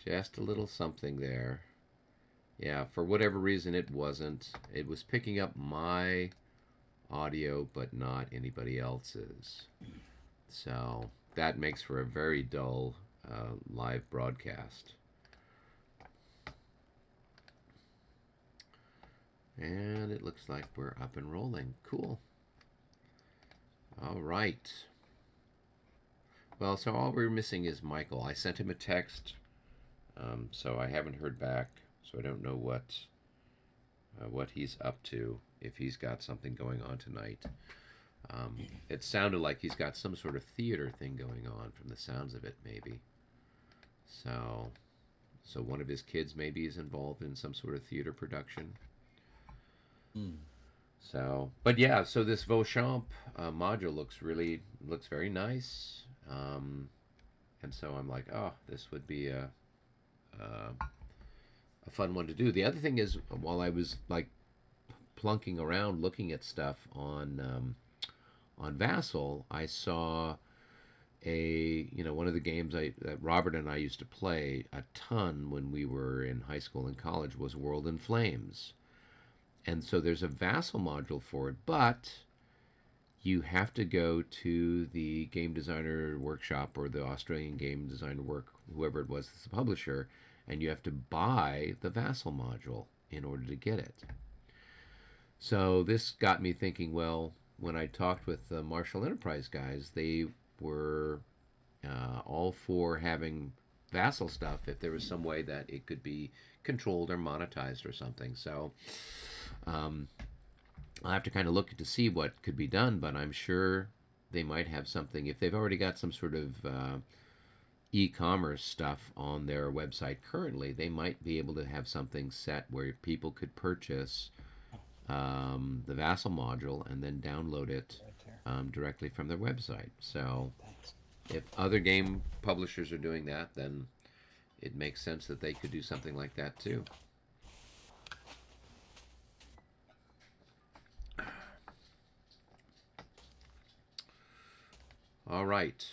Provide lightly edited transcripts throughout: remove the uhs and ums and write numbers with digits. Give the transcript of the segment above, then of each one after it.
Just a little something there. Yeah, for whatever reason it wasn't. It was picking up my audio, but not anybody else's. So that makes for a very dull live broadcast. And it looks like we're up and rolling. Cool. All right. Well, so all we're missing is Michael. I sent him a text, so I haven't heard back. So I don't know what he's up to, if he's got something going on tonight. It sounded like he's got some sort of theater thing going on from the sounds of it, maybe. So one of his kids maybe is involved in some sort of theater production. So, but yeah, so this Beauchamp module looks very nice, and so I'm like, oh, this would be a fun one to do. The other thing is, while I was like plunking around looking at stuff on Vassal, I saw one of the games that Robert and I used to play a ton when we were in high school and college was World in Flames. And so there's a Vassal module for it, but you have to go to the game designer workshop or the Australian game designer whoever it was that's the publisher, and you have to buy the Vassal module in order to get it. So this got me thinking, well, when I talked with the Marshall Enterprise guys, they were all for having Vassal stuff if there was some way that it could be controlled or monetized or something. So I'll have to kind of look to see what could be done, but I'm sure they might have something. If they've already got some sort of e-commerce stuff on their website currently, they might be able to have something set where people could purchase the Vassal module and then download it directly from their website. So if other game publishers are doing that, then it makes sense that they could do something like that too. All right.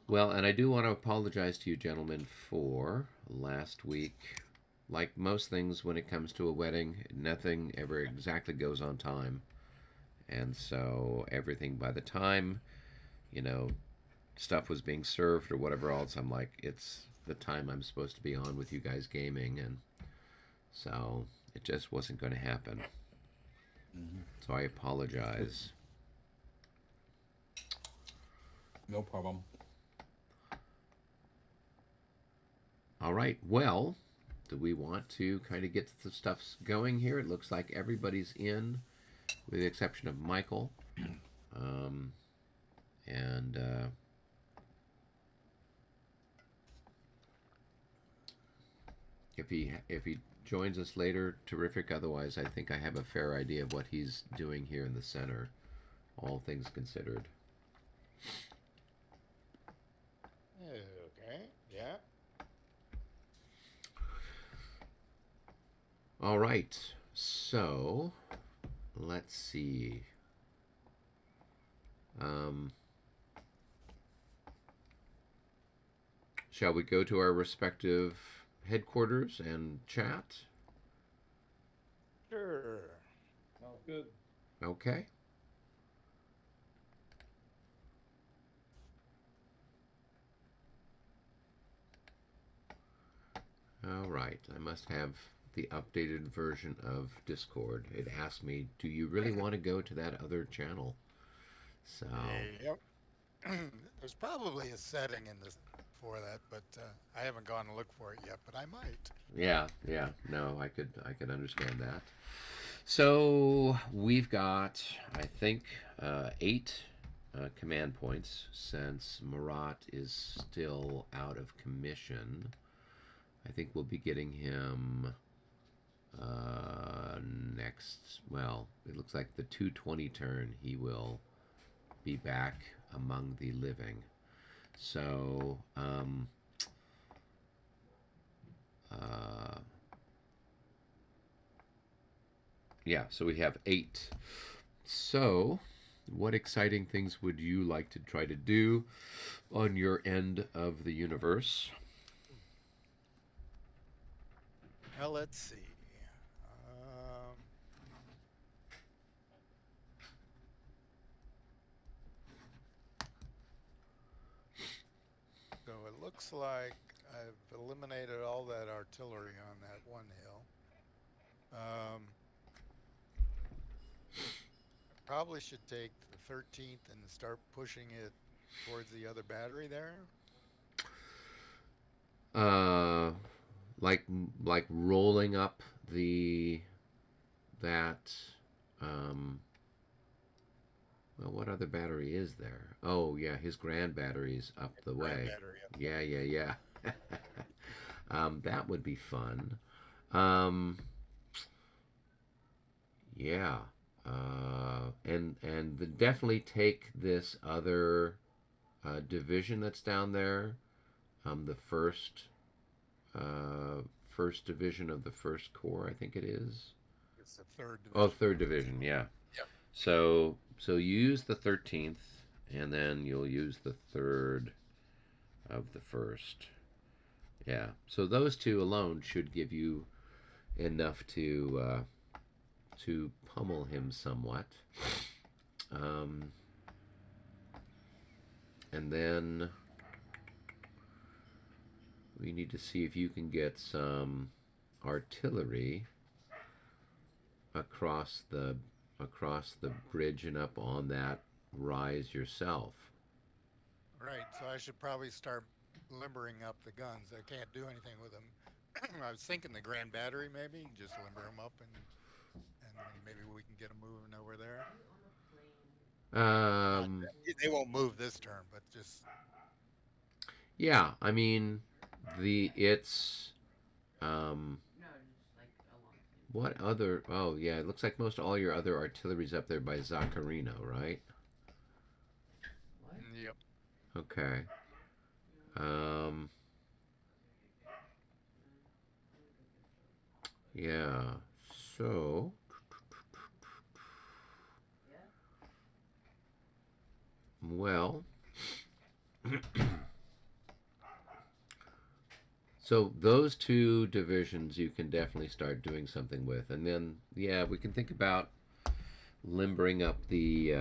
Well, and I do want to apologize to you gentlemen for last week. Like most things when it comes to a wedding, nothing ever exactly goes on time. And so everything, by the time, stuff was being served or whatever else, I'm like, it's the time I'm supposed to be on with you guys gaming, and so it just wasn't going to happen. So I apologize. No problem. All right, well, do we want to kind of get the stuff going here? It looks like everybody's in, with the exception of Michael. And if he joins us later, terrific. Otherwise, I think I have a fair idea of what he's doing here in the center, all things considered. Okay, yeah. All right, so let's see. Shall we go to our respective headquarters and chat? Sure. Sounds good. Okay. All right, I must have the updated version of Discord. It asked me, do you really want to go to that other channel? So Yep. There's probably a setting in this for that, but I haven't gone to look for it yet, but I might. yeah, no, I could understand that. So we've got, I think, 8 command points since Murat is still out of commission. I think we'll be getting him next. Well, it looks like the 220 turn he will be back among the living. So yeah, so we have 8. So what exciting things would you like to try to do on your end of the universe? Well, let's see. Um, so it looks like I've eliminated all that artillery on that one hill. Probably should take the 13th and start pushing it towards the other battery there. Uh, like like rolling up the that. Um, well, what other battery is there? Oh yeah, his grand battery's up the Grand way. battery up Yeah, yeah, yeah. That would be fun. Um, yeah. And definitely take this other division that's down there. The first division of the first corps, I think it is. It's the third Oh, division. third division, yeah. Yep. So you use the 13th, and then you'll use the third of the first. Yeah. So those two alone should give you enough to pummel him somewhat. And then we need to see if you can get some artillery across the bridge and up on that rise yourself. Right. So I should probably start limbering up the guns. I can't do anything with them. I was thinking the grand battery maybe just limber them up and maybe we can get them moving over there. They won't move this turn, but just Yeah, I mean, it's what other? Oh yeah, it looks like most all your other artillery's up there by Zaccarino, right? yep. Okay. Um, yeah. So well. So those two divisions you can definitely start doing something with, and then yeah, we can think about limbering up the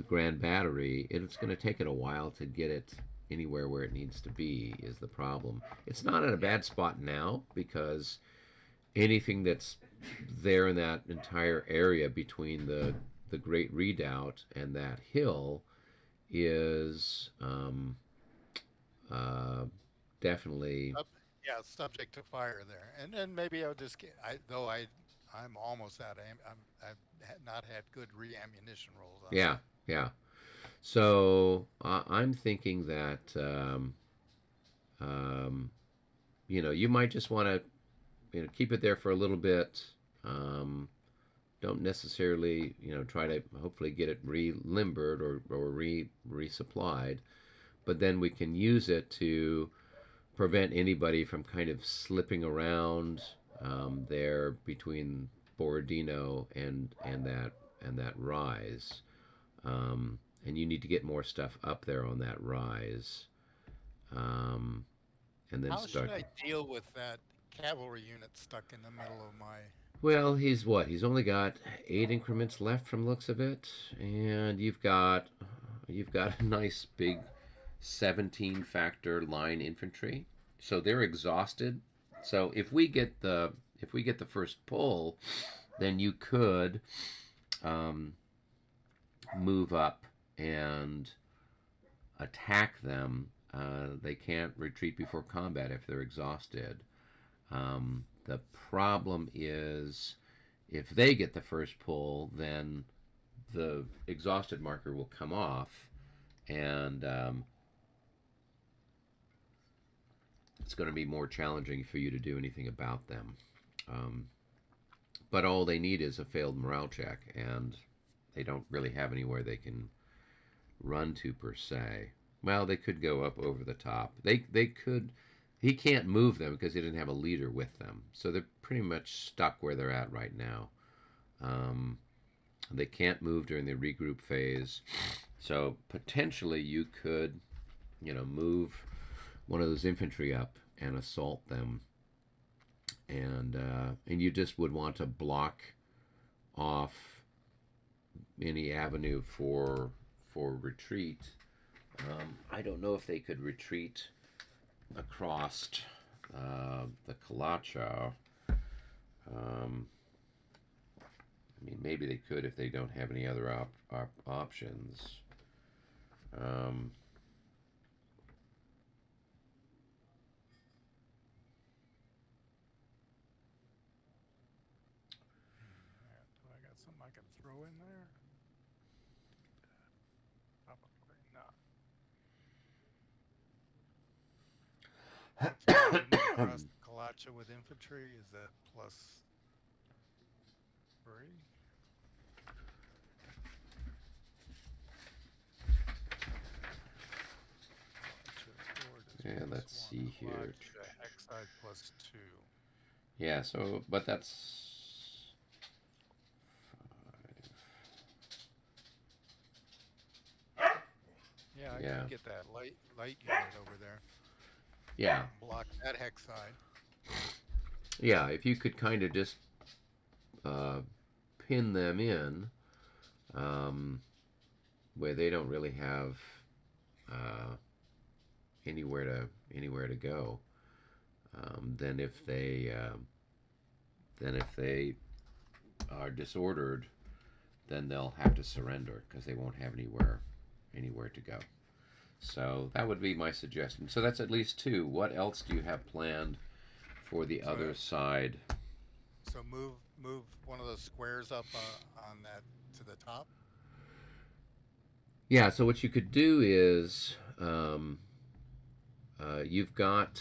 Grand Battery. It's going to take it a while to get it anywhere where it needs to be. Is the problem? It's not in a bad spot now because anything that's there in that entire area between the Great Redoubt and that hill is uh, definitely. Yeah, subject to fire there. And then maybe I'll just get I'm almost out of I've not had good re-ammunition rolls on Yeah, that. yeah. So I'm thinking that you might just want to keep it there for a little bit. Um, don't necessarily try to hopefully get it re-limbered or resupplied, but then we can use it to prevent anybody from kind of slipping around there between Borodino and that rise. And you need to get more stuff up there on that rise, and then How should start. I deal with that cavalry unit stuck in the middle of my? Well, he's what? He's only got 8 increments left from looks of it, and you've got a nice big 17 factor line infantry, so they're exhausted. So if we get the first pull, then you could move up and attack them. They can't retreat before combat if they're exhausted. The problem is if they get the first pull, then the exhausted marker will come off, and it's going to be more challenging for you to do anything about them. But all they need is a failed morale check, and they don't really have anywhere they can run to per se. Well, they could go up over the top. They could. He can't move them because he didn't have a leader with them, so they're pretty much stuck where they're at right now. They can't move during the regroup phase. So potentially you could, move one of those infantry up and assault them, and you just would want to block off any avenue for retreat. I don't know if they could retreat across the Kalacha. I mean, maybe they could if they don't have any other options. Do I got something I can throw in there? Probably not. Across Kalacha with infantry, is that +3? Yeah, let's see here. Hex side +2. Yeah, so, but that's 5. Yeah, I Yeah. can get that light unit over there. Yeah. Block that hex side. Yeah, if you could kind of just pin them in where they don't really have anywhere to go, then if they are disordered, then they'll have to surrender because they won't have anywhere to go. So that would be my suggestion. So that's at least 2. What else do you have planned for the other side? So move one of those squares up on that to the top. Yeah. So what you could do is you've got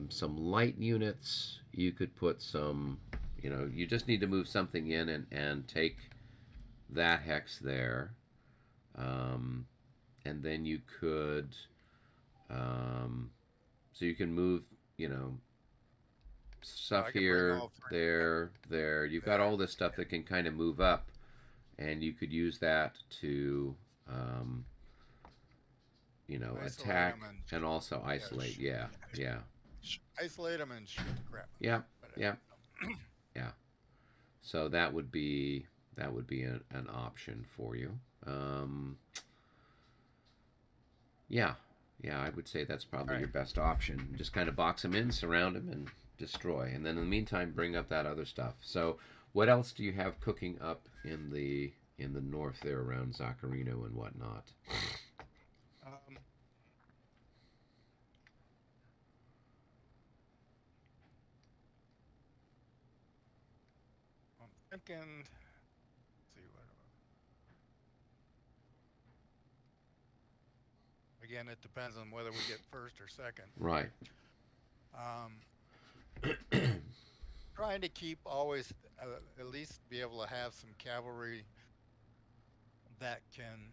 some light units. You could put some. You just need to move something in and take that hex there. And then you could, so you can move, stuff here, there. You've got all this stuff that can kind of move up, and you could use that to, attack and also isolate. Yeah. Isolate them and shoot the crap. Yeah. Yeah. So that would be an option for you. Yeah, I would say that's probably your best option. Just kind of box them in, surround them, and destroy. And then in the meantime, bring up that other stuff. So what else do you have cooking up in the north there around Zaccarino and whatnot? I'm thinking. Again, it depends on whether we get first or second. Right. Trying to keep always at least be able to have some cavalry that can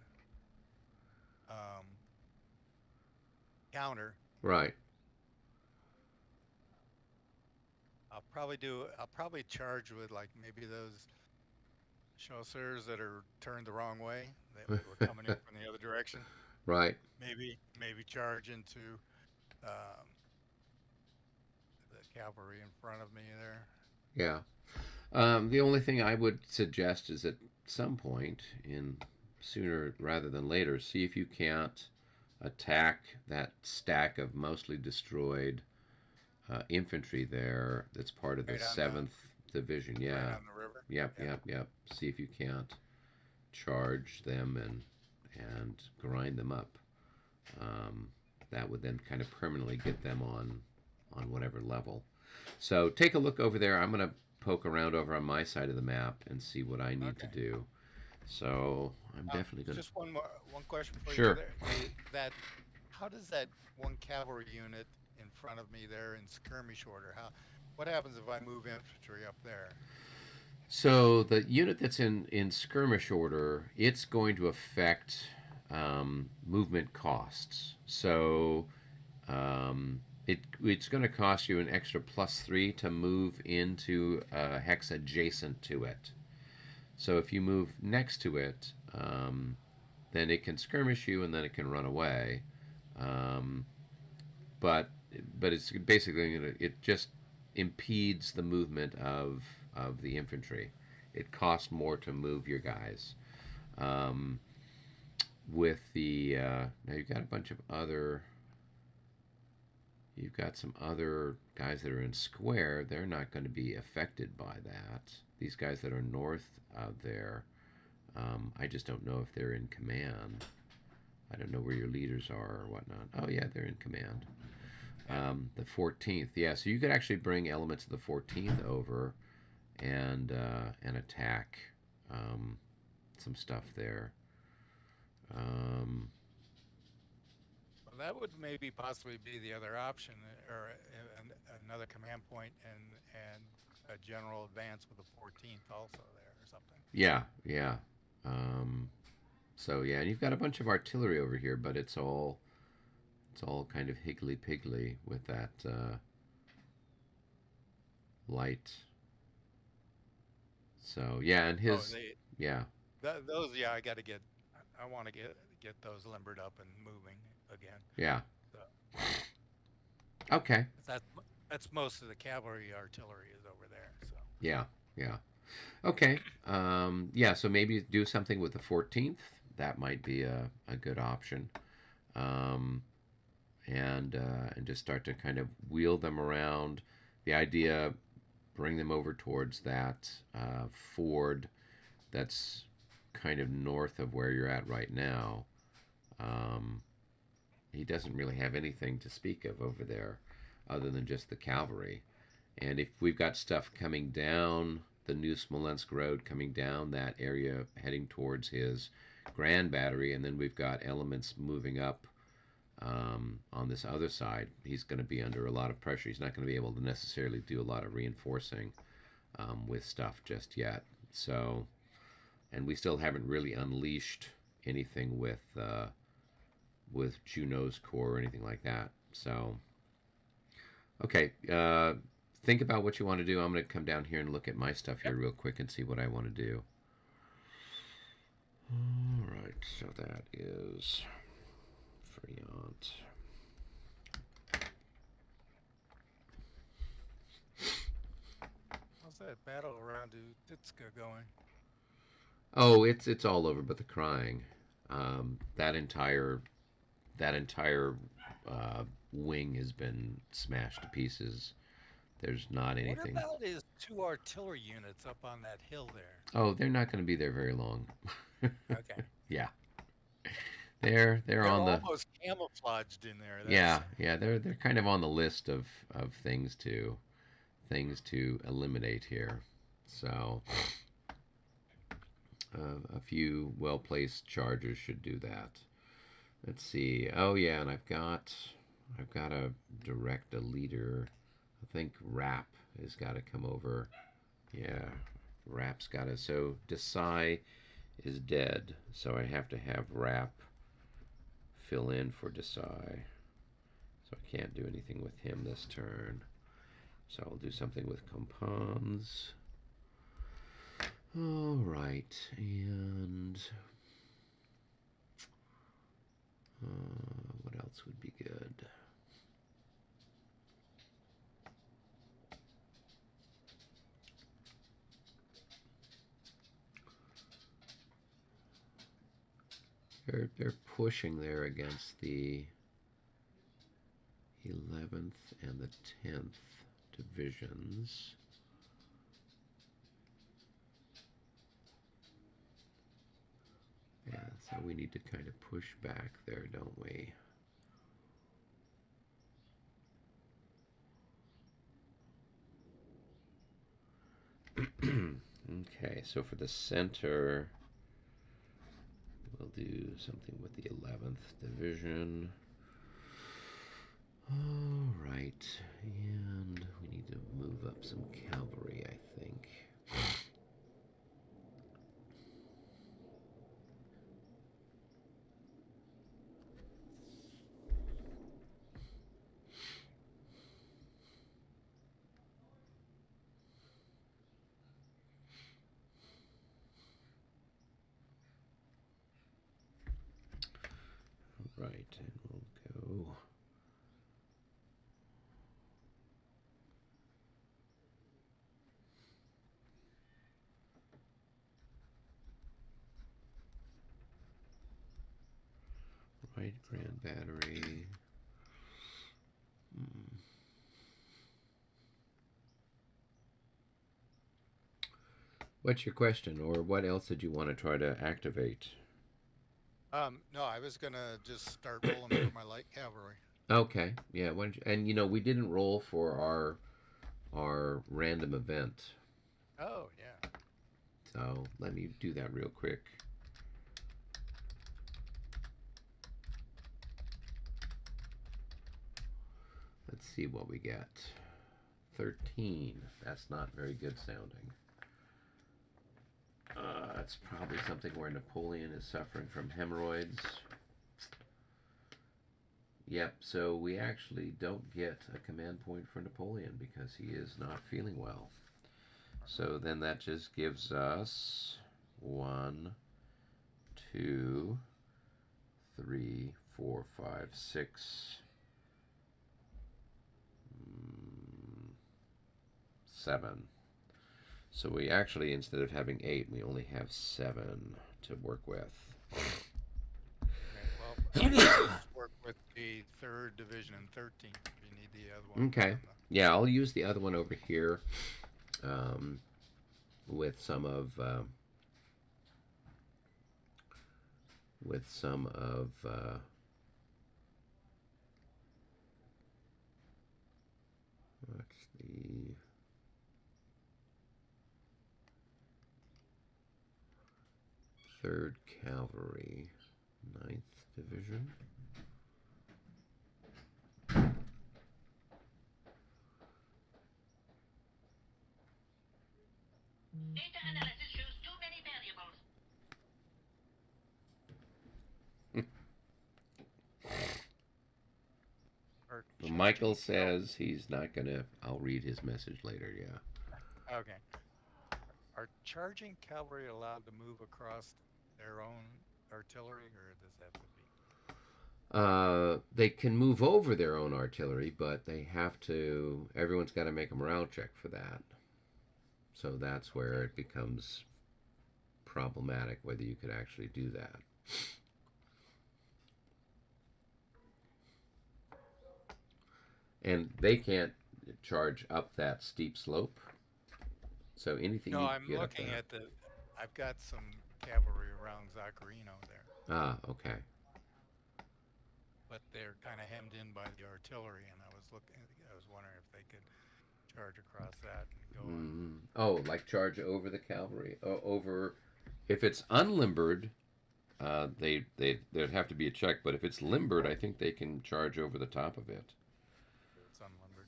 counter. Right. I'll probably charge with like maybe those chasseurs that are turned the wrong way, that were coming in from the other direction. Right. Maybe charge into the cavalry in front of me there. Yeah. The only thing I would suggest is at some point, in sooner rather than later, see if you can't attack that stack of mostly destroyed infantry there that's part of the 7th Division. Yeah. Right on the river. Yep. See if you can't charge them and grind them up. That would then kind of permanently get them on whatever level. So take a look over there. I'm going to poke around over on my side of the map and see what I need to do. So I'm definitely going to... Just one question for Sure. you there. How does that one cavalry unit in front of me there in skirmish order, what happens if I move infantry up there? So the unit that's in skirmish order, it's going to affect movement costs. So it's going to cost you an extra +3 to move into a hex adjacent to it. So if you move next to it, then it can skirmish you and then it can run away. Um, but it's basically it just impedes the movement of the infantry. It costs more to move your guys. Um, with the now you've got a bunch of other. You've got some other guys that are in square. They're not going to be affected by that. These guys that are north out there, I just don't know if they're in command. I don't know where your leaders are or whatnot. Oh yeah, they're in command. The 14th, yeah. So you could actually bring elements of the 14th over and attack some stuff there. Well, that would maybe possibly be the other option, or another command point and a general advance with the 14th also there or something. Yeah, yeah. So yeah, and you've got a bunch of artillery over here, but it's all kind of higgly piggly with that light. So yeah, and his yeah. Those, yeah, I want to get those limbered up and moving again. Yeah. So Okay. that's most of the cavalry artillery is over there. So Yeah, yeah. Okay. Yeah, so maybe do something with the 14th. That might be a good option. And just start to kind of wheel them around. The idea, bring them over towards that ford that's kind of north of where you're at right now. He doesn't really have anything to speak of over there other than just the cavalry. And if we've got stuff coming down the New Smolensk Road, coming down that area, heading towards his Grand Battery, and then we've got elements moving up on this other side, he's going to be under a lot of pressure. He's not going to be able to necessarily do a lot of reinforcing with stuff just yet. So, and we still haven't really unleashed anything with Juno's Corps or anything like that. So, okay, think about what you want to do. I'm going to come down here and look at my stuff here real quick and see what I want to do. All right, so that is Friant. how's that battle around Utitska going? Oh, it's all over but the crying. That entire wing has been smashed to pieces. There's not anything. What about his 2 artillery units up on that hill there? Oh, they're not going to be there very long. Okay. Yeah, they're on the almost camouflaged in there. yeah they're kind of on the list of things to eliminate here. So a few well placed chargers should do that. Let's see. Oh yeah, and I've got to direct a leader. I think Rap has got to come over. Yeah, Rap's got to. So Desai is dead, so I have to have Rap fill in for Desai. So I can't do anything with him this turn. So I'll do something with Compans. All right, and what else would be good? They're pushing there against the 11th and the 10th divisions. Yeah, so we need to kind of push back there, don't we? Okay, so for the center, we'll do something with the 11th Division. All right, and we need to move up some cavalry, I think. right, and we'll go. Right, Grand Battery. What's your question, or what else did you want to try to activate? No, I was gonna just start rolling for my light cavalry. Okay, yeah. Why don't you, and you know, we didn't roll for our random event, Oh yeah. so let me do that real quick. Let's see what we get. 13. That's not very good sounding. It's probably something where Napoleon is suffering from hemorrhoids. Yep, so we actually don't get a command point for Napoleon because he is not feeling well. So then that just gives us 1, 2, 3, 4, 5, 6, 7. So we actually, instead of having 8, we only have 7 to work with. Okay, well, let's work with the 3rd Division and 13th. If you need the other one. Okay. Yeah, I'll use the other one over here with some of that's the 3rd Cavalry, 9th Division. Data analysis shows too many variables. Michael says he's not gonna. I'll read his message later. Yeah. Okay. Are charging cavalry allowed to move across their own artillery, or does that have to be? They can move over their own artillery, but they have to. Everyone's got to make a morale check for that. So that's where it becomes problematic whether you could actually do that. And they can't charge up that steep slope. So anything No, you I'm get looking up at the. I've got some cavalry around Zaccarino there, there. Okay. but they're kind of hemmed in by the artillery, and I was wondering if they could charge across that and go on. Oh, like charge over the cavalry. Over, if it's unlimbered, there'd have to be a check. But if it's limbered, I think they can charge over the top of it. It's unlimbered.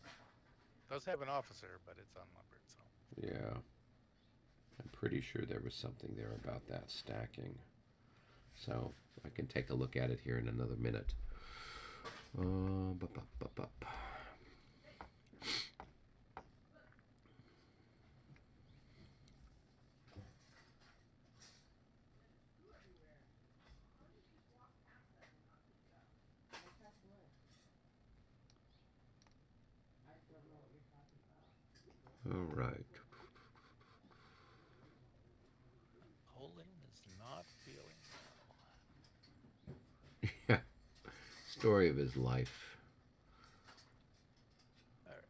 Does have an officer, but it's unlimbered. So Yeah, I'm pretty sure there was something there about that stacking. So I can take a look at it here in another minute. All right. Napoleon is not feeling well. Yeah. Story of his life. All right.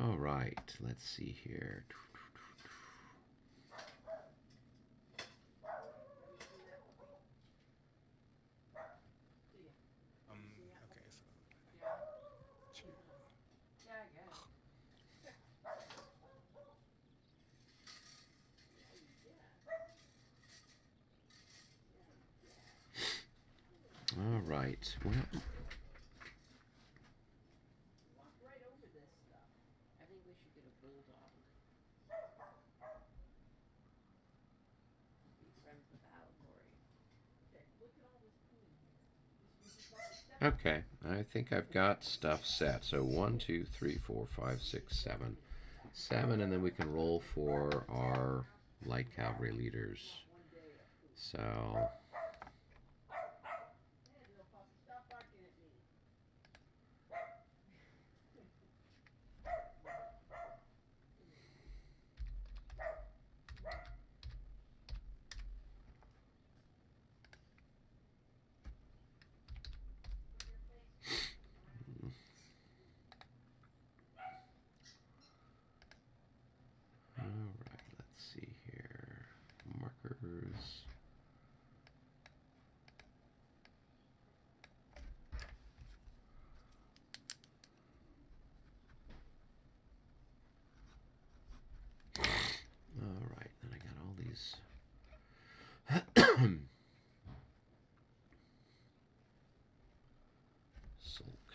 All right. Let's see here. Okay, so two. All right. Well, Okay, I think I've got stuff set. So 1, 2, 3, 4, 5, 6, 7. 7, and then we can roll for our light cavalry leaders. So all right, let's see here. Markers. All right, then I got all these. Sulk.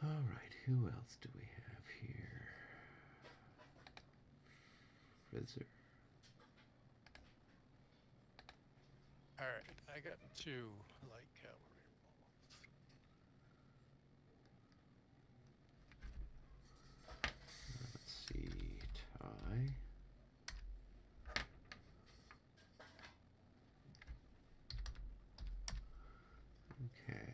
All right, who else do we have here? Frizzer. All right, I got 2 light cavalry Let's see, tie. Okay.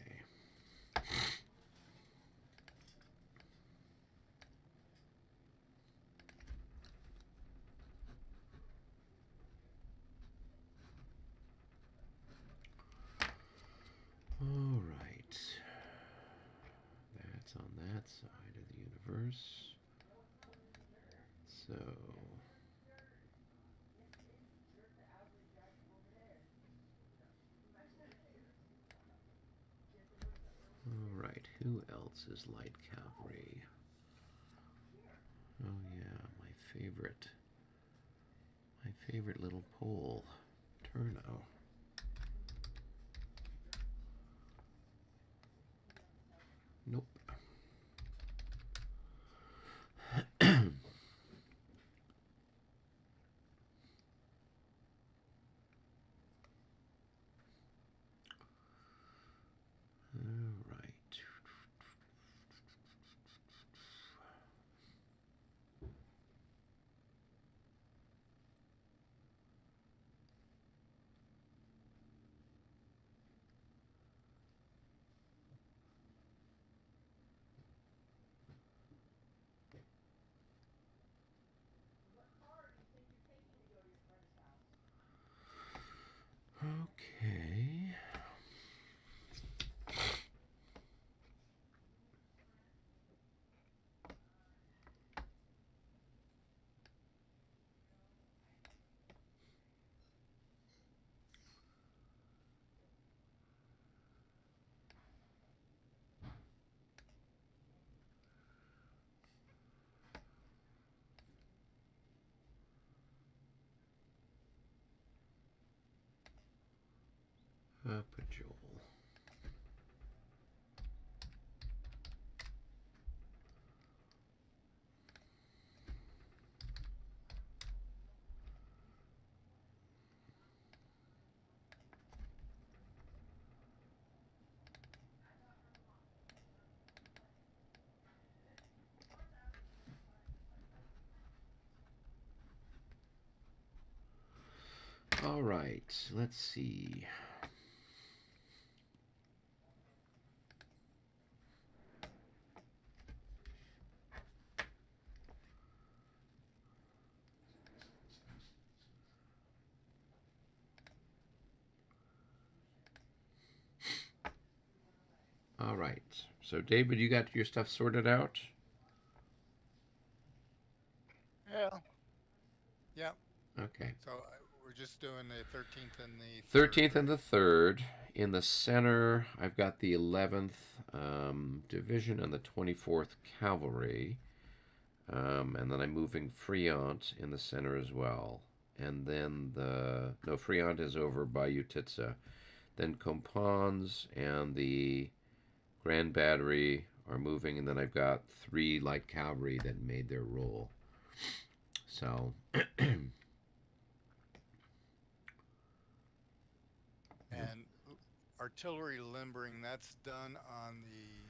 All right. That's on that side of the universe. So all right, who else is light cavalry? Oh yeah, my favorite little Pole, Turno. Nope. All right. Okay. Up a Joel. All right, let's see. All right. So, David, you got your stuff sorted out? models. Yeah. Okay. So we're just doing the 13th and the 13th 3rd, and the 3rd. In the center, I've got the 11th Division and the 24th Cavalry. And then I'm moving Friant in the center as well. And then no, Friant is over by Utitsa. Then Compans and the Grand Battery are moving, and then I've got 3 light cavalry that made their roll. So, And artillery limbering, that's done on the.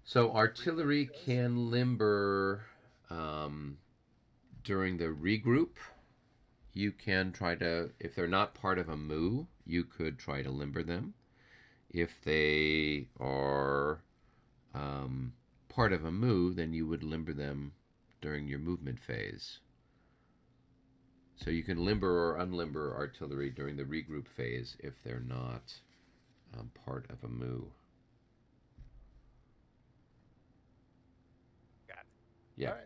so artillery can limber during the regroup. You can try to, if they're not part of a move, you could try to limber them. If they are part of a move, then you would limber them during your movement phase. So you can limber or unlimber artillery during the regroup phase if they're not part of a move. Got it. Yeah. All right.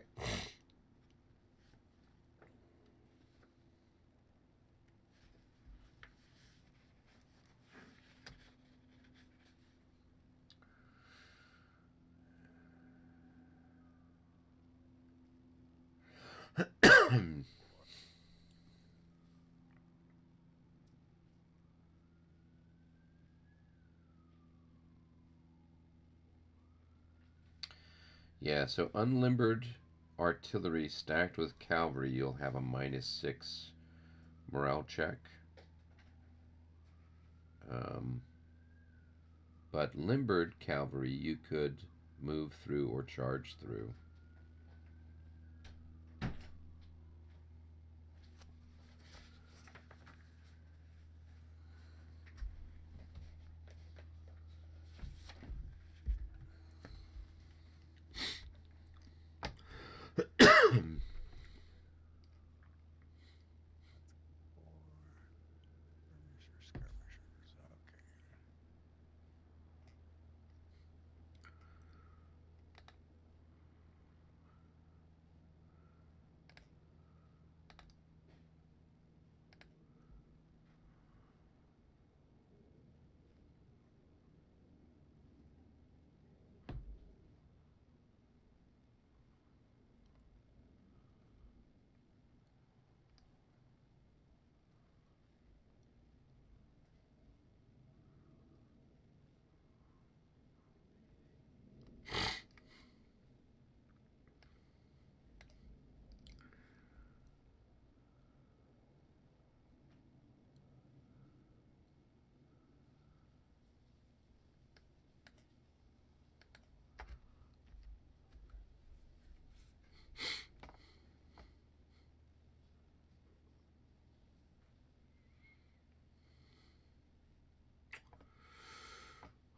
Yeah, so unlimbered artillery stacked with cavalry, you'll have a -6 morale check. But limbered cavalry, you could move through or charge through. Skirmishers. Okay.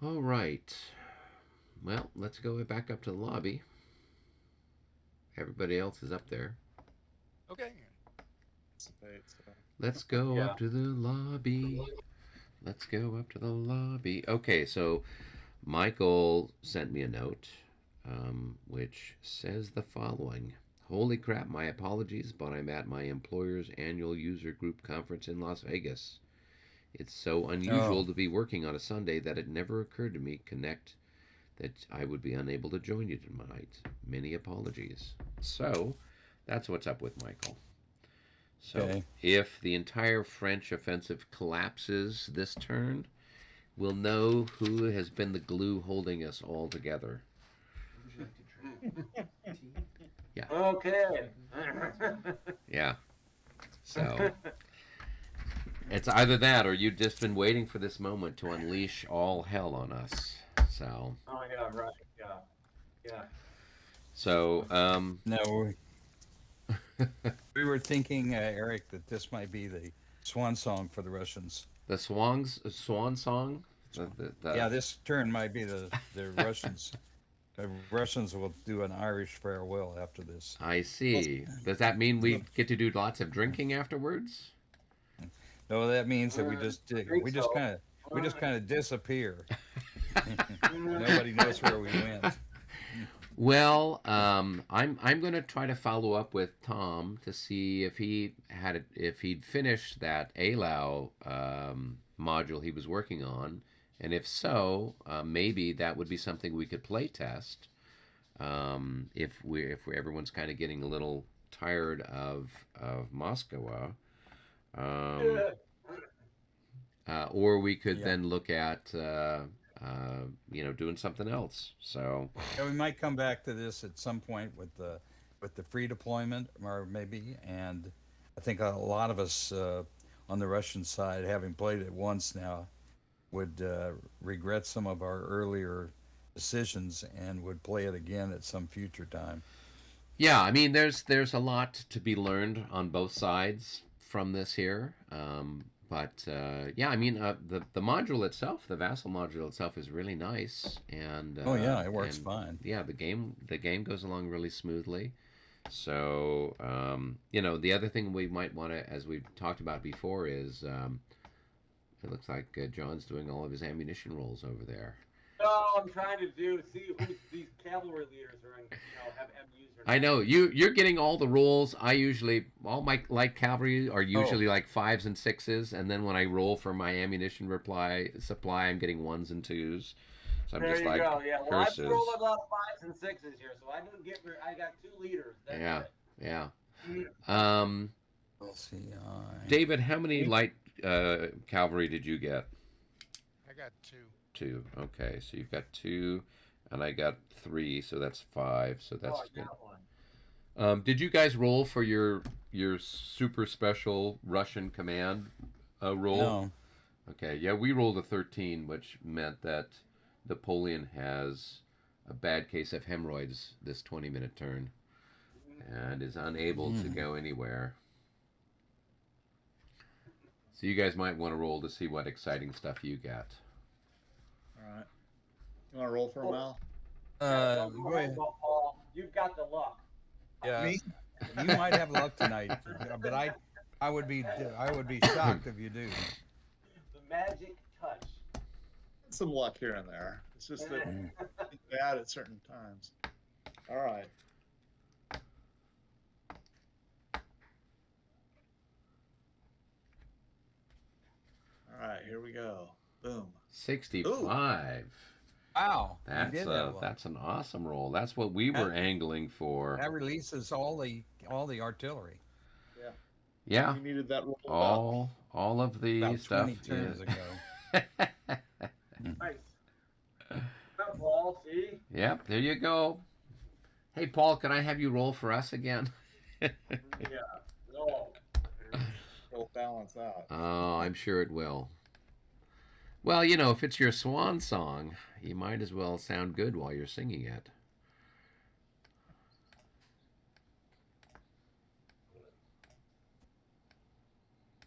All right. Well, let's go back up to the lobby. Everybody else is up there. Okay. Let's go up to the lobby. Let's go up to the lobby. Okay, so Michael sent me a note, which says the following. Holy crap, my apologies, but I'm at my employer's annual user group conference in Las Vegas. It's so unusual to be working on a Sunday that it never occurred to me that I would be unable to join you tonight. Many apologies. So, that's what's up with Michael. So, if the entire French offensive collapses this turn, we'll know who has been the glue holding us all together. Yeah. Okay. Yeah. So, it's either that or you've just been waiting for this moment to unleash all hell on us. So. Oh yeah, right. Yeah. Yeah. So, No, we were thinking, Eric, that this might be the swan song for the Russians. the swan song. Yeah, this turn might be the Russians. The Russians will do an Irish farewell after this. I see. Does that mean we get to do lots of drinking afterwards? No, that means that we just so. kind of disappear. Nobody knows where we went. Well, I'm going to try to follow up with Tom to see if he'd finished that ALAO module he was working on, and if so, maybe that would be something we could play test. If everyone's kind of getting a little tired of Moscowa, or we could then look at doing something else. So Yeah, we might come back to this at some point with the free deployment, or maybe. And I think a lot of us on the Russian side, having played it once now, would regret some of our earlier decisions and would play it again at some future time. yeah, I mean, there's a lot to be learned on both sides from this here. But yeah, I mean, the module itself, the Vassal module itself, is really nice, and Oh yeah, it works fine. yeah, the game goes along really smoothly. So the other thing we might want to, as we've talked about before, is it looks like John's doing all of his ammunition rolls over there. No, I'm trying to see who these cavalry leaders are in, have MUs or not. I know you're getting all the rolls. I usually all my light cavalry are usually like 5s and 6s, and then when I roll for my ammunition supply, I'm getting 1s and 2s. So I'm There just you like go. Yeah. Well, curses. I've rolled a lot of 5s and 6s here, so I didn't get. I got 2 leaders. That's Yeah, it. yeah. Let's see. David, how many light cavalry did you get? I got 2. 2. Okay, so you've got 2, and I got 3, so that's 5. So that's Oh, I good. got one. Did you guys roll for your super special Russian command roll? No. Okay, yeah, we rolled a 13, which meant that Napoleon has a bad case of hemorrhoids this 20-minute turn and is unable to go anywhere. So you guys might want to roll to see what exciting stuff you got. All right. You want to roll for a while? Don't Go ahead. Paul. You've got the luck. Yeah, Me? you might have luck tonight, but I would be shocked if you do. The magic touch. Some luck here and there. It's just that it's bad at certain times. All right. All right, here we go. Boom. 65. Wow, you That's did have luck. that's an awesome roll. That's what we were angling for. That releases all the artillery. Yeah, You needed that roll. all of the About stuff. 20 turns yeah. ago. Nice. Not Paul. See. Yep, there you go. Hey, Paul, can I have you roll for us again? Yeah. No. It'll balance out. Oh, I'm sure it will. Well, if it's your swan song, you might as well sound good while you're singing it.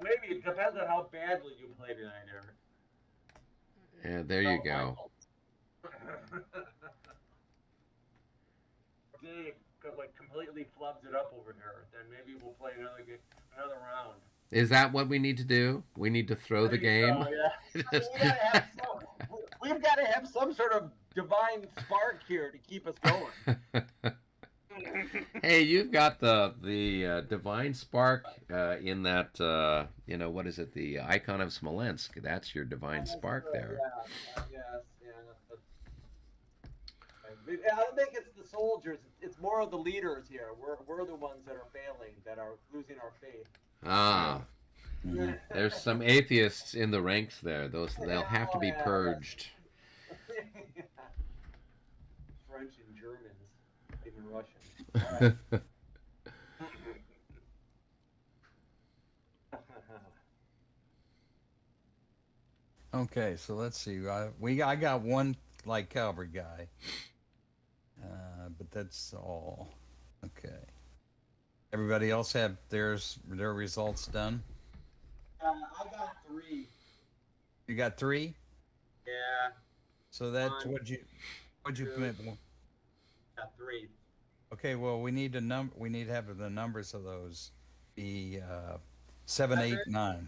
Maybe it depends on how badly you play tonight, Eric. Yeah, there you go. Dave completely flubs it up over here. Then maybe we'll play another round. Is that what we need to do? We need to throw the game? So, yeah. We've got to have some sort of divine spark here to keep us going. Hey, you've got the divine spark in that, what is it? The icon of Smolensk. That's your divine spark there. Yeah, yes, yeah. I don't think it's the soldiers. It's more of the leaders here. We're the ones that are failing, that are losing our faith. Ah, there's some atheists in the ranks there. They'll have to be purged. French and Germans, even Russians. All right. Okay, so let's see. I got one light cavalry guy, but that's all. Okay. Everybody else have their results done? I got 3. You got 3? Yeah, So that's One, what'd you two. commit? got 3. Okay, well we need to have the numbers of those be 7, 8, 9.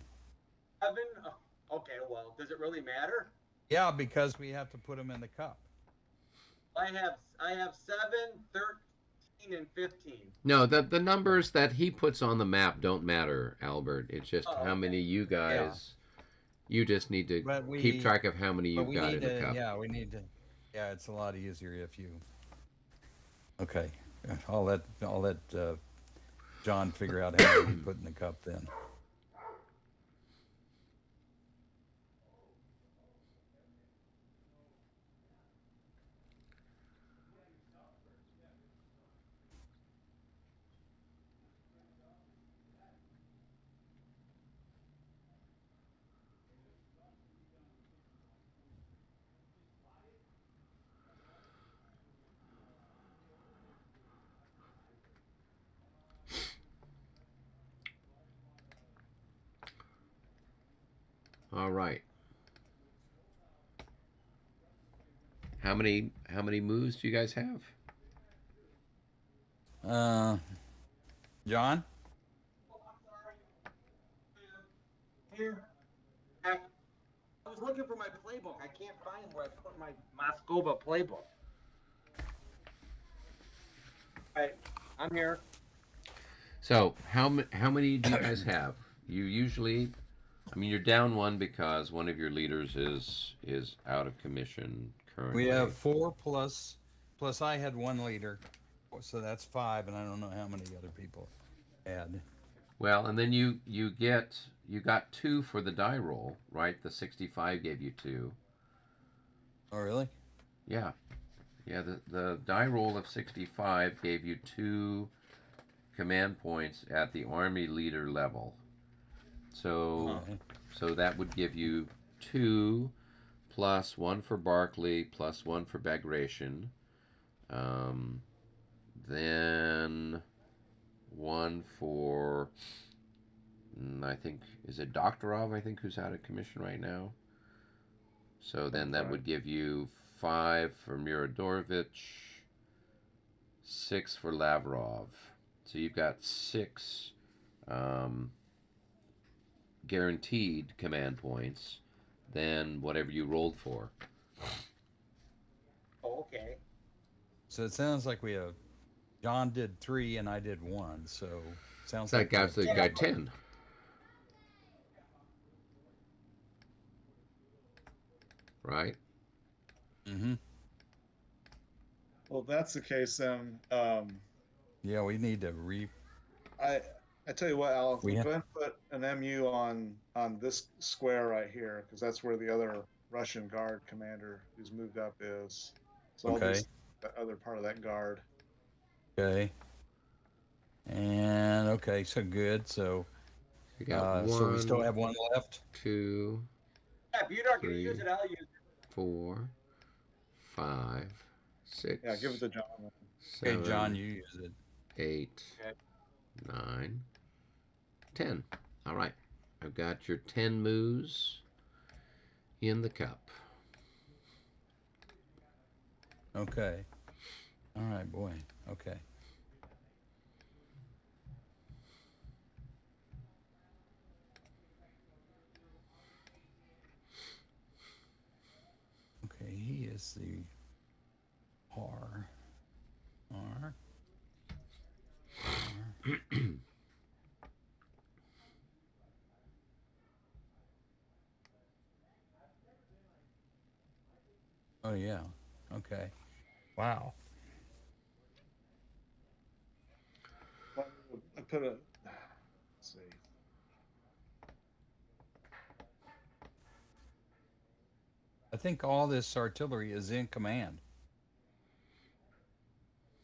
7? Oh, okay, well, does it really matter? Yeah, because we have to put them in the cup. I have 7, 13, and 15. No, the numbers that he puts on the map don't matter, Albert. It's just Oh, how many you guys. You just need to But keep track of how many But you've we got need in the to, cup. yeah, we need to. Yeah, it's a lot easier if you. Okay, I'll let John figure out how many he put in the cup then. All right. How many moves do you guys have? John? Here. I was looking for my playbook. I can't find where I put my Moscowa playbook. All right, I'm here. So how many do you guys have? You usually, I mean, you're down one because one of your leaders is out of commission currently. We have 4 plus I had 1 leader, so that's 5, and I don't know how many other people had. Well, and then you got 2 for the die roll, right? The 65 gave you 2. Oh, really? Yeah, yeah. The die roll of 65 gave you 2 command points at the army leader level. So so that would give you 2 plus 1 for Barclay plus 1 for Bagration. Then 1 for I think is it Doktorov, I think, who's out of commission right now. So then that would give you 5 for Muradorovich, 6 for Lavrov. So you've got 6 guaranteed command points, then whatever you rolled for. Oh, okay. So it sounds like we have John did 3 and I did 1. So sounds That like guy's the guy 10. Right? Mm-hmm. Well, if that's the case, then Yeah, we need to I tell you what, Al, We go have- ahead and put an MU on this square right here, because that's where the other Russian guard commander who's moved up is. So I'll Okay. do the other part of that guard. Okay. And okay, so good. So You got so we still 1, have 1 left. 2, Yeah, if you're not going to 3, use it, I'll use it. 4, 5, 6. Yeah, give it to John. Okay, 7, John, you use it. 8, Okay. 9, 10. All right. I've got your 10 moves in the cup. Okay. All right, boy. Okay. Okay, he is the R. R. Oh yeah. Okay. Wow. I put a. Let's see. I think all this artillery is in command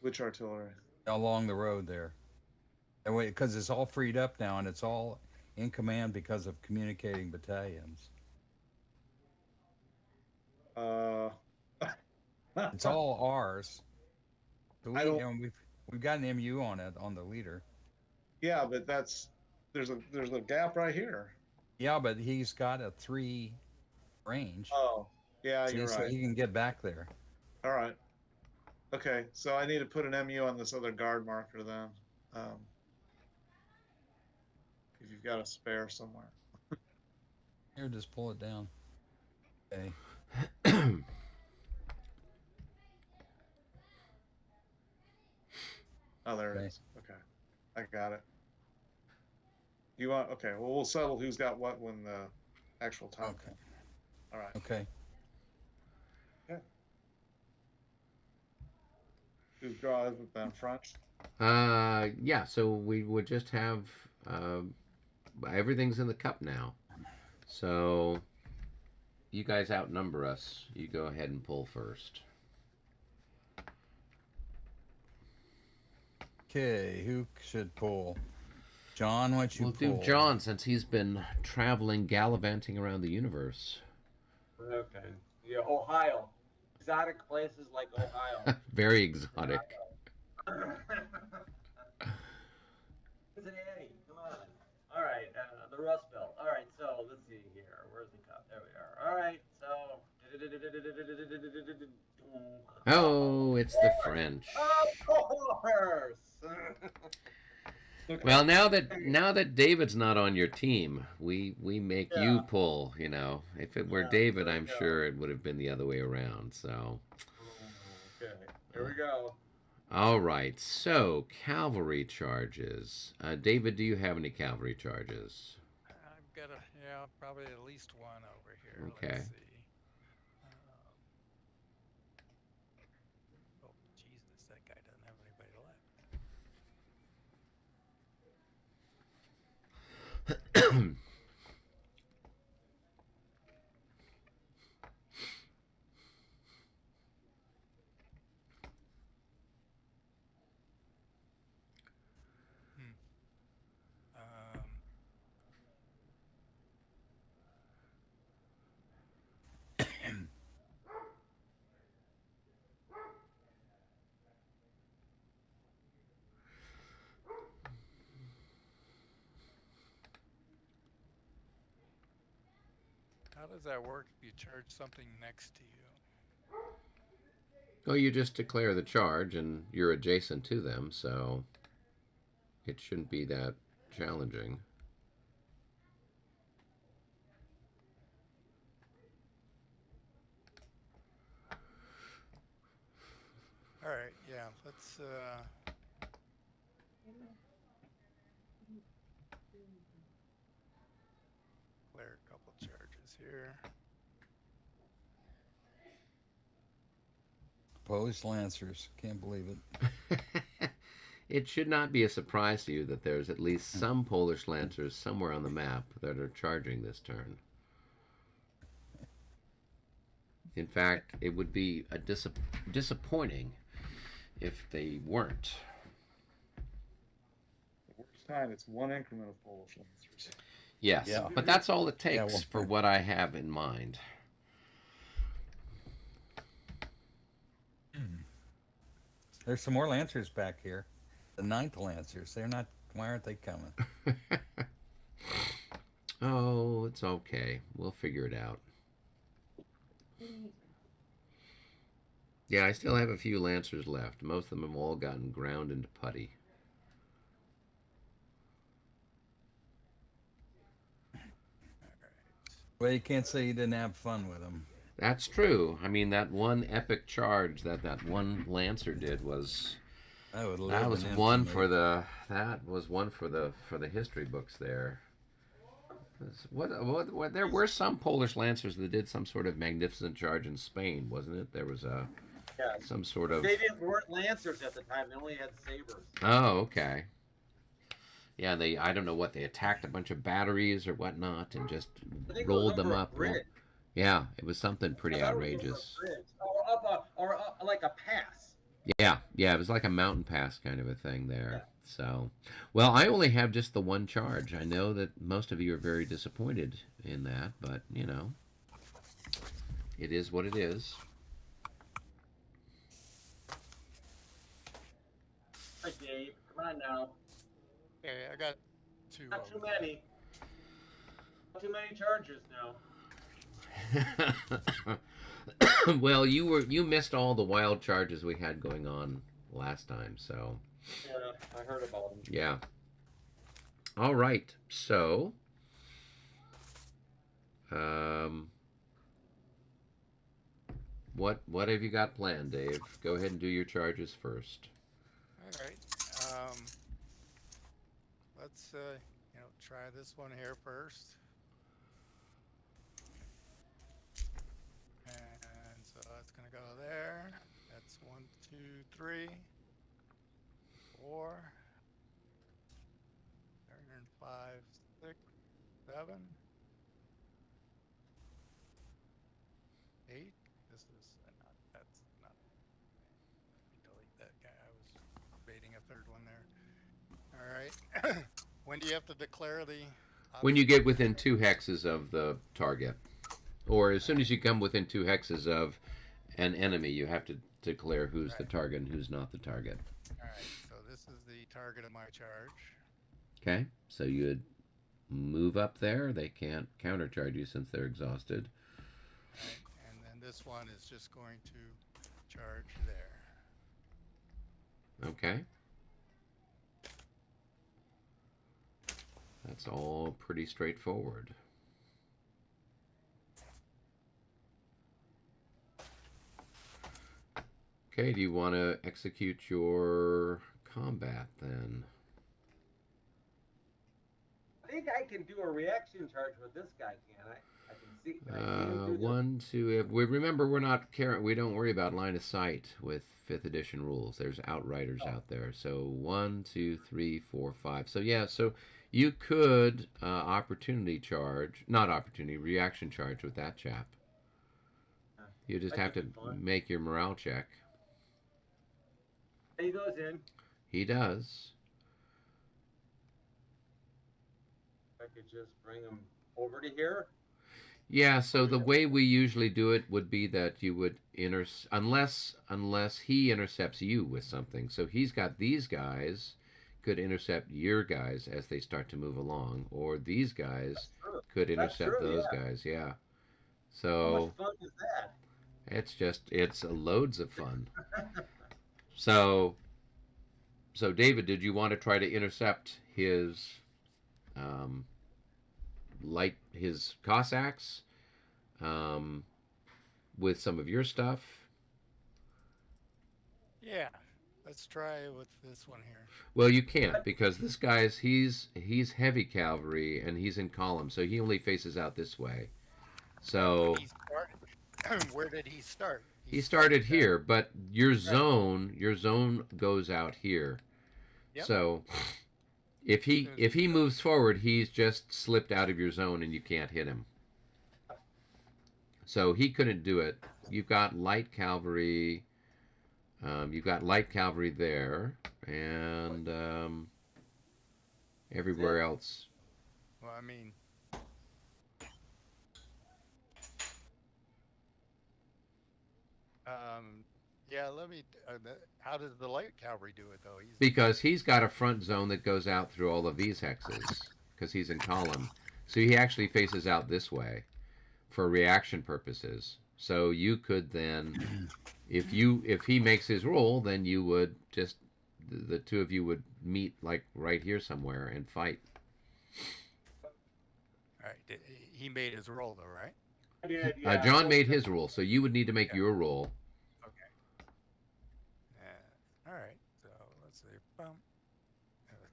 Which artillery? along the road there. And wait, because it's all freed up now and it's all in command because of communicating battalions. It's all ours. So I don't- and we've got an MU on it on the leader. Yeah, but there's a gap right here. Yeah, but he's got a 3 range. Oh, yeah, See, you're so right. he can get back there. All right. Okay, so I need to put an MU on this other guard marker then. If you've got a spare somewhere. Here, just pull it down. Okay. Oh, there it Okay. is. Okay, I got it. You want? Okay, well, we'll settle who's got what when the actual time Okay. comes. All right. Okay. Whose draw is it then? Front? Yeah, so we would just have everything's in the cup now. So you guys outnumber us. You go ahead and pull first. Okay, who should pull? John, why don't you We'll pull? do John since he's been traveling, gallivanting around the universe. Okay. Yeah, Ohio. Exotic places like Ohio. Very exotic. Cincinnati, come on. All right, the Rust Belt. All right, so let's see here. Where's the cup? There we are. All right, so. Oh, it's the French. Of course. Well, now that David's not on your team, we make you Yeah. pull. You know, if it were Yeah, David, there we I'm go. sure it would have been the other way around. So, Okay, here we go. all right. So cavalry charges. David, do you have any cavalry charges? I've got probably at least one over here. Okay. Let's see. Oh, Jesus, that guy doesn't have anybody left. Um, how does that work if you charge something next to you? Well, you just declare the charge, and you're adjacent to them, so it shouldn't be that challenging. All right, yeah, let's clear a couple charges here. Polish Lancers. Can't believe it. It should not be a surprise to you that there's at least some Polish Lancers somewhere on the map that are charging this turn. In fact, it would be a disappointing if they weren't. The worst time, it's one increment of Polish Lancers. Yes, Yeah. but that's all it takes Yeah, well, for what I have in mind. There's some more Lancers back here. The 9th Lancers. They're not. Why aren't they coming? Oh, it's okay. We'll figure it out. Yeah, I still have a few Lancers left. Most of them have all gotten ground into putty. Well, you can't say you didn't have fun with them. That's true. I mean, that one epic charge that one Lancer did was That was one for the history books there. What there were some Polish Lancers that did some sort of magnificent charge in Spain, wasn't it? There was some sort of. They weren't Lancers at the time. They only had sabers. Oh, okay. Yeah, I don't know what they attacked a bunch of batteries or whatnot and just I think it was rolled them over a up. bridge. Yeah, it was something pretty I thought it was over a outrageous. bridge. Or up like a pass. Yeah, it was like a mountain pass kind of a thing there. So, well, I only have just the one charge. I know that most of you are very disappointed in that, but, you know, it is what it is. Hi, Dave. Come on now. Okay, I got two. Not too over many. Not too many charges now. Well, you missed all the wild charges we had going on last time, so Yeah, I heard about them. yeah. All right, so what have you got planned, Dave? Go ahead and do your charges first. All right. Let's try this one here first. And so that's gonna go there. That's 1, 2, 3, 4, 5, 6, 7, 8. This is not. That's not. Let me delete that guy. I was baiting a third one there. All right. When do you have to declare the? When you get within 2 hexes of the target, or as soon as you come within 2 hexes of an enemy, you have to declare who's the target and who's not the target. All right. So this is the target of my charge. Okay, so you would move up there. They can't countercharge you since they're exhausted. Right. And then this one is just going to charge there. Okay. That's all pretty straightforward. Okay, do you want to execute your combat then? I think I can do a reaction charge with this guy, can I? I can see him do this. 1, 2. We remember we're not caring. We don't worry about line of sight with 5th edition rules. There's outriders out there. So 1, 2, 3, 4, 5. So yeah. So you could opportunity charge, not opportunity, reaction charge with that chap. You just That have to could be fun. make your morale check. He goes in. He does. I could just bring him over to here. Yeah, so the way we usually do it would be that you would unless he intercepts you with something. So he's got these guys could intercept your guys as they start to move along, or these guys could intercept true, those yeah. guys. Yeah. How So much fun is that? it's loads of fun. So David, did you want to try to intercept his his Cossacks with some of your stuff? Yeah. Let's try with this one here. Well, you can't because this guy's he's heavy cavalry and he's in column, so he only faces out this way. So He started, where did he start? he started here, but your zone goes out here. Yep. So if he moves forward, he's just slipped out of your zone and you can't hit him. So he couldn't do it. You've got light cavalry. You've got light cavalry there, and everywhere else. Well, I mean, yeah. Let me. How does the light cavalry do it though? Because he's got a front zone that goes out through all of these hexes, because he's in column. So he actually faces out this way for reaction purposes. So you could then, if he makes his roll, then you would just the two of you would meet like right here somewhere and fight. All right. He made his roll though, right? I did, yeah. John made his roll, so you would need to make your roll. Okay. All right. So let's see. Bum.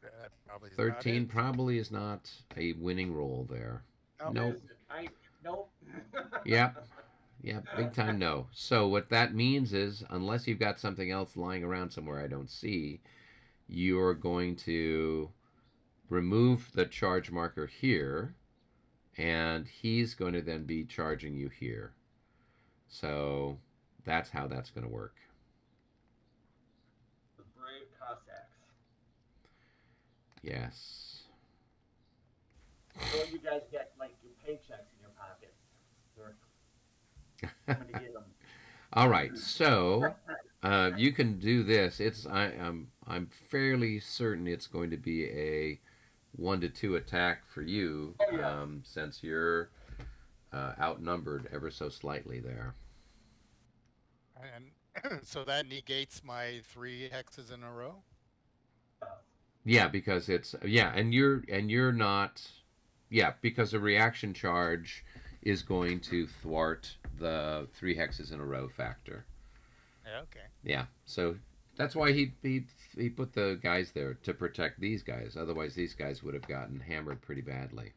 That probably is not 13 it. probably is not a winning roll there. Nope. Nope. Nope. Yep. Yeah, big time no. So what that means is, unless you've got something else lying around somewhere I don't see, you're going to remove the charge marker here, and he's going to then be charging you here. So that's how that's going to work. The brave Cossacks. Yes. So you guys get like your paychecks in your pockets. They're coming to get them. All right, so you can do this. I'm fairly certain it's going to be a 1 to 2 attack for you, Oh, yeah. since you're outnumbered ever so slightly there. And so that negates my 3 hexes in a row. Yeah, because it's and you're not because the reaction charge is going to thwart the 3 hexes in a row factor. Yeah, okay. Yeah, so that's why he put the guys there to protect these guys. Otherwise, these guys would have gotten hammered pretty badly.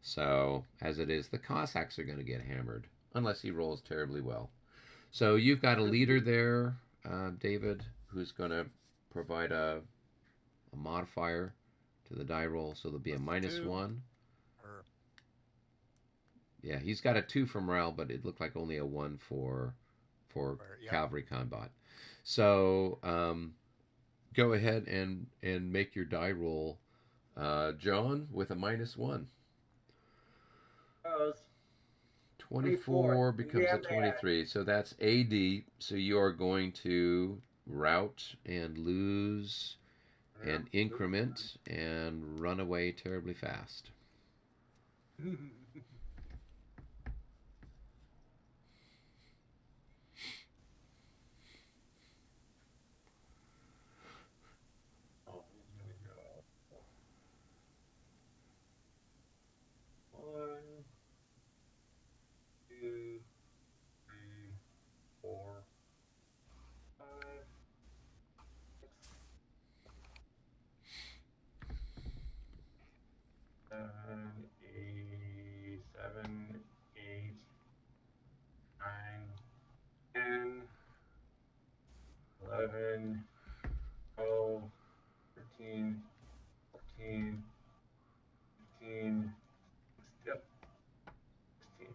So as it is, the Cossacks are going to get hammered unless he rolls terribly well. So you've got a leader there, David, who's going to provide a modifier to the die roll, so there'll be a Plus -1. 2. Or Yeah, he's got a 2 for morale, but it looked like only a 1 for yeah. cavalry combat. So go ahead and make your die roll, John, with a -1. Goes. 24 becomes Yeah, a 23, so that's AD. So you are going to rout and lose and increment and run away terribly fast. Oh, he's gonna go 1, 2, 3, 4, 5, 6, 7, 8, 7, 8, 9, 10, 11, 12, 13, 14, 15, yep, 16.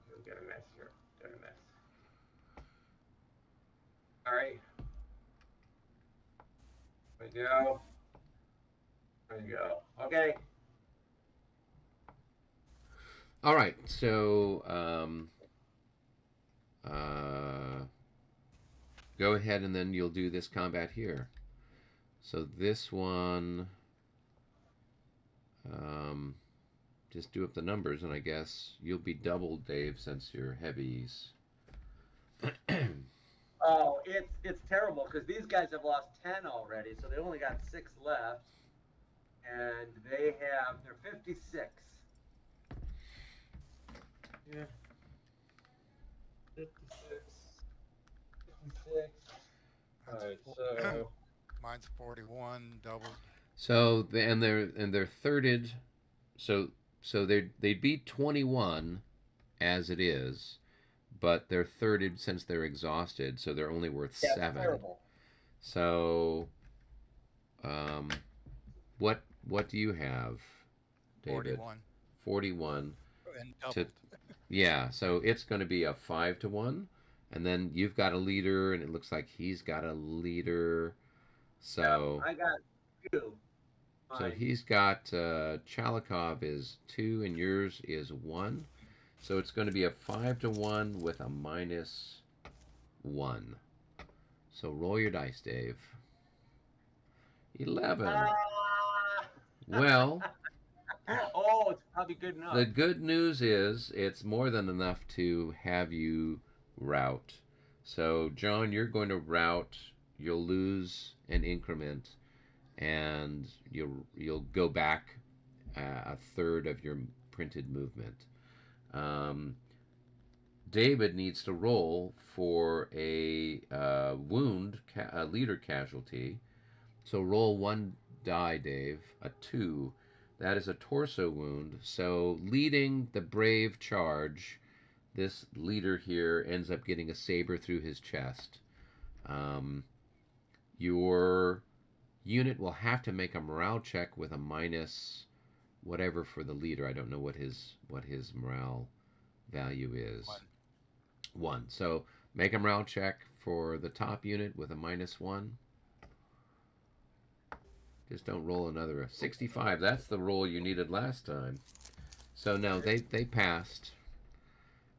We got a mess here. Got a mess. All right. There we go. There you go. Okay. All right, so go ahead and then you'll do this combat here. So this one, just do up the numbers, and I guess you'll be doubled, Dave, since you're heavies. Oh, it's terrible because these guys have lost 10 already, so they only got 6 left, and they're 56. Yeah. 56. 56. All right, so Mine's 41, doubled. So they're thirded, so they'd be 21 as it is, but they're thirded since they're exhausted, so they're only worth 7. Terrible. So, what do you have, David? 41. 41. And doubled. Yeah, so it's going to be a 5-1, and then you've got a leader, and it looks like he's got a leader. So I got 2. So he's got Chalikov is 2 and yours is 1. So it's going to be a 5-1 with a -1. So roll your dice, Dave. 11. Well, oh, it's probably good enough. the good news is it's more than enough to have you rout. So John, you're going to rout. You'll lose an increment, and you'll go back a third of your printed movement. David needs to roll for a wound, a leader casualty. So roll 1 die, Dave. A 2. That is a torso wound. So leading the brave charge, this leader here ends up getting a saber through his chest. Your unit will have to make a morale check with a minus whatever for the leader. I don't know what his morale value is. 1. So make a morale check for the top unit with a -1. Just don't roll another 65. That's the roll you needed last time. So no, they passed.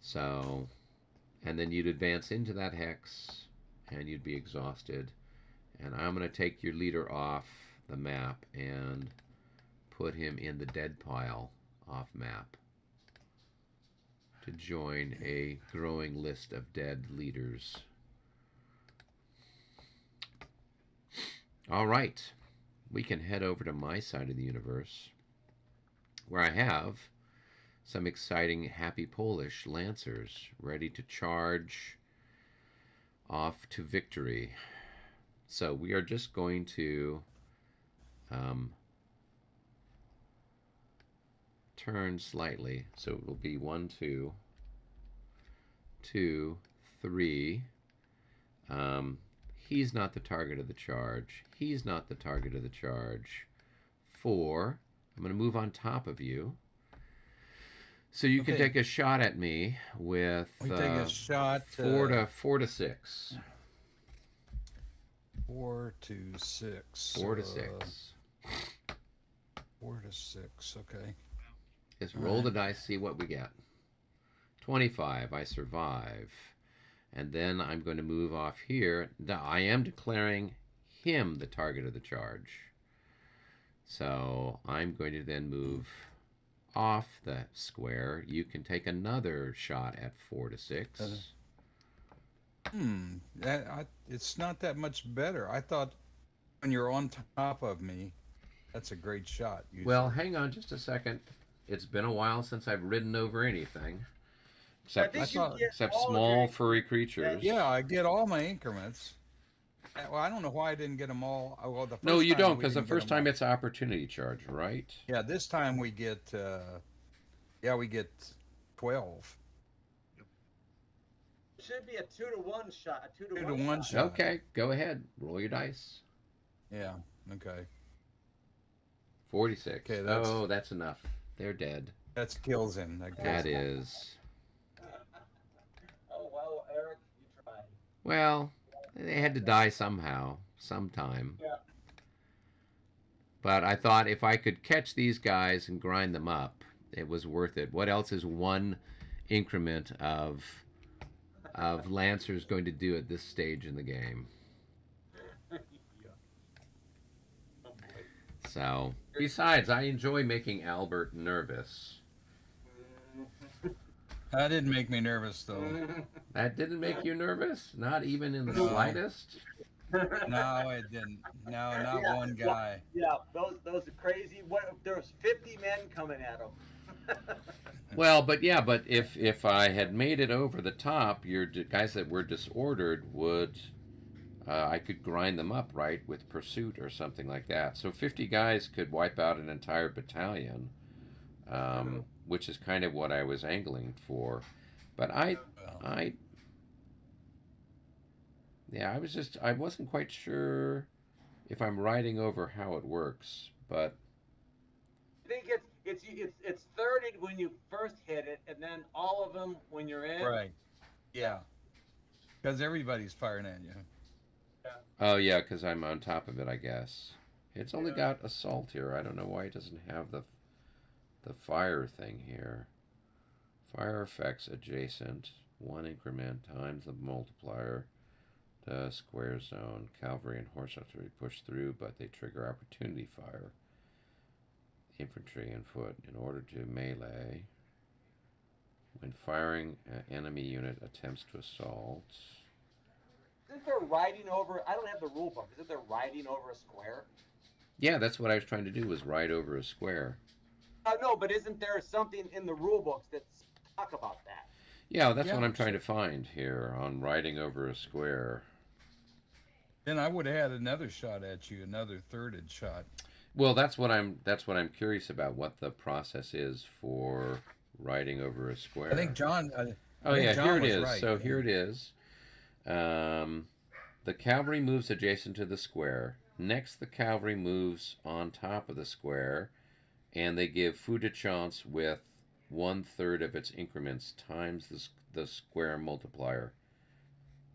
So, and then you'd advance into that hex, and you'd be exhausted. And I'm going to take your leader off the map and put him in the dead pile off map to join a growing list of dead leaders. All right, we can head over to my side of the universe, where I have some exciting happy Polish lancers ready to charge off to victory. So we are just going to turn slightly. So it will be 1, 2, 2, 3. He's not the target of the charge. He's not the target of the charge. 4. I'm going to move on top of you. So you can take a shot at me with We take a shot. 4 to 6. 4 to 6. 4 to 6. 4 to 6. Okay. Just roll the dice, see what we get. 25. I survive. And then I'm going to move off here. I am declaring him the target of the charge. So I'm going to then move off the square. You can take another shot at 4 to 6. It's not that much better. I thought when you're on top of me, that's a great shot. Usually. Well, hang on just a second. It's been a while since I've ridden over anything. Except, except small furry creatures. Yeah, I get all my increments. Well, I don't know why I didn't get them all. Well, the first No, you time don't, we because the didn't get first them time all. it's opportunity charge, right? Yeah, this time we get, we get 12. It should be a 2-to-1 shot. A 2 to 2 to 1 shot. Okay, go ahead. Roll your dice. Yeah. Okay. 46. Okay, that's enough. They're dead. That kills him. That is. Oh well, Eric, you tried. Well, they had to die somehow, sometime. Yeah. But I thought if I could catch these guys and grind them up, it was worth it. What else is one increment of Lancers going to do at this stage in the game? So, besides, I enjoy making Albert nervous. That didn't make me nervous, though. That didn't make you nervous? Not even in the slightest? No, it didn't. No, not one guy. Yeah, those are crazy. What? There was 50 men coming at him. Well, but if I had made it over the top, your guys that were disordered would, I could grind them up, right, with pursuit or something like that. So 50 guys could wipe out an entire battalion, which is kind of what I was angling for. But I wasn't quite sure if I'm riding over how it works, but I think it's 30 when you first hit it, and then all of them when you're in. Right. Yeah. Because everybody's firing at you. oh yeah, because I'm on top of it, I guess. It's only got assault here. I don't know why it doesn't have the fire thing here. Fire effects adjacent, 1 increment times the multiplier. The square zone, cavalry and horse artillery push through, but they trigger opportunity fire. Infantry and foot in order to melee. When firing, an enemy unit attempts to assault. Isn't there riding over? I don't have the rule book. Isn't there riding over a square? Yeah, that's what I was trying to do, was ride over a square. No, but isn't there something in the rule books that talk about that? Yeah, that's what I'm trying to find here on riding over a square. Then I would have had another shot at you, another thirded shot. Well, that's what I'm curious about, what the process is for riding over a square. I think John. Here it is. Right. So here it is. The cavalry moves adjacent to the square. Next, the cavalry moves on top of the square, and they give feu de chance with 1/3 of its increments times the square multiplier.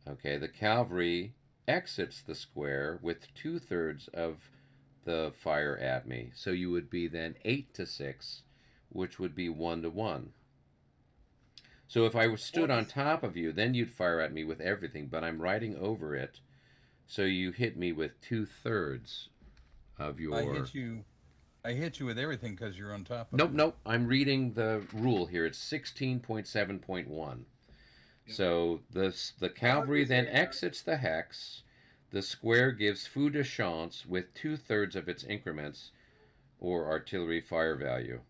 Okay, the cavalry exits the square with 2/3 of the fire at me. So you would be then 8 to 6, which would be 1 to 1. So if I stood on top of you, then you'd fire at me with everything, but I'm riding over it, so you hit me with 2/3 of your... I hit you with everything because you're on top of Nope. I'm reading the rule here. It's 16.7.1. So the cavalry then exits the hex. The square gives feu de chance with 2/3 of its increments or artillery fire value.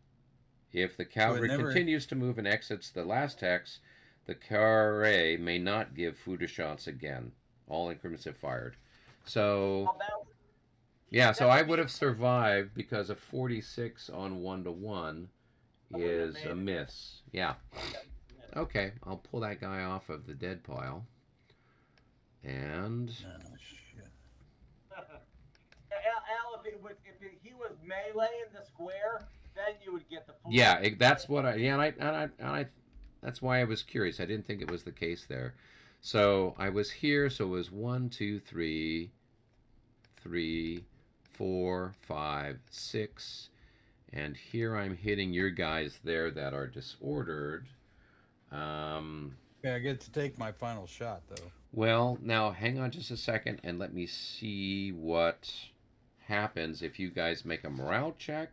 If the cavalry continues to move and exits the last hex, the carré may not give feu de chance again. All increments have fired. So, yeah, so I would have survived because a 46 on 1 to 1 is a miss. Yeah. Okay, I'll pull that guy off of the dead pile. And... Al, if he was melee in the square, then you would get the full... Yeah, that's what I... Yeah, and I that's why I was curious. I didn't think it was the case there. So I was here, so it was 1, 2, 3, 4, 5, 6. And here I'm hitting your guys there that are disordered. Yeah, I get to take my final shot though. Well, now hang on just a second and let me see what happens if you guys make a morale check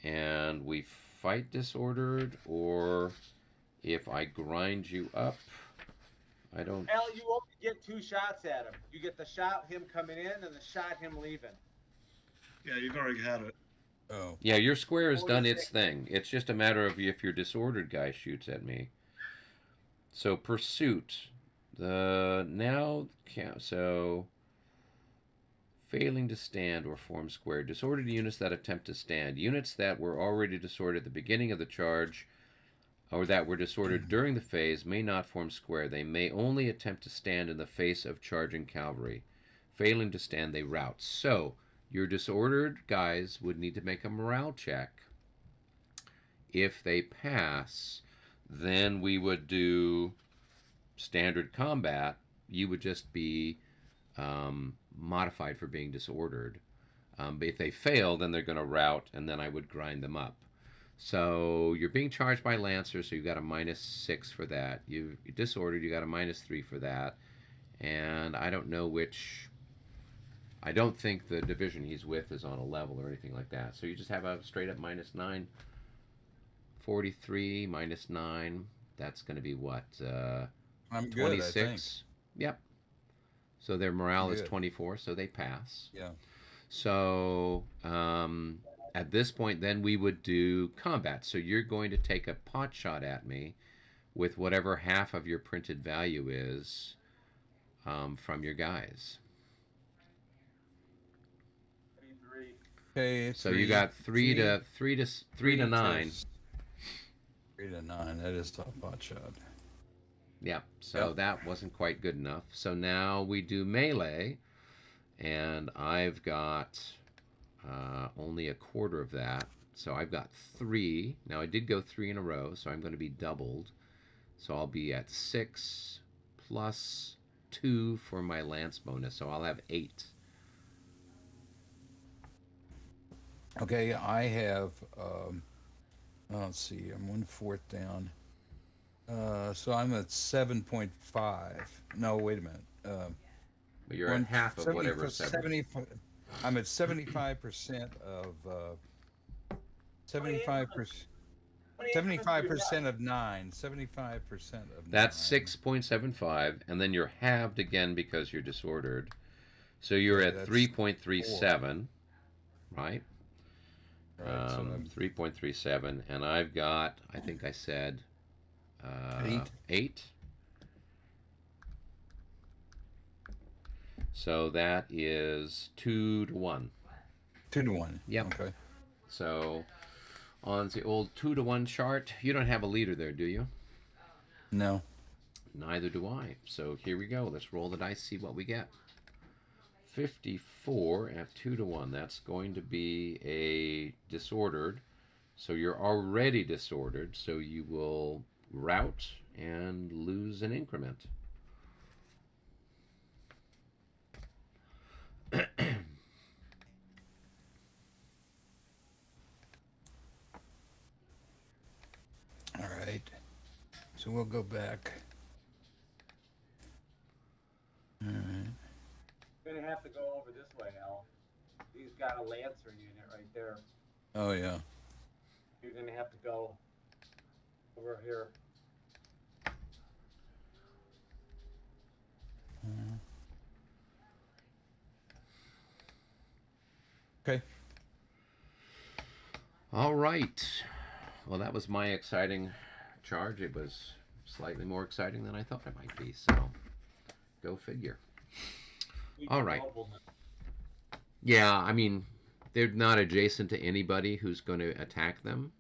and we fight disordered, or if I grind you up. I don't. Al, you only get 2 shots at him. You get the shot him coming in and the shot him leaving. Yeah, you've already had it. Oh, Yeah, your square has done its 46. thing. It's just a matter of if your disordered guy shoots at me. So pursuit. The now so failing to stand or form square. Disordered units that attempt to stand. Units that were already disordered at the beginning of the charge or that were disordered during the phase may not form square. They may only attempt to stand in the face of charging cavalry. Failing to stand, they rout. So, your disordered guys would need to make a morale check. If they pass, then we would do standard combat. You would just be modified for being disordered. But if they fail, then they're going to rout, and then I would grind them up. So you're being charged by Lancer, so you got a -6 for that. You're disordered, you got a -3 for that. And I don't know which. I don't think the division he's with is on a level or anything like that. So you just have a straight up -9. 43 -9. That's going to be what? I'm good. 26. I think. Yep. So their morale is Good. 24, so they pass. Yeah. So at this point, then we would do combat. So you're going to take a pot shot at me with whatever half of your printed value is from your guys. 33. Okay. So you got three to 9. 3 to 9. That is tough pot shot. Yep. So Yep. that wasn't quite good enough. So now we do melee, and I've got only a quarter of that. So I've got 3. Now I did go 3 in a row, so I'm going to be doubled. So I'll be at 6 plus 2 for my lance bonus. So I'll have 8. Okay, I have. Let's see. I'm 1/4 down. So I'm at 7.5. No, wait a minute. But you're at half of whatever 70. I'm at 75% of 75%. 75% of 9. 75% of 9. That's 6.75, and then you're halved again because you're disordered. So you're Okay, at that's 3.37, right? Right, so I'm 3.37, and I've got, I think I said 8. So that is 2 to 1. 2 to 1. Yep. Okay. So on the old 2 to 1 chart, you don't have a leader there, do you? No. Neither do I. So here we go. Let's roll the dice, see what we get. 54 at 2 to 1. That's going to be a disordered. So you're already disordered, so you will rout and lose an increment. All right. So we'll go back. All right. You're gonna have to go over this way, Al. He's got a Lancer unit right there. Oh yeah. You're gonna have to go over here. Okay. All right. Well, that was my exciting charge. It was slightly more exciting than I thought it might be. So, go figure. All right. Yeah, I mean, they're not adjacent to anybody who's going to attack them.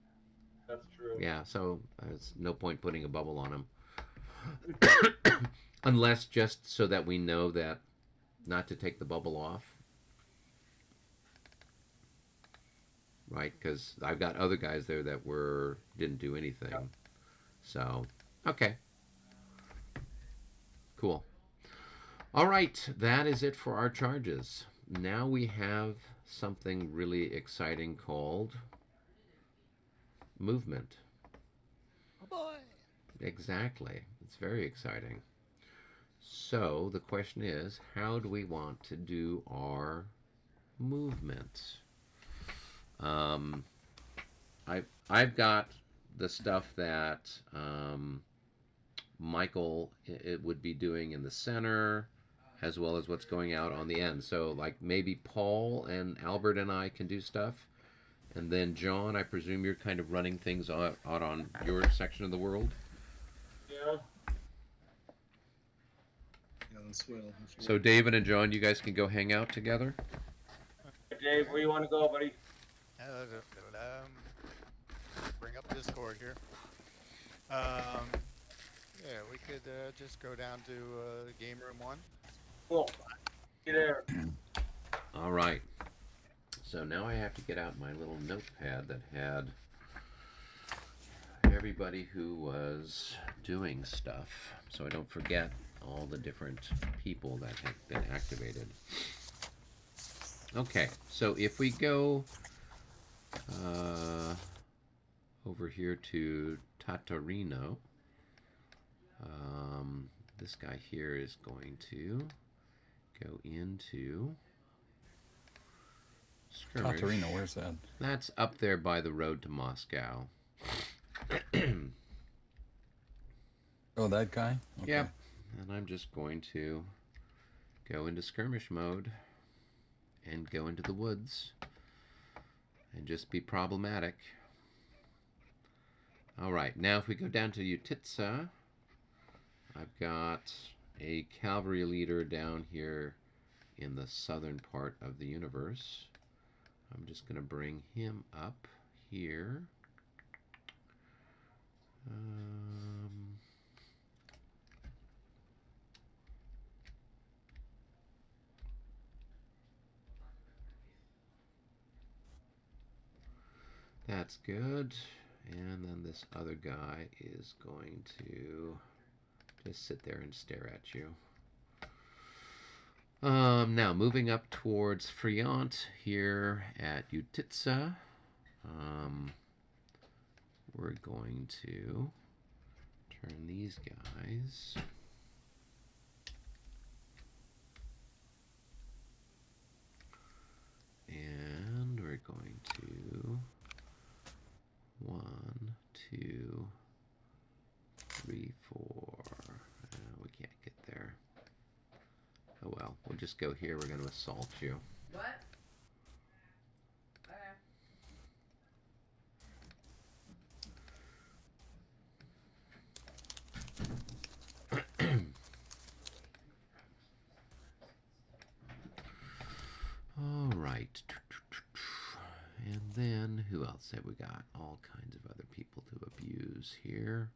That's true. Yeah, so there's no point putting a bubble on them. Unless just so that we know that not to take the bubble off. Right, because I've got other guys there that didn't do anything. Yep. So, okay. Cool. All right, that is it for our charges. Now we have something really exciting called movement. Oh boy. Exactly. It's very exciting. So the question is, how do we want to do our movement? I've got the stuff that Michael it would be doing in the center, as well as what's going out on the end. So like maybe Paul and Albert and I can do stuff, and then John, I presume you're kind of running things out on your section of the world. Yeah. Yeah, this will. So David and John, you guys can go hang out together. Dave, where you want to go, buddy? Bring up Discord here. Yeah, we could just go down to game room 1. Cool. Get there. All right. So now I have to get out my little notepad that had everybody who was doing stuff, so I don't forget all the different people that have been activated. Okay, so if we go over here to Tatarino, this guy here is going to go into skirmish. Tatarino, where's that? That's up there by the road to Moscow. Oh, that guy? Okay. Yep. And I'm just going to go into skirmish mode and go into the woods and just be problematic. Alright, now if we go down to Utitsa, I've got a cavalry leader down here in the southern part of the universe. I'm just going to bring him up here. That's good. And then this other guy is going to just sit there and stare at you. Now, moving up towards Friant here at Utitsa, we're going to turn these guys. And we're going to 1, 2, 3, 4. We can't get there. Oh well, we'll just go here. We're going to assault you. What? Okay. All right. And then, who else have we got? All kinds of other people to abuse here.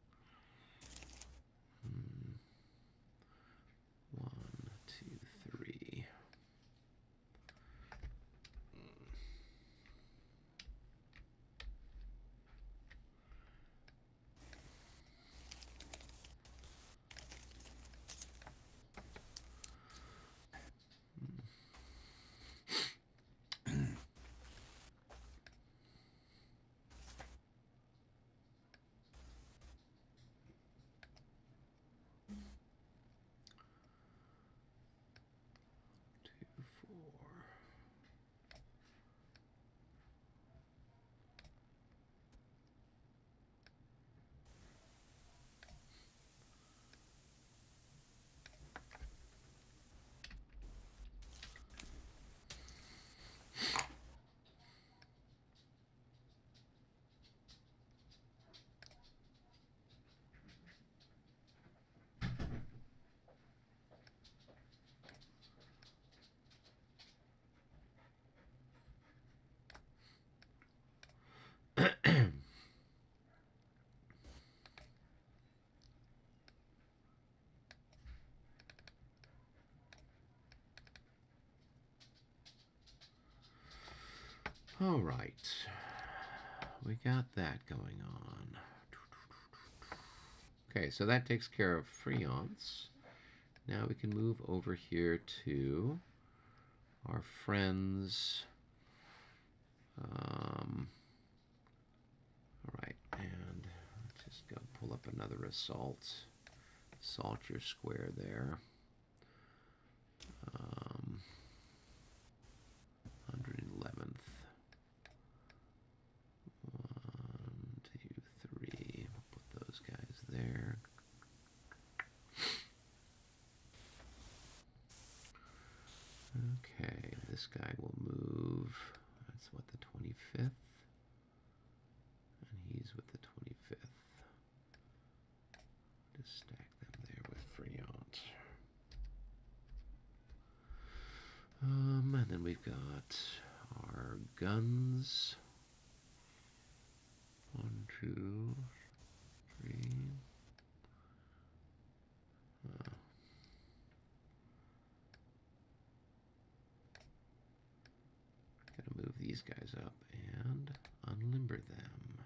1, 2, 3. All right, we got that going on. Okay, so that takes care of Friance. Now we can move over here to our friends. All right, and let's just go pull up another assault. Salt your square there. 111th. 1, 2, 3. We'll put those guys there. Okay, this guy will move. That's what, the 25th? And he's with the 25th. Just stack them there with Friant. And then we've got our guns. 1, 2, 3. Gotta move these guys up and unlimber them.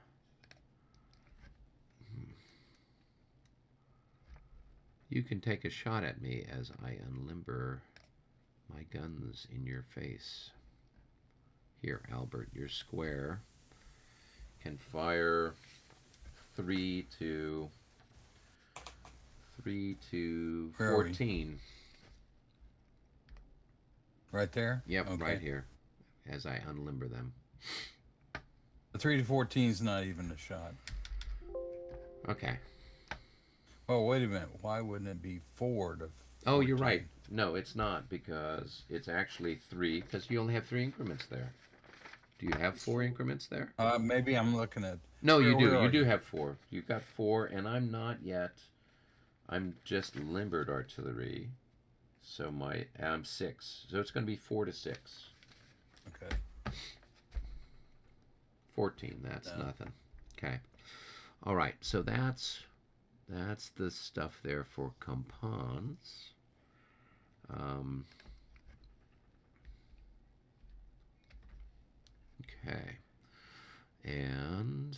You can take a shot at me as I unlimber my guns in your face. Here, Albert, your square can fire 3 to 14. Right there? Yep, Okay. right here, as I unlimber them. The 3 to 14 is not even a shot. Okay. Oh, wait a minute. Why wouldn't it be 4 to 14? Oh, you're right. No, it's not, because it's actually 3, because you only have 3 increments there. Do you have 4 increments there? Maybe I'm looking at... No, you do. Where You are do have 4. You've got 4, and I'm not yet. I'm just limbered artillery. So I'm 6. So it's going to be 4 to 6. Okay. 14. That's nothing. Okay. All right. So that's the stuff there for compounds. Okay. And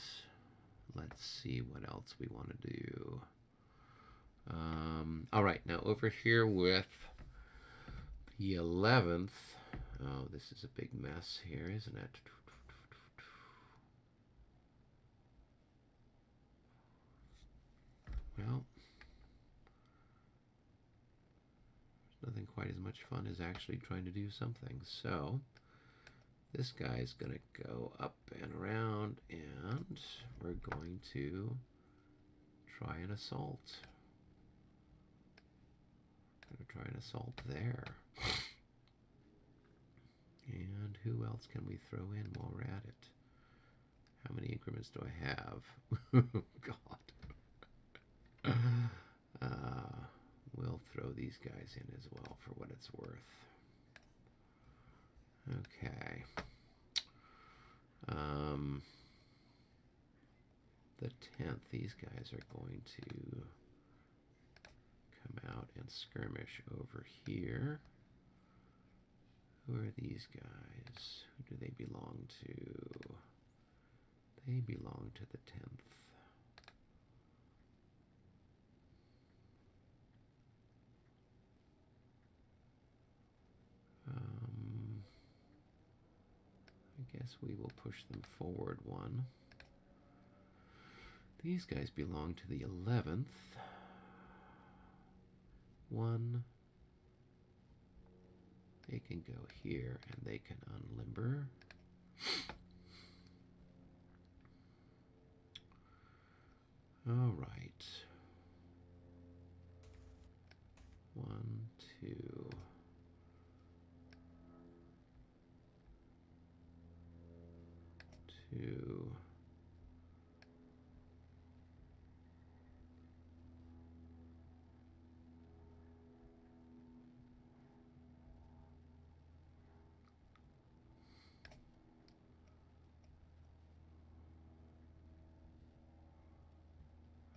let's see what else we want to do. All right. Now over here with the 11th. Oh, this is a big mess here, isn't it? Well, there's nothing quite as much fun as actually trying to do something. So this guy's going to go up and around, and we're going to try an assault. Going to try an assault there. And who else can we throw in while we're at it? How many increments do I have? God. We'll throw these guys in as well for what it's worth. Okay. The 10th, these guys are going to come out and skirmish over here. Who are these guys? Who do they belong to? They belong to the 10th. I guess we will push them forward 1. These guys belong to the 11th. 1. They can go here and they can unlimber. All right. 1, 2. 2.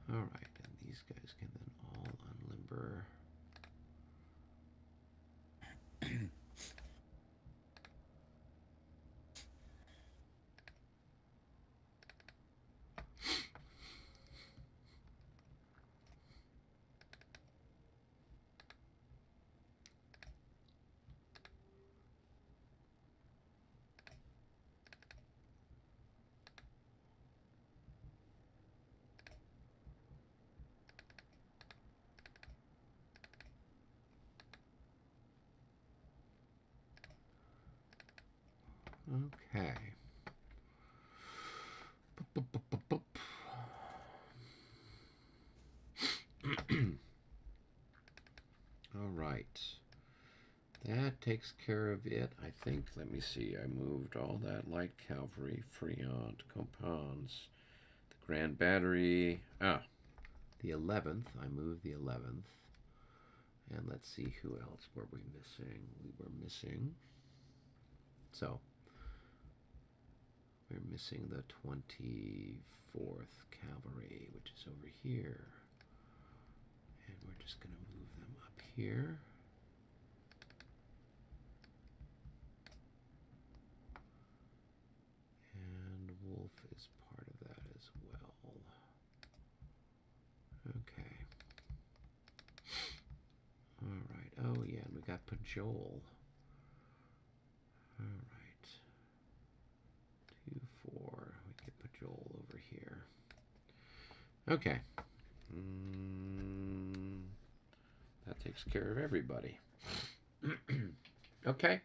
All right, and these guys can then all unlimber. Okay. All right. That takes care of it, I think. Let me see. I moved all that light cavalry, Friant, Compans, the Grand Battery. Ah, the 11th. I moved the 11th. And let's see, who else were we missing? We were missing. So, we're missing the 24th Cavalry, which is over here. And we're just going to move them up here. And Wolf is part of that as well. Okay. All right. Oh, yeah, and we got Pajol. All right. 2, 4. We get Pajol over here. Okay. That takes care of everybody. Okay.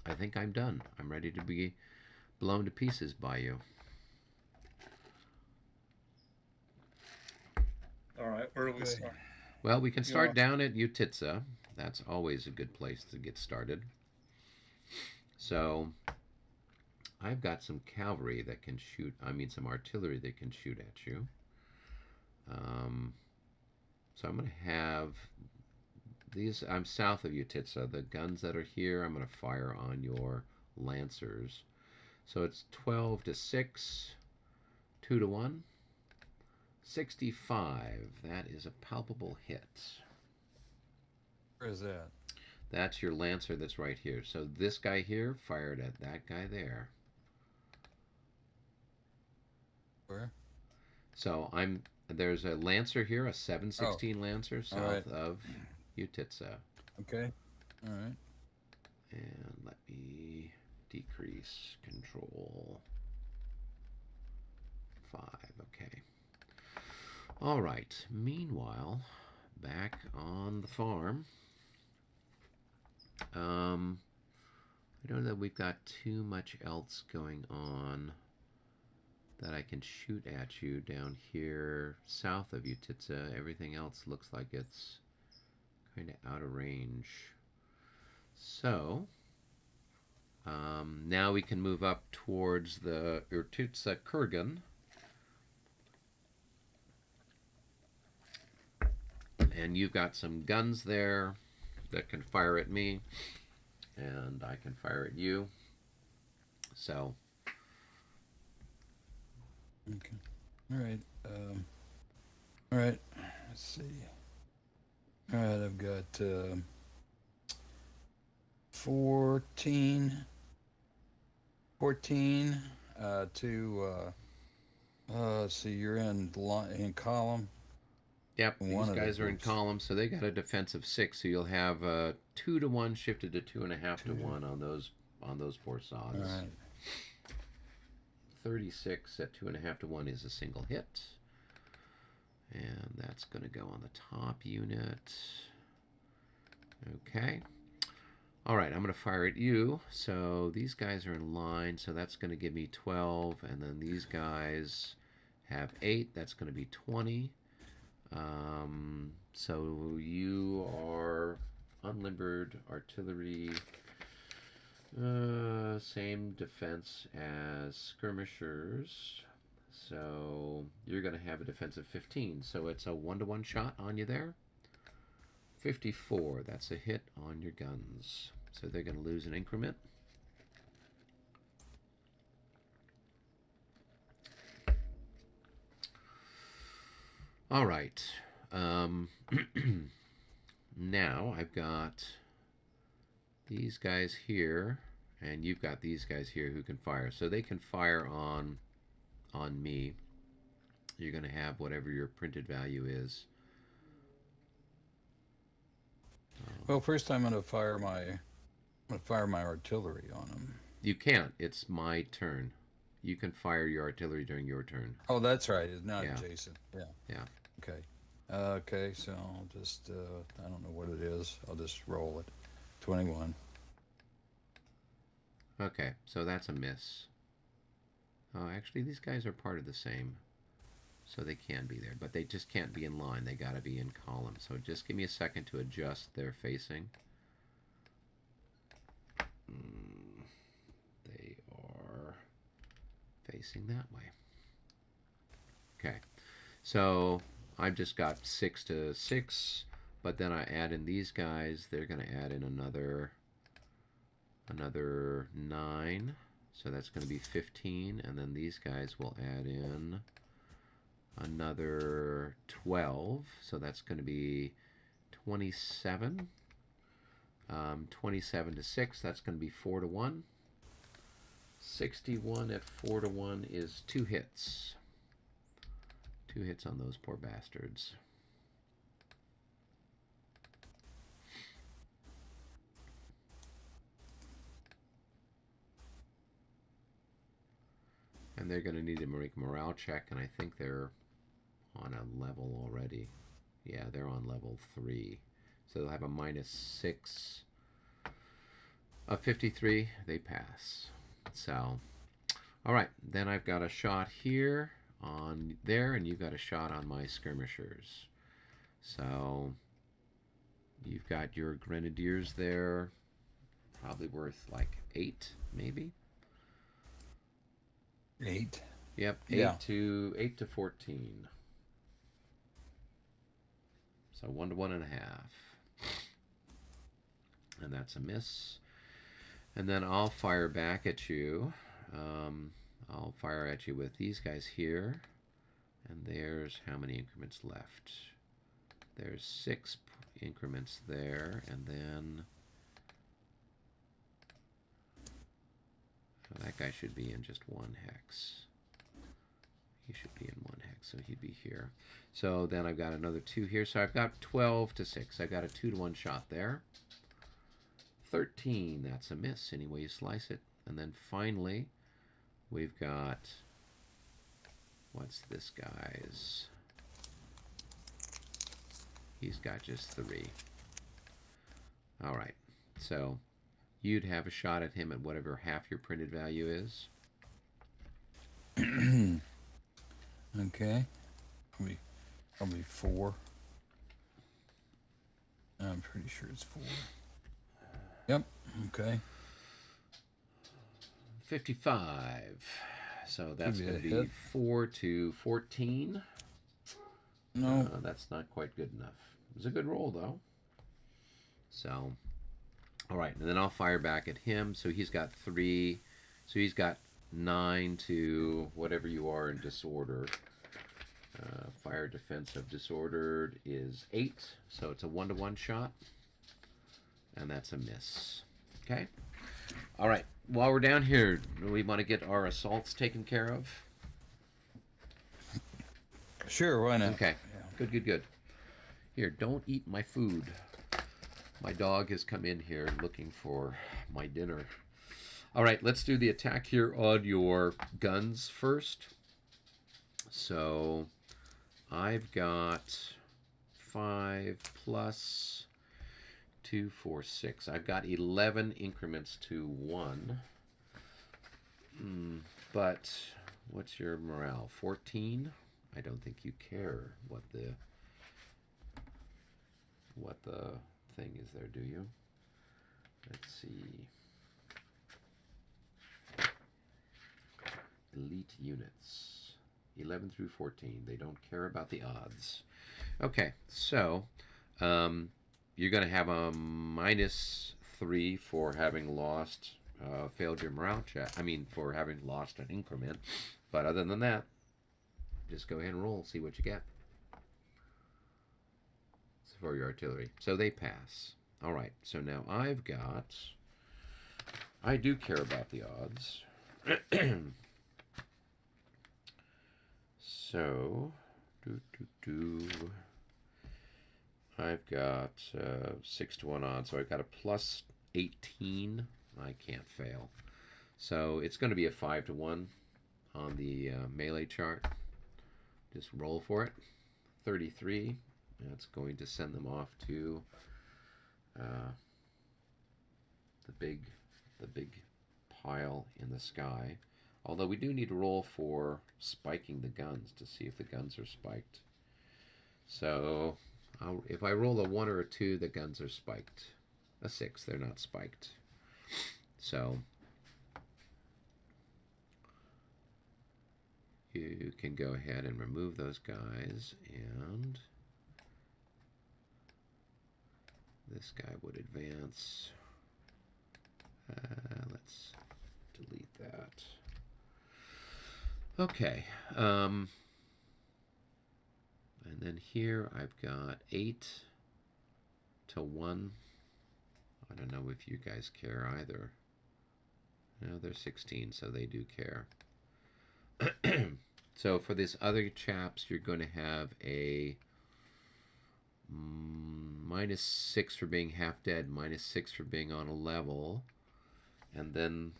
I think I'm done. I'm ready to be blown to pieces by you. All right, where do we Okay. start? Well, we can start want- down at Utitsa. That's always a good place to get started. So, I've got some cavalry that can shoot, some artillery that can shoot at you. So I'm going to have these, I'm south of Utitsa. The guns that are here, I'm going to fire on your lancers. So it's 12 to 6, 2 to 1. 65. That is a palpable hit. Where is that? That's your lancer that's right here. So this guy here fired at that guy there. Where? So there's a lancer here, a 716 lancer south right. of Utitsa. Okay. All right. And let me decrease control 5. Okay. All right. Meanwhile, back on the farm. I don't know that we've got too much else going on that I can shoot at you down here south of Utitsa. Everything else looks like it's kind of out of range. So, now we can move up towards the Irtutsa Kurgan. And you've got some guns there that can fire at me, and I can fire at you. So, Okay. All right. All right. Let's see. All right. I've got 14 to. Let's see. You're in column. yep, One these of the guys are in groups. column, so they got a defensive 6. So you'll have 2 to 1 shifted to 2.5 to 1 on those four sods. All right. 36 at 2.5 to 1 is a single hit. And that's going to go on the top unit. Okay. All right, I'm going to fire at you. So these guys are in line, so that's going to give me 12. And then these guys have 8. That's going to be 20. So you are unlimbered artillery. Same defense as skirmishers. So you're going to have a defensive 15. So it's a 1-to-1 shot on you there. 54. That's a hit on your guns. So they're going to lose an increment. All right. Now I've got these guys here, and you've got these guys here who can fire. So they can fire on me. You're going to have whatever your printed value is. Well, first I'm going to fire my artillery on them. You can't. It's my turn. You can fire your artillery during your turn. Oh, that's right. It's not Yeah. adjacent. Yeah. Yeah. Okay. Okay. So I'll just I don't know what it is. I'll just roll it. 21. Okay, so that's a miss. Oh, actually, these guys are part of the same, so they can be there, but they just can't be in line. They got to be in column. So just give me a second to adjust their facing. They are facing that way. Okay, so I've just got 6 to 6, but then I add in these guys. They're going to add in another 9, so that's going to be 15, and then these guys will add in another 12, so that's going to be 27. 27 to 6, that's going to be 4 to 1. 61 at 4 to 1 is 2 hits. 2 hits on those poor bastards. And they're going to need to make a morale check, and I think they're on a level already. Yeah, they're on level 3. So they'll have a -6 of 53. They pass. So, all right. Then I've got a shot here on there, and you've got a shot on my skirmishers. So you've got your grenadiers there, probably worth like 8, maybe. 8. Yep, 8 to 14. So 1 to 1.5. And that's a miss. And then I'll fire back at you. I'll fire at you with these guys here. And there's how many increments left? There's 6 increments there. And then that guy should be in just 1 hex. He should be in 1 hex, so he'd be here. So then I've got another 2 here. So I've got 12 to 6. I've got a 2 to 1 shot there. 13, that's a miss, any way you slice it. And then finally, we've got, what's this guy's? He's got just 3. All right, so you'd have a shot at him at whatever half your printed value is. Okay. Probably 4. I'm pretty sure it's 4. Yep. Okay. 55. So that's Should going be to a be hit. 4 to 14. No. That's not quite good enough. It was a good roll, though. So, all right. And then I'll fire back at him. So he's got 3. So he's got 9 to whatever you are in disorder. Fire defense of disordered is 8. So it's a 1 to 1 shot. And that's a miss. Okay. All right. While we're down here, do we want to get our assaults taken care of? Sure, why not? Okay. Yeah. Good, good, good. Here, don't eat my food. My dog has come in here looking for my dinner. All right, let's do the attack here on your guns first. So I've got 5 plus 2, 4, 6. I've got 11 increments to 1. But what's your morale? 14? I don't think you care what the thing is there, do you? Let's see. Elite units. 11 through 14. They don't care about the odds. Okay, so you're going to have a -3 for having lost, failed your morale check. I mean, for having lost an increment. But other than that, just go ahead and roll, see what you get. For your artillery. So they pass. All right, so now I've got, I do care about the odds. So, I've got 6 to 1 odds, so I've got a plus 18. I can't fail. So it's going to be a 5 to 1 on the melee chart. Just roll for it. 33. That's going to send them off to the big tile in the sky. Although we do need to roll for spiking the guns to see if the guns are spiked. So if I roll a 1 or a 2, the guns are spiked. A 6, they're not spiked. So you can go ahead and remove those guys, and this guy would advance. Let's delete that. Okay. And then here I've got 8 to 1. I don't know if you guys care either. No, they're 16, so they do care. So for these other chaps, you're going to have a -6 for being half dead, -6 for being on a level, and then,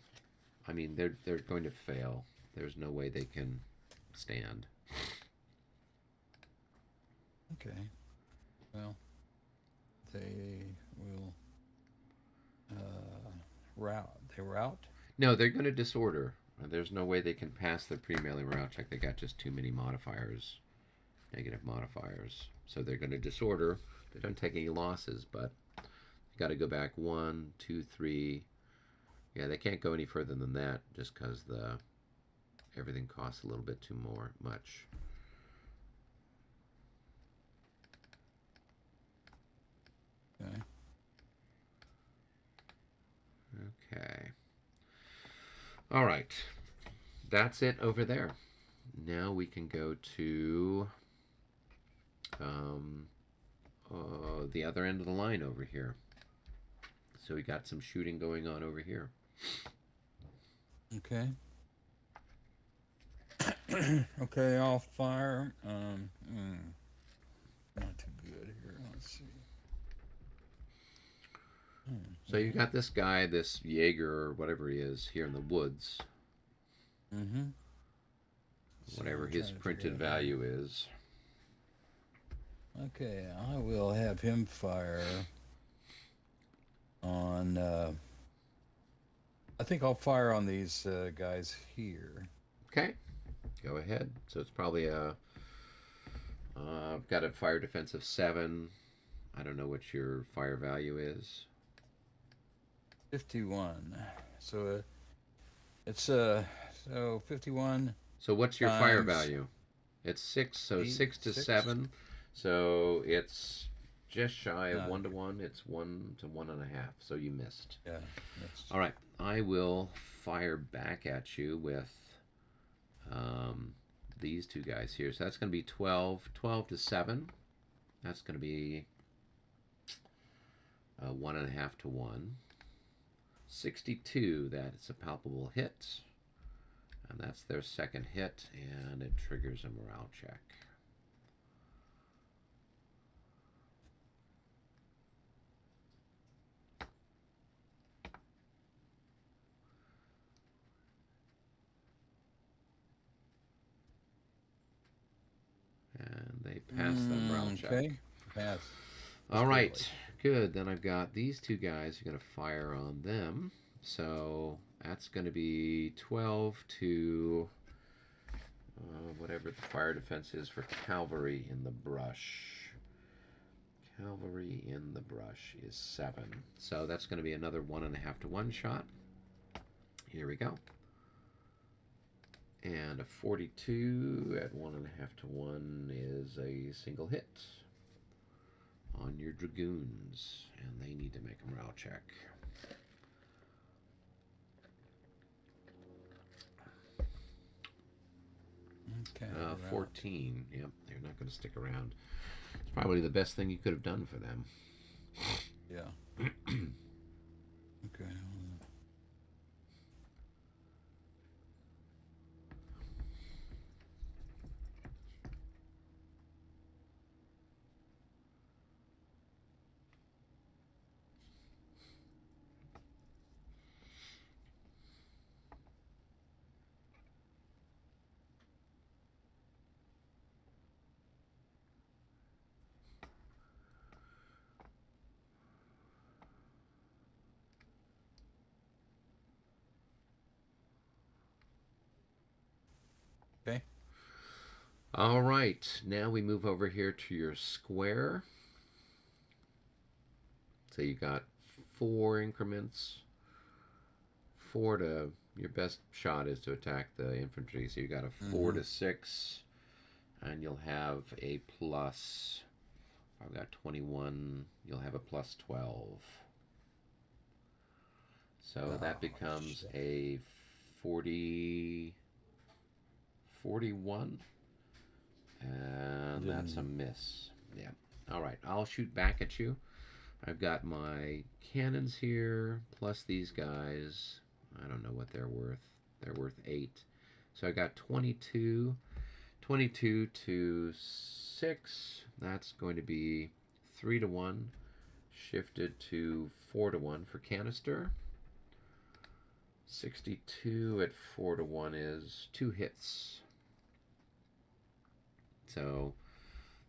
I mean, they're going to fail. There's no way they can stand. Okay. Well, they will route. They route? No, they're going to disorder. There's no way they can pass the pre-melee morale check. They got just too many modifiers, negative modifiers. So they're going to disorder. They don't take any losses, but they got to go back 1, 2, 3. Yeah, they can't go any further than that just because everything costs a little bit too much. Okay. Okay. All right. That's it over there. Now we can go to the other end of the line over here. So we got some shooting going on over here. Okay. Okay, I'll fire. Not too good here. Let's see. So you got this guy, this Jaeger or whatever he is, here in the woods. Mm-hmm. Whatever his printed value is. Okay, I will have him fire on. I think I'll fire on these guys here. Okay, go ahead. So it's probably I've got a fire defense of 7. I don't know what your fire value is. 51. So it's so 51. So what's your fire times value? It's 6. So 6 to 6. 7. So it's just shy of Not 1 to 1. It's 1 to 1.5. So you missed. Yeah. That's, All right. I will fire back at you with these two guys here. So that's going to be 12 to 7. That's going to be 1.5 to 1. 62, that is a palpable hit. And that's their second hit, and it triggers a morale check. And they pass the morale check. Okay. Pass. All right, good. Then I've got these two guys. You're going to fire on them. So that's going to be 12 to whatever the fire defense is for cavalry in the brush. Cavalry in the brush is 7. So that's going to be another 1.5 to 1 shot. Here we go. And a 42 at 1.5 to 1 is a single hit on your dragoons, and they need to make a morale check. Okay. 14. Yep, they're not going to stick around. It's probably the best thing you could have done for them. Yeah. Okay. Okay. All right, now we move over here to your square. So you got 4 increments. 4 to, your best shot is to attack the infantry. So you got a 4 to 6, and you'll have a plus. I've got 21. You'll have a plus 12. So that becomes a 40, 41. And that's a miss. Yeah. All right. I'll shoot back at you. I've got my cannons here, plus these guys. I don't know what they're worth. They're worth 8. So I got 22. 22 to 6. That's going to be 3 to 1. Shifted to 4 to 1 for canister. 62 at 4 to 1 is 2 hits. So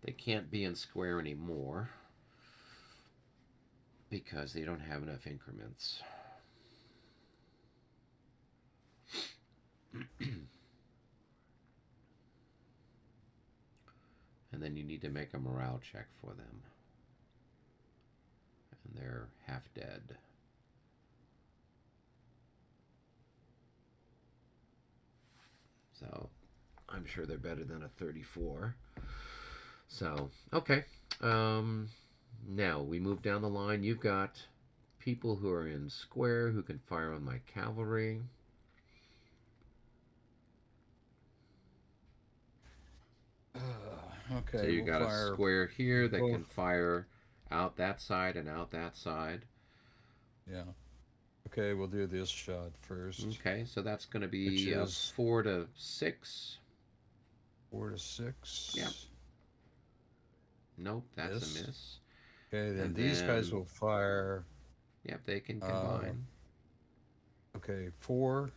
they can't be in square anymore because they don't have enough increments. And then you need to make a morale check for them. And they're half dead. So I'm sure they're better than a 34. So, okay. Now we move down the line. You've got people who are in square who can fire on my cavalry. Okay. So you got a square here that both. can fire out that side and out that side. Yeah. Okay, we'll do this shot first. Okay, so that's going to Which be a is 4 to 6. 4 to 6. Yep. Nope, that's Miss. a miss. Okay, then And these guys then- will fire. Yep, they can combine. Okay, 4,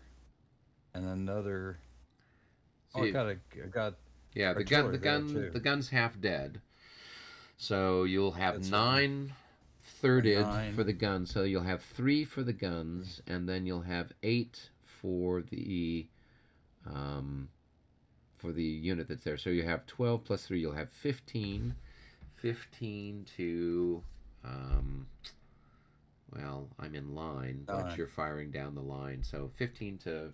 and another. So Oh, you- I got. Yeah, artillery there, too. the gun's half dead. So you'll have That's 9 thirded 9. for the gun. So you'll have 3 for the guns, and then you'll have 8 for the unit that's there. So you have 12 plus 3. You'll have 15. 15 to well, I'm in line, but 9. you're firing down the line. So 15 to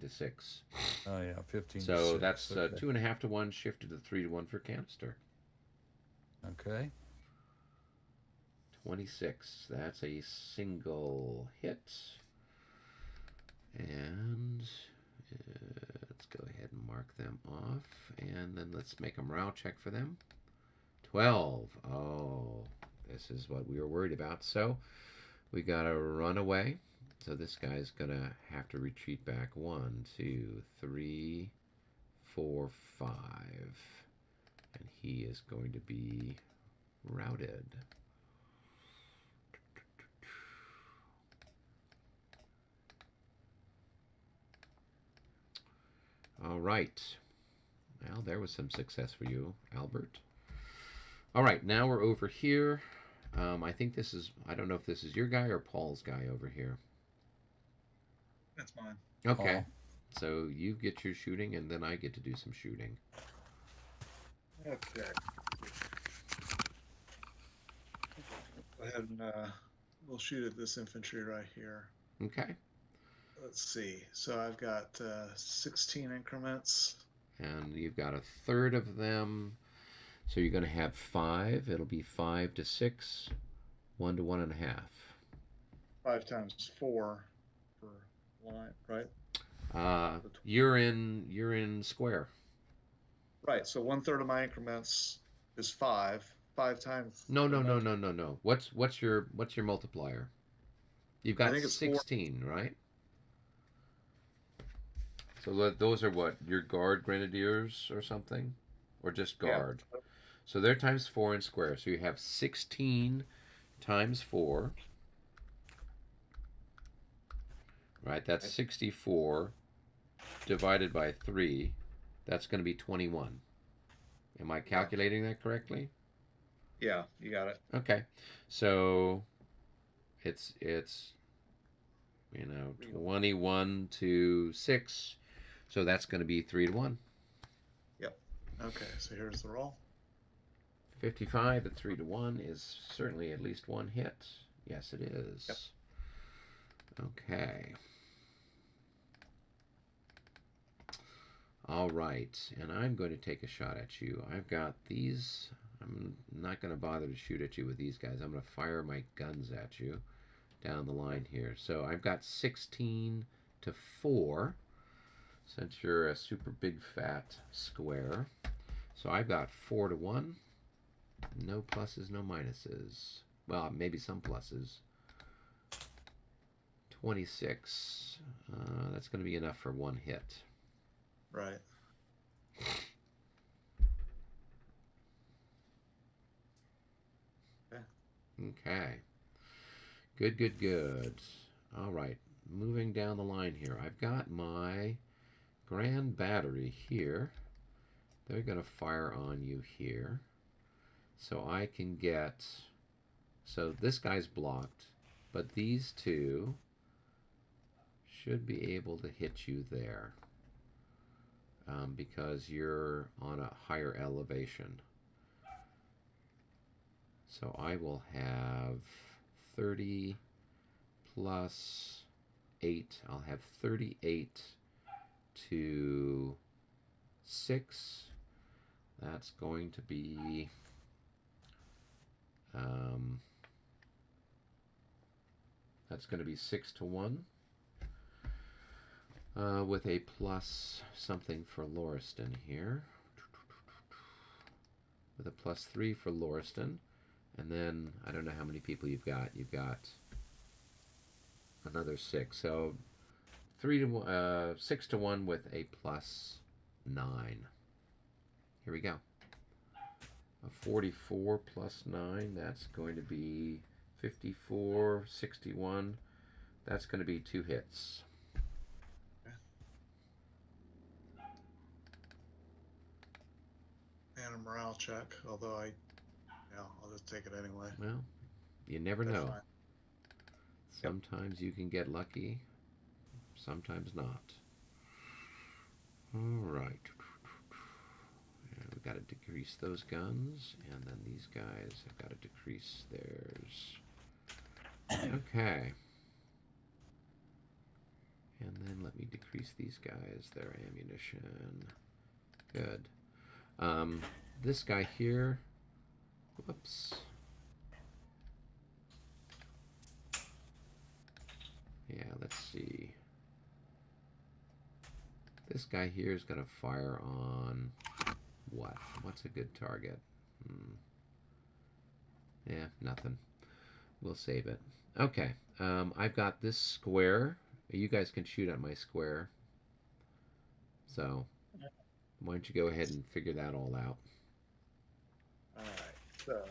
6. Oh yeah, 15. to So 6. that's Okay. 2.5 to 1 shifted to 3 to 1 for canister. Okay. 26. That's a single hit. And let's go ahead and mark them off. And then let's make a morale check for them. 12. Oh, this is what we were worried about. So we got to run away. So this guy's going to have to retreat back. 1, 2, 3, 4, 5. And he is going to be routed. All right. Well, there was some success for you, Albert. All right, now we're over here. I think this is, I don't know if this is your guy or Paul's guy over here. That's mine. Okay. Paul. So you get your shooting, and then I get to do some shooting. Okay. Go ahead and we'll shoot at this infantry right here. Okay. Let's see. So I've got 16 increments. And you've got a third of them. So you're going to have 5. It'll be 5 to 6, 1 to 1.5. 5 times 4 per line, right? You're in square. Right. So 1/3 of my increments is 5. 5 times. No. What's your multiplier? You've got think it's 4. 16, right? So those are what, your guard grenadiers or something, or just guard? Yeah. So they're times 4 in square. So you have 16 times 4. Right, that's 64 divided by 3. That's going to be 21. Am I calculating that correctly? Yeah, you got it. Okay. So it's 21 to 6. So that's going to be 3 to 1. Okay, so here's the roll. 55 at 3 to 1 is certainly at least one hit. Yes, it is. Yep. Okay. All right, and I'm going to take a shot at you. I've got these. I'm not going to bother to shoot at you with these guys. I'm going to fire my guns at you down the line here. So I've got 16 to 4, since you're a super big fat square. So I've got 4 to 1. No pluses, no minuses. Well, maybe some pluses. 26. That's going to be enough for one hit. Right. Okay. Good, good, good. All right. Moving down the line here. I've got my grand battery here. They're going to fire on you here. So I can get... So this guy's blocked, but these two should be able to hit you there. Because you're on a higher elevation. So I will have 30 plus 8. I'll have 38 to 6. That's going to be... that's going to be 6 to 1. With a plus something for Lauriston here. With a plus 3 for Lauriston. And then, I don't know how many people you've got. You've got another 6. So, 6 to 1 with a plus 9. Here we go. A 44 plus 9, that's going to be 54, 61. That's going to be 2 hits. And a morale check, although I'll just take it anyway. Well, you never That's know. fine. Sometimes you can get lucky, sometimes not. All right. And we've got to decrease those guns, and then these guys have got to decrease theirs. Okay. And then let me decrease these guys, their ammunition. Good. This guy here, whoops. Yeah, let's see. This guy here is going to fire on what? What's a good target? Yeah, nothing. We'll save it. Okay, I've got this square. You guys can shoot at my square. So, why don't you go ahead and figure that all out? Alright, so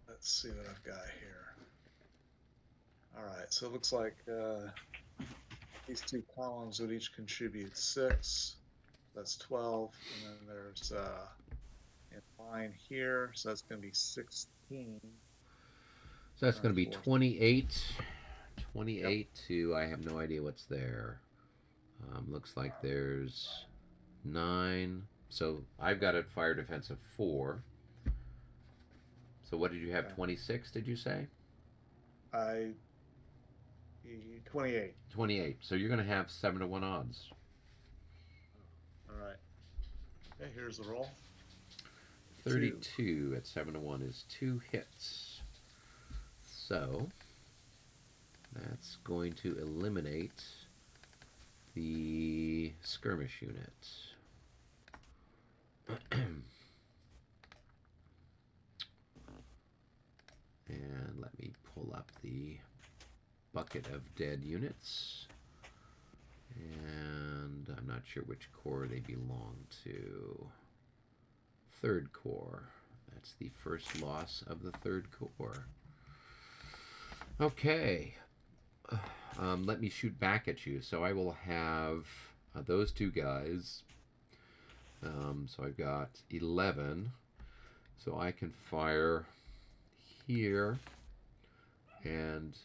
let's see what I've got here. Alright, so it looks like these 2 columns would each contribute 6. That's 12. And then there's a line here, so that's going to be 16. So that's going to be 28. 28 to, I have no idea what's there. Looks like there's 9. So I've got a fire defense of 4. So what did you have? 26, did you say? 28. 28. So you're going to have 7 to 1 odds. Alright. Okay, here's the roll. 32 at 7 to 1 is 2 hits. So that's going to eliminate the skirmish unit. And let me pull up the bucket of dead units. And I'm not sure which corps they belong to. 3rd Corps. That's the first loss of the 3rd Corps. Okay. Let me shoot back at you. So I will have those 2 guys. So I've got 11. So I can fire here and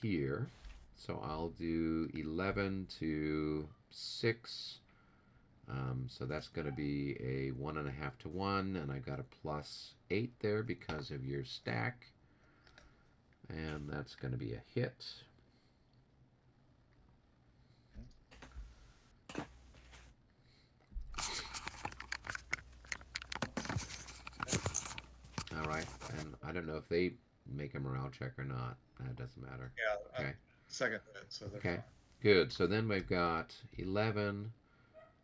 here. So I'll do 11 to 6. So that's going to be a 1.5 to 1, and I got a +8 there because of your stack. And that's going to be a hit. All right, and I don't know if they make a morale check or not. That doesn't matter. Yeah. Okay. Second hit, so they're Okay. fine. Good. So then we've got 11,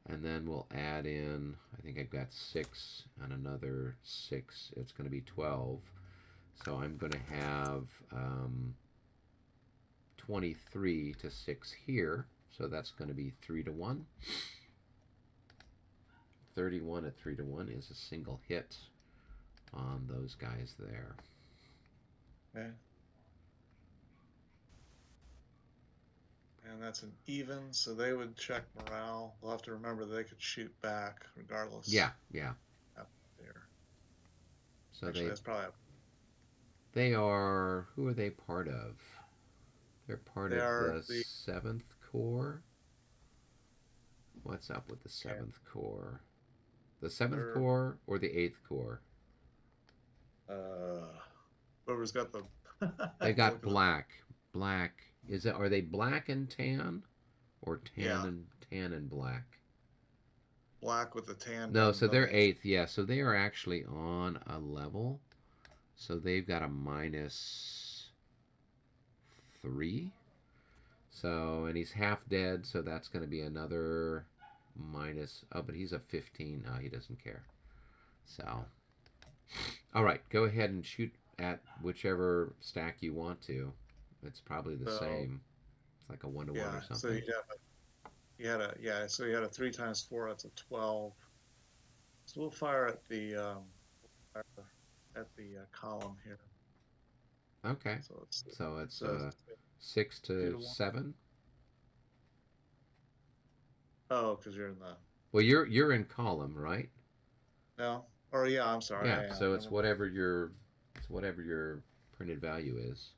and then we'll add in, I think I've got 6 and another 6. It's going to be 12. So I'm going to have 23 to 6 here. So that's going to be 3 to 1. 31 at 3 to 1 is a single hit on those guys there. Okay. And that's an even, so they would check morale. We'll have to remember they could shoot back regardless. Yeah, yeah. Up there. So Actually, that's probably they are, who are they part of? They're part They of are the 7th Corps. What's up with the 7th Corps? The 7th They're- Corps or the 8th Corps? whoever's got the. They got black. Black. Is it? Are they black and tan, or Yeah. tan and black? Black with the tan. No, button so they're on it. 8th. Yeah, so they are actually on a level. So they've got a -3. So, and he's half dead, so that's going to be another minus. Oh, but he's a 15. No, he doesn't care. So, all right, go ahead and shoot at whichever stack you want to. It's probably the So- same. It's like a 1-to-1 Yeah. or So something. you had a So you had a 3 times 4. That's a 12. So we'll fire at the column here. Okay. So it's So it's so 6 2 to to 1. 7. Oh, because you're in the Well, you're in column, right? no. Or yeah, I'm sorry. Yeah. I am. So it's Never mind. whatever your printed value is.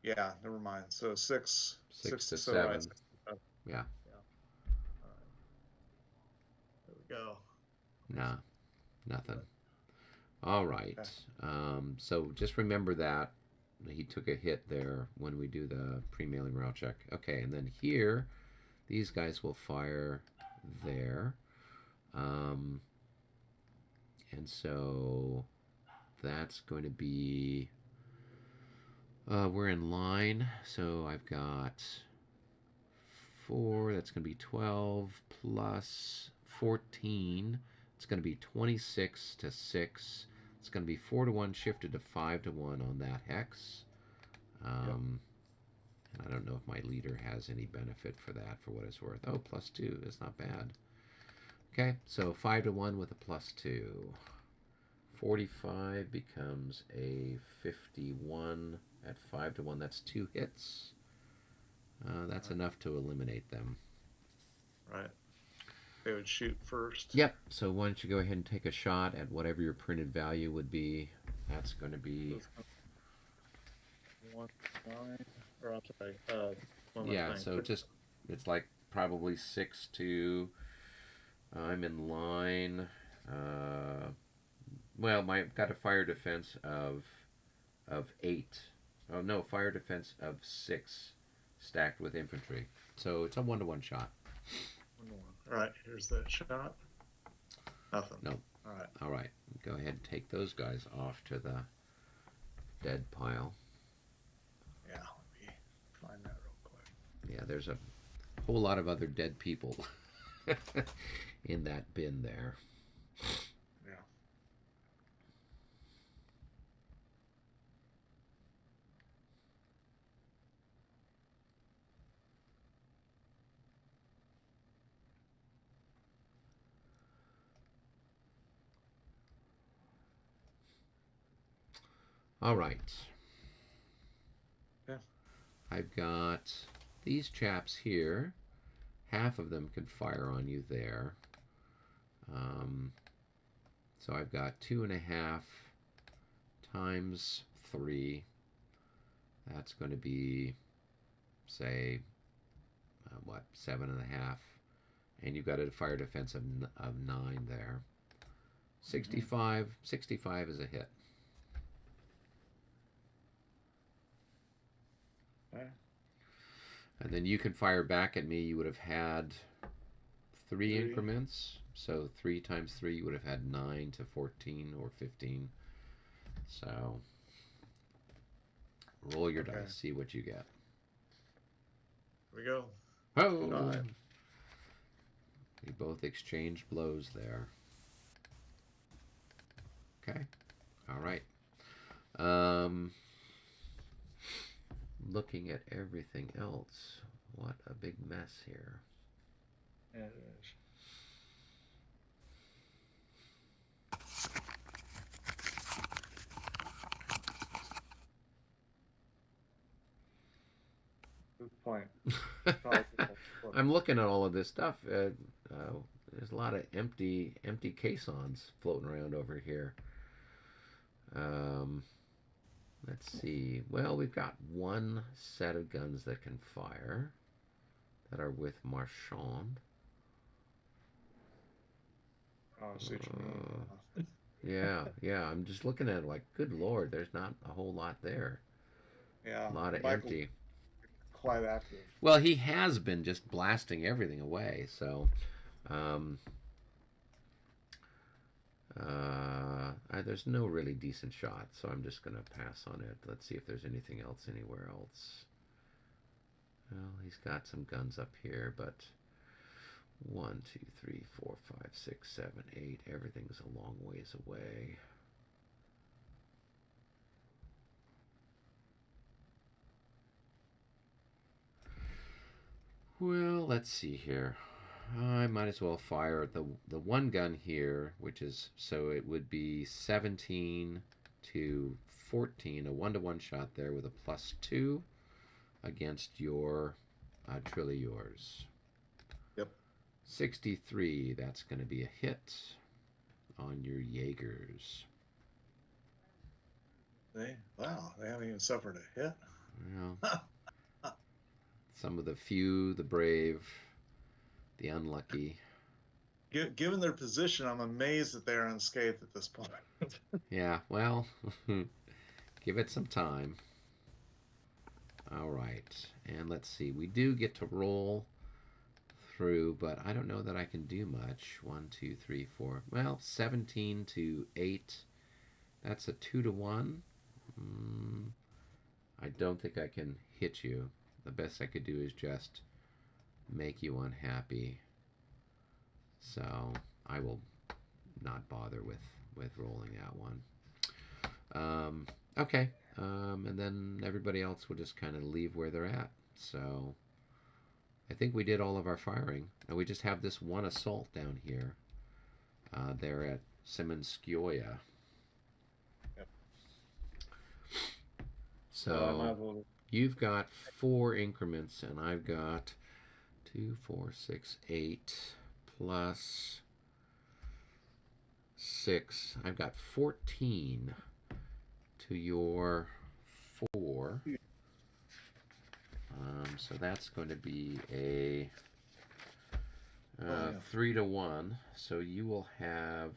Yeah, never mind. So 6 6 to 7. 7. 6 to 7. Yeah. All right. There we go. Nah, nothing. All right. So just remember that he took a hit there when we do the pre-mailing morale check. Okay, and then here, these guys will fire there. And so that's going to be, we're in line. So I've got 4, that's going to be 12 plus 14. It's going to be 26 to 6. It's going to be 4 to 1 shifted to 5 to 1 on that hex. And I don't know if my leader has any benefit for that, for what it's worth. Oh, +2 is not bad. Okay, so 5 to 1 with a +2. 45 becomes a 51 at 5 to 1. That's 2 hits. That's enough to eliminate them. Right. They would shoot first. Yep. So why don't you go ahead and take a shot at whatever your printed value would be. That's going to be... 1 9. Or I'm sorry. What am I Yeah, saying? so just, it's like probably 6 to... I'm in line. Well, I've got a fire defense of 8. Oh, no, fire defense of 6 stacked with infantry. So it's a 1-to-1 shot. 1 to 1. All right. Here's that shot. Nothing. Nope. All right. All right, go ahead and take those guys off to the dead pile. Yeah. Let me find that real quick. Yeah, there's a whole lot of other dead people in that bin there. Yeah. All right. Yeah. I've got these chaps here. Half of them can fire on you there. So I've got 2.5 times 3. That's going to be, say, 7.5. and you've got a fire defense of 9 there. 65 is a hit. Okay. And then you can fire back at me. You would have had 3 3. increments. So 3 times 3, you would have had 9 to 14 or 15. So roll your Okay. dice, see what you get. Here we go. Oh! 5. We both exchange blows there. Okay. All right. Looking at everything else, what a big mess here. Yeah, it is. Good point. I'm looking at all of this stuff. There's a lot of empty caissons floating around over here. Let's see. Well, we've got 1 set of guns that can fire that are with Marchand. Oh, I see what you mean. Yeah. I'm just looking at it like, good lord, there's not a whole lot there. Yeah. A lot of Michael, empty. quite active. Well, he has been just blasting everything away, so there's no really decent shots, so I'm just going to pass on it. Let's see if there's anything else anywhere else. Well, he's got some guns up here, but 1, 2, 3, 4, 5, 6, 7, 8. Everything's a long ways away. Well, let's see here. I might as well fire the one gun here, which is, so it would be 17 to 14, a 1-to-1 shot there with a +2 against your Trilliors. Yep. 63, that's going to be a hit on your Jaegers. Wow, they haven't even suffered a hit. Well, some of the few, the brave, the unlucky. Given their position, I'm amazed that they're unscathed at this point. Yeah, well, give it some time. All right, and let's see. We do get to roll through, but I don't know that I can do much. 1, 2, 3, 4. Well, 17 to 8. That's a 2-to-1. I don't think I can hit you. The best I could do is just make you unhappy. So I will not bother with rolling that one. Okay. And then everybody else will just kind of leave where they're at. So I think we did all of our firing. And we just have this one assault down here. There at Semenskyoye. Yep. So you've got 4 increments, and I've got 2, 4, 6, 8 plus 6. I've got 14 to your 4. So that's going to be a 3-to-1. So you will have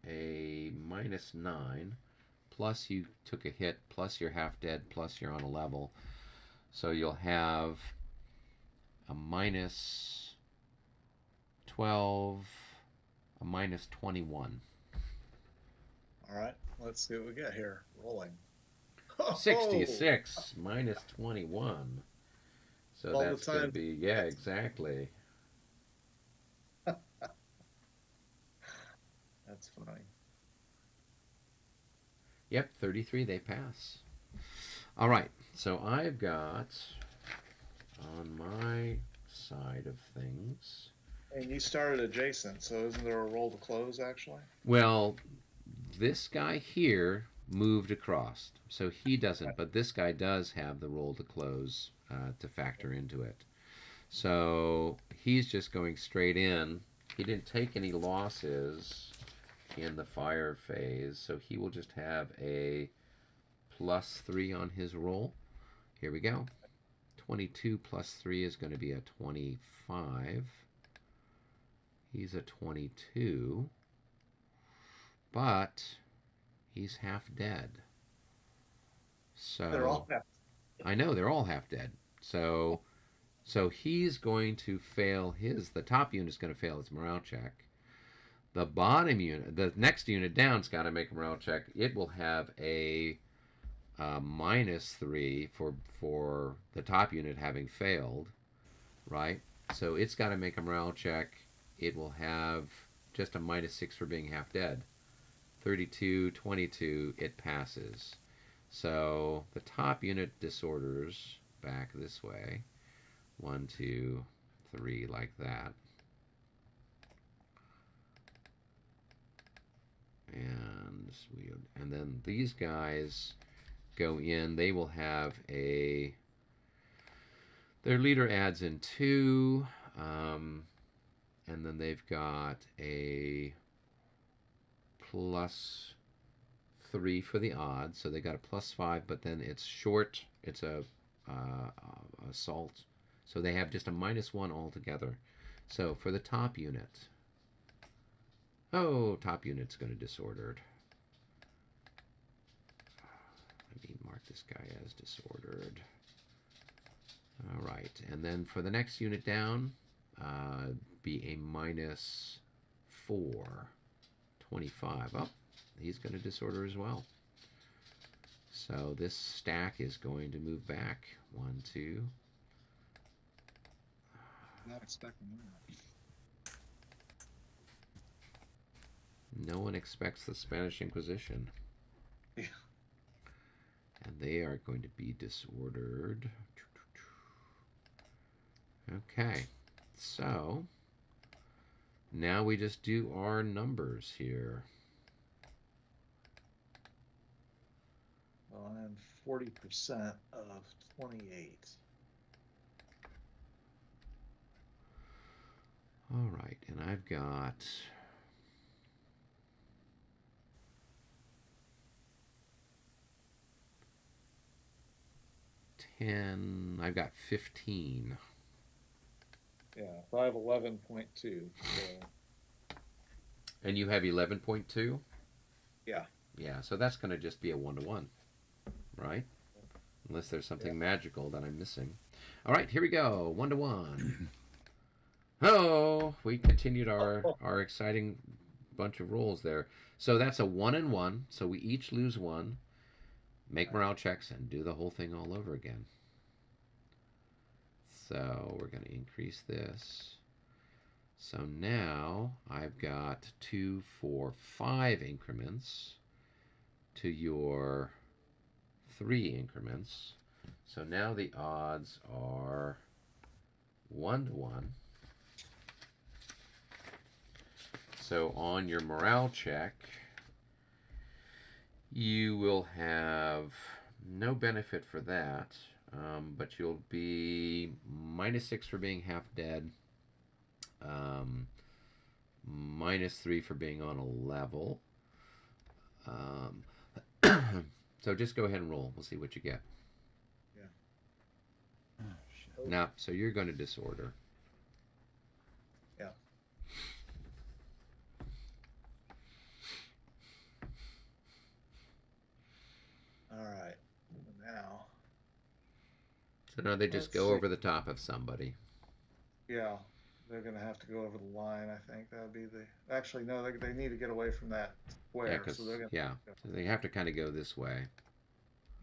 a -9. Plus you took a hit, plus you're half dead, plus you're on a level. So you'll have a -12, a -21. All right, let's see what we get here. Rolling. 66 -21. So All the that's going to time. be, yeah, exactly. That's funny. Yep, 33, they pass. All right, so I've got on my side of things. And you started adjacent, so isn't there a roll to close actually? Well, this guy here moved across, so he doesn't, but this guy does have the roll to close to factor into it. So he's just going straight in. He didn't take any losses in the fire phase, so he will just have a +3 on his roll. Here we go. 22 plus 3 is going to be a 25. He's a 22. But he's half dead. So They're all half. I know they're all half dead. So he's going to fail the top unit's going to fail its morale check. The bottom unit, the next unit down's got to make a morale check. It will have a -3 for the top unit having failed, right? So it's got to make a morale check. It will have just a -6 for being half dead. 32, 22, it passes. So the top unit disorders back this way. 1, 2, 3, like that. And then these guys go in. They will have their leader adds in 2, and then they've got a +3 for the odds, so they got a +5, but then it's short. It's a assault, so they have just a -1 altogether. So for the top unit, top unit's going to disordered. Let me mark this guy as disordered. All right, and then for the next unit down, be a -4. 25. Oh, he's going to disorder as well. So this stack is going to move back. 1, 2. Not expecting that. No one expects the Spanish Inquisition. Yeah. And they are going to be disordered. Okay, so now we just do our numbers here. Well, I'm 40% of 28. All right, and I've got 10. I've got 15. Yeah, so I have 11.2. So. And you have 11.2? Yeah. Yeah, so that's going to just be a 1-to-1, right? Unless there's something magical that I'm missing. All right, here we go. 1-to-1. Oh, we continued our exciting bunch of rolls there. So that's a 1 and 1. So we each lose 1. Make morale checks and do the whole thing all over again. So we're going to increase this. So now I've got 2, 4, 5 increments to your 3 increments. So now the odds are 1-to-1. So on your morale check, you will have no benefit for that, but you'll be -6 for being half dead, -3 for being on a level. So just go ahead and roll. We'll see what you get. Yeah. Now, so you're going to disorder. Yeah. All right. Now. So now they just go over the top of somebody. Yeah. They're going to have to go over the line, I think. That would be the... Actually, no, they need to get away from that square. Yeah, because so they're gonna so they have to kind of go this way.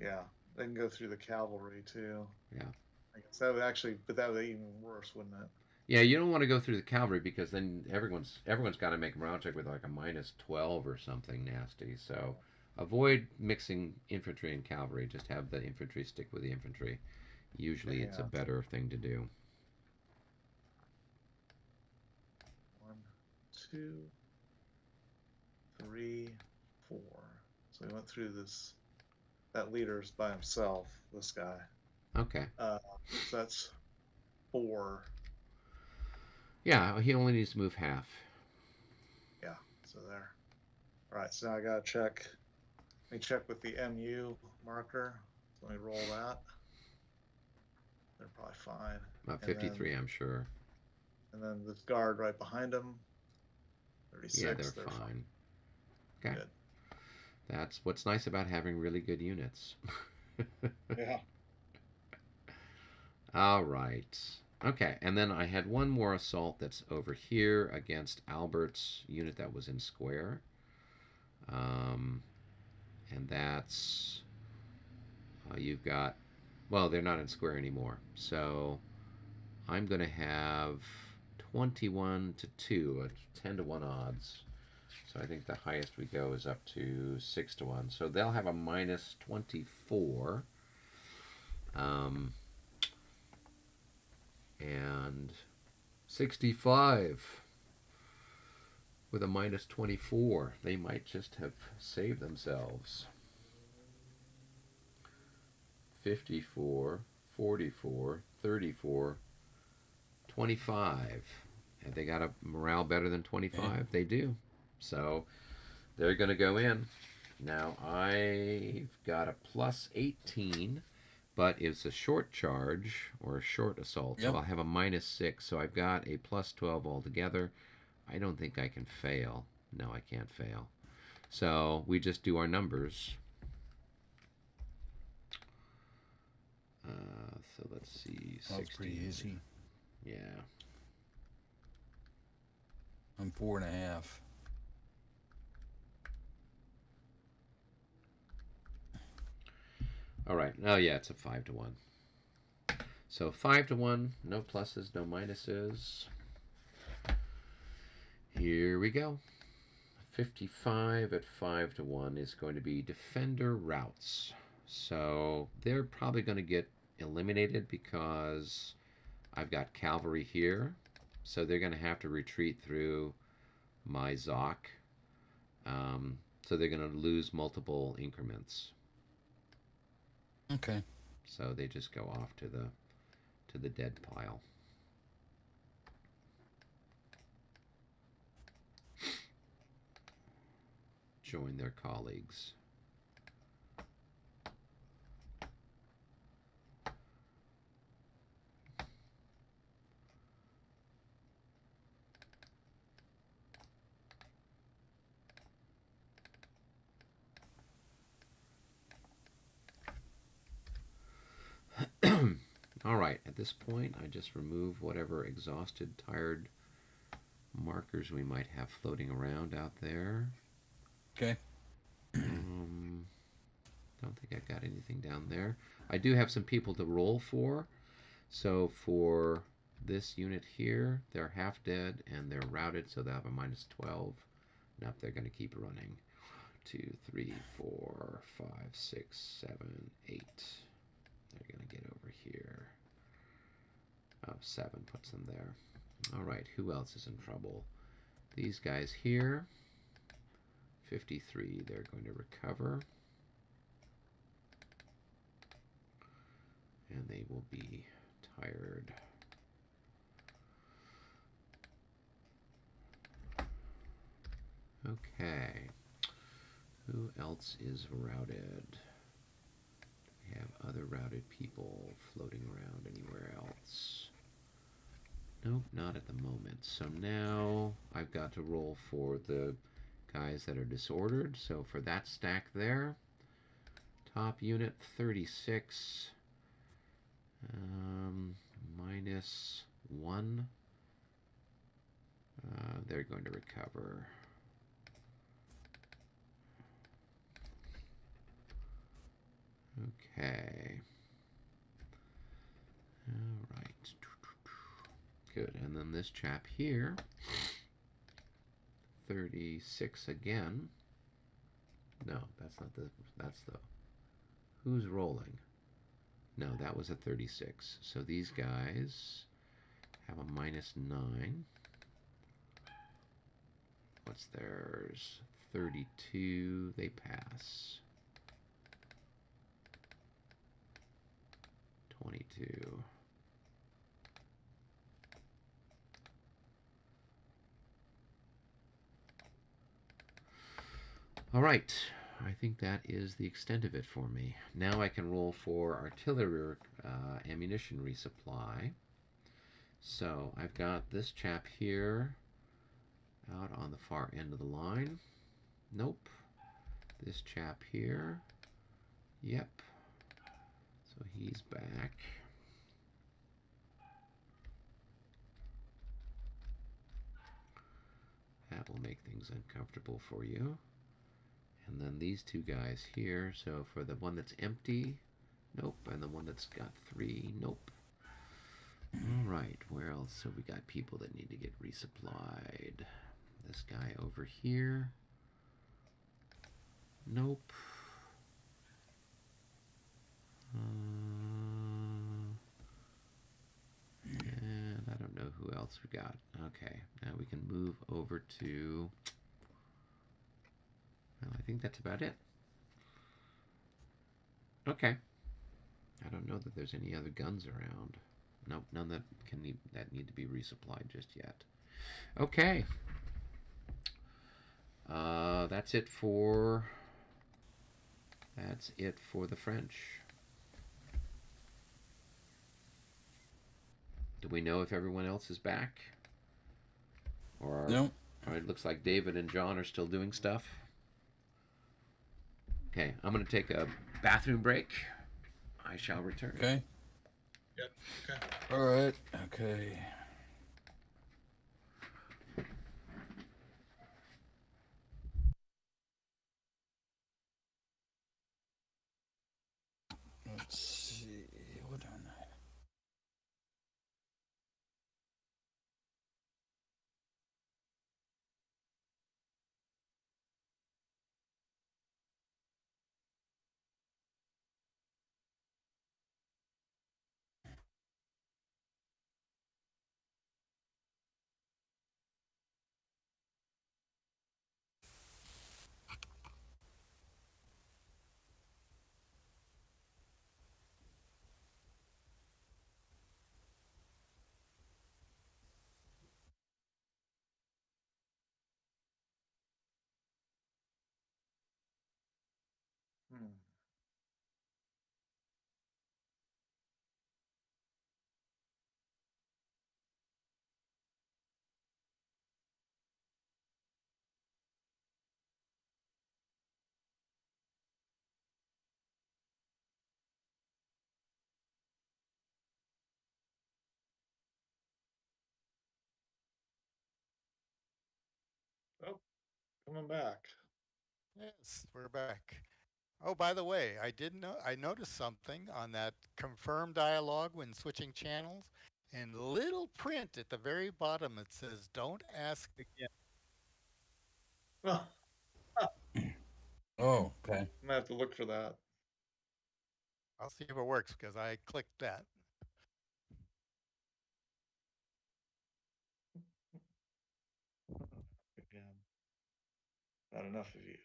Yeah. They can go through the cavalry, too. Yeah. I guess that would actually... But that would be even worse, wouldn't it? Yeah, you don't want to go through the cavalry because then everyone's got to make a morale check with like a -12 or something nasty. So avoid mixing infantry and cavalry. Just have the infantry stick with the infantry. Usually it's a better thing to do. 1, 2, 3, 4. So we went through this. That leader's by himself, this guy. Okay. So that's 4. Yeah, he only needs to move half. Yeah, so there. All right, so now I got to check. Let me check with the MU marker. Let me roll that. they're probably fine. About And 53, I'm sure. And then this guard right behind them, 36. Yeah, they're fine. Okay. Good. That's what's nice about having really good units. Yeah. All right. Okay, and then I had one more assault that's over here against Albert's unit that was in square. And that's... you've got... Well, they're not in square anymore. So I'm going to have 21 to 2, a 10 to 1 odds. So I think the highest we go is up to 6 to 1. So they'll have a minus 24. And 65 with a minus 24. They might just have saved themselves. 54, 44, 34, 25. Have they got a morale better than 25? Yeah. They do. So they're going to go in. Now I've got a plus 18, but it's a short charge or a short assault. Yep. So I'll have a minus 6. So I've got a plus 12 altogether. I don't think I can fail. No, I can't fail. So we just do our numbers. So let's see. That's pretty easy. Yeah. I'm 4.5. All right. Oh yeah, it's a 5 to 1. So 5 to 1. No pluses, no minuses. Here we go. 55 at 5 to 1 is going to be defender routes. So they're probably going to get eliminated because I've got cavalry here. So they're going to have to retreat through my Zoc. So they're going to lose multiple increments. Okay. So they just go off to the dead pile. Join their colleagues. All right, at this point, I just remove whatever exhausted, tired markers we might have floating around out there. Okay. Don't think I've got anything down there. I do have some people to roll for. So for this unit here, they're half dead and they're routed, so they'll have a minus 12. Nope, they're going to keep running. 2, 3, 4, 5, 6, 7, 8. They're going to get over here. Oh, 7 puts them there. All right, who else is in trouble? These guys here. 53, they're going to recover. And they will be tired. Okay. Who else is routed? Do we have other routed people floating around anywhere else? Nope, not at the moment. So now I've got to roll for the guys that are disordered. So for that stack there, top unit 36, minus 1. They're going to recover. Okay. All right. Good. And then this chap here, 36 again. No, that's not the, that's the, who's rolling? No, that was a 36. So these guys have a minus 9. What's theirs? 32. They pass. 22. All right. I think that is the extent of it for me. Now I can roll for artillery ammunition resupply. So I've got this chap here out on the far end of the line. Nope. This chap here. Yep. So he's back. That will make things uncomfortable for you. And then these two guys here. So for the one that's empty, nope. And the one that's got 3, nope. All right, where else? So we got people that need to get resupplied. This guy over here. Nope. And I don't know who else we got. Okay, now we can move over to... Well, I think that's about it. Okay. I don't know that there's any other guns around. Nope, none that need to be resupplied just yet. Okay. That's it for the French. Do we know if everyone else is back? Or No. All right, looks like David and John are still doing stuff. Okay, I'm going to take a bathroom break. I shall return. Okay. Yep. Okay. All right. Okay. Let's see. What on that? Hmm. Oh, coming back. Yes, we're back. Oh, by the way, I noticed something on that confirm dialog when switching channels. In little print at the very bottom, it says, "Don't ask again." Oh, Oh, okay. I'm gonna have to look for that. I'll see if it works because I clicked that. Again, not enough of you.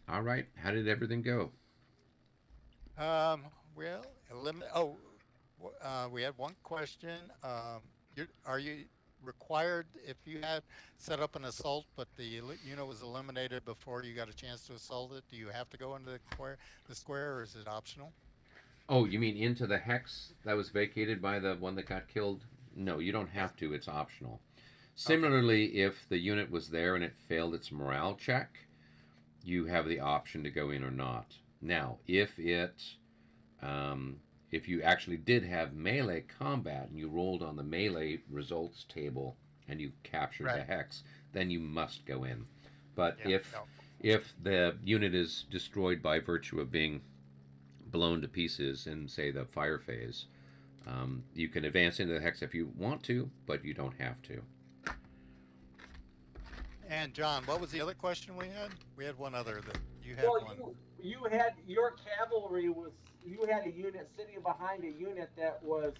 All right, how did everything go? Well, we had one question. Are you required if you had set up an assault, but the unit was eliminated before you got a chance to assault it? Do you have to go into the square, or is it optional? Oh, you mean into the hex that was vacated by the one that got killed? No, you don't Yes. have to. It's optional. Okay. Similarly, if the unit was there and it failed its morale check, you have the option to go in or not. Now, if you actually did have melee combat and you rolled on the melee results table and you captured the Right. hex, then you must go in. But Yeah. No. if the unit is destroyed by virtue of being blown to pieces in, say, the fire phase, you can advance into the hex if you want to, but you don't have to. And John, what was the other question we had? We had one other that you had Well, one. you had your cavalry you had a unit sitting behind a unit that was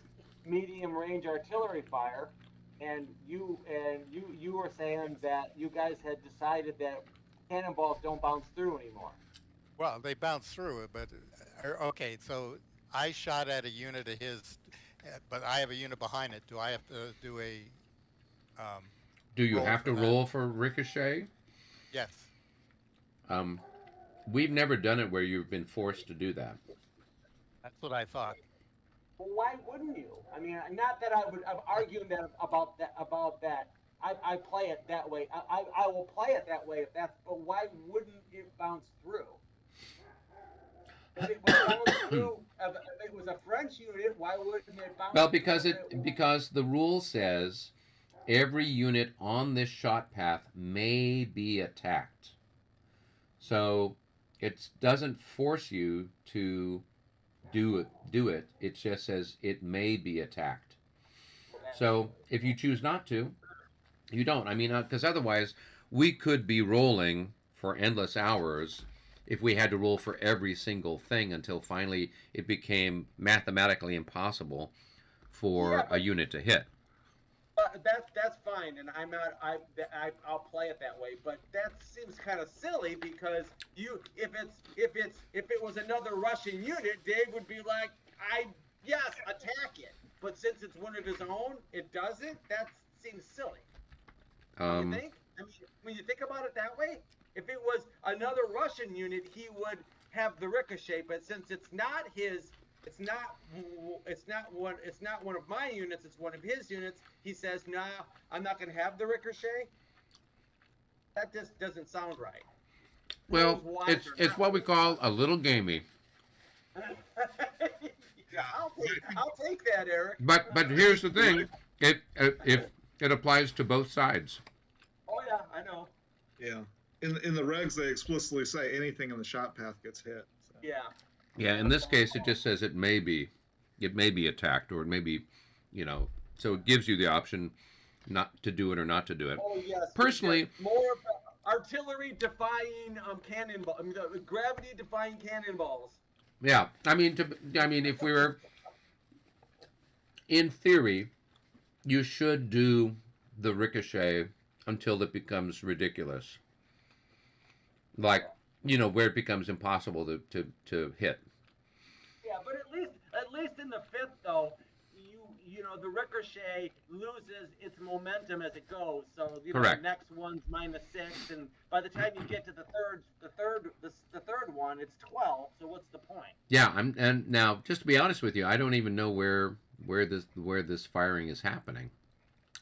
medium range artillery fire, and you were saying that you guys had decided that cannonballs don't bounce through anymore. Well, they bounced through it, but okay. So I shot at a unit of his, but I have a unit behind it. Do I have to do a Do you roll have for to that? roll for ricochet? Yes. Um, we've never done it where you've been forced to do that. That's what I thought. Well, why wouldn't you? I mean, not that I'm arguing that about that. I play it that way. I will play it that way if that's. But why wouldn't it bounce through? If it was bounced through, if it was a French unit, why wouldn't it bounce? Well, through? because the rule says every unit on this shot path may be attacked. So it doesn't force you to do it. It just says it may be attacked. So if you choose not to, you don't. I mean, because otherwise we could be rolling for endless hours if we had to roll for every single thing until finally it became mathematically impossible for a unit to hit. That's fine, and I'll play it that way. But that seems kind of silly because if it was another Russian unit, Dave would be like, yes, attack it. But since it's one of his own, it doesn't. That seems silly. Don't you think? I mean, when you think about it that way, if it was another Russian unit, he would have the ricochet. But since it's not his. It's not one of my units. It's one of his units. He says, "Nah, I'm not going to have the ricochet." That just doesn't sound right. Well, it's what we call a little gamey. Yeah, I'll take that, Eric. But here's the thing: if it applies to both sides. Oh yeah, I know. Yeah. In the regs, they explicitly say anything in the shot path gets hit. So. Yeah. Yeah, in this case, it just says it may be attacked, or it may be, so it gives you the option not to do it or not to do it. Oh yes. Personally, more artillery defying cannonball. I mean, the gravity defying cannonballs. Yeah, I mean, if we were, in theory, you should do the ricochet until it becomes ridiculous. Like, where it becomes impossible to hit. Yeah, but at least in the fifth though, the ricochet loses its momentum as it goes. So Correct. The next one's -6, and by the time you get to the third one, it's 12. So what's the point? Yeah, and now just to be honest with you, I don't even know where this firing is happening.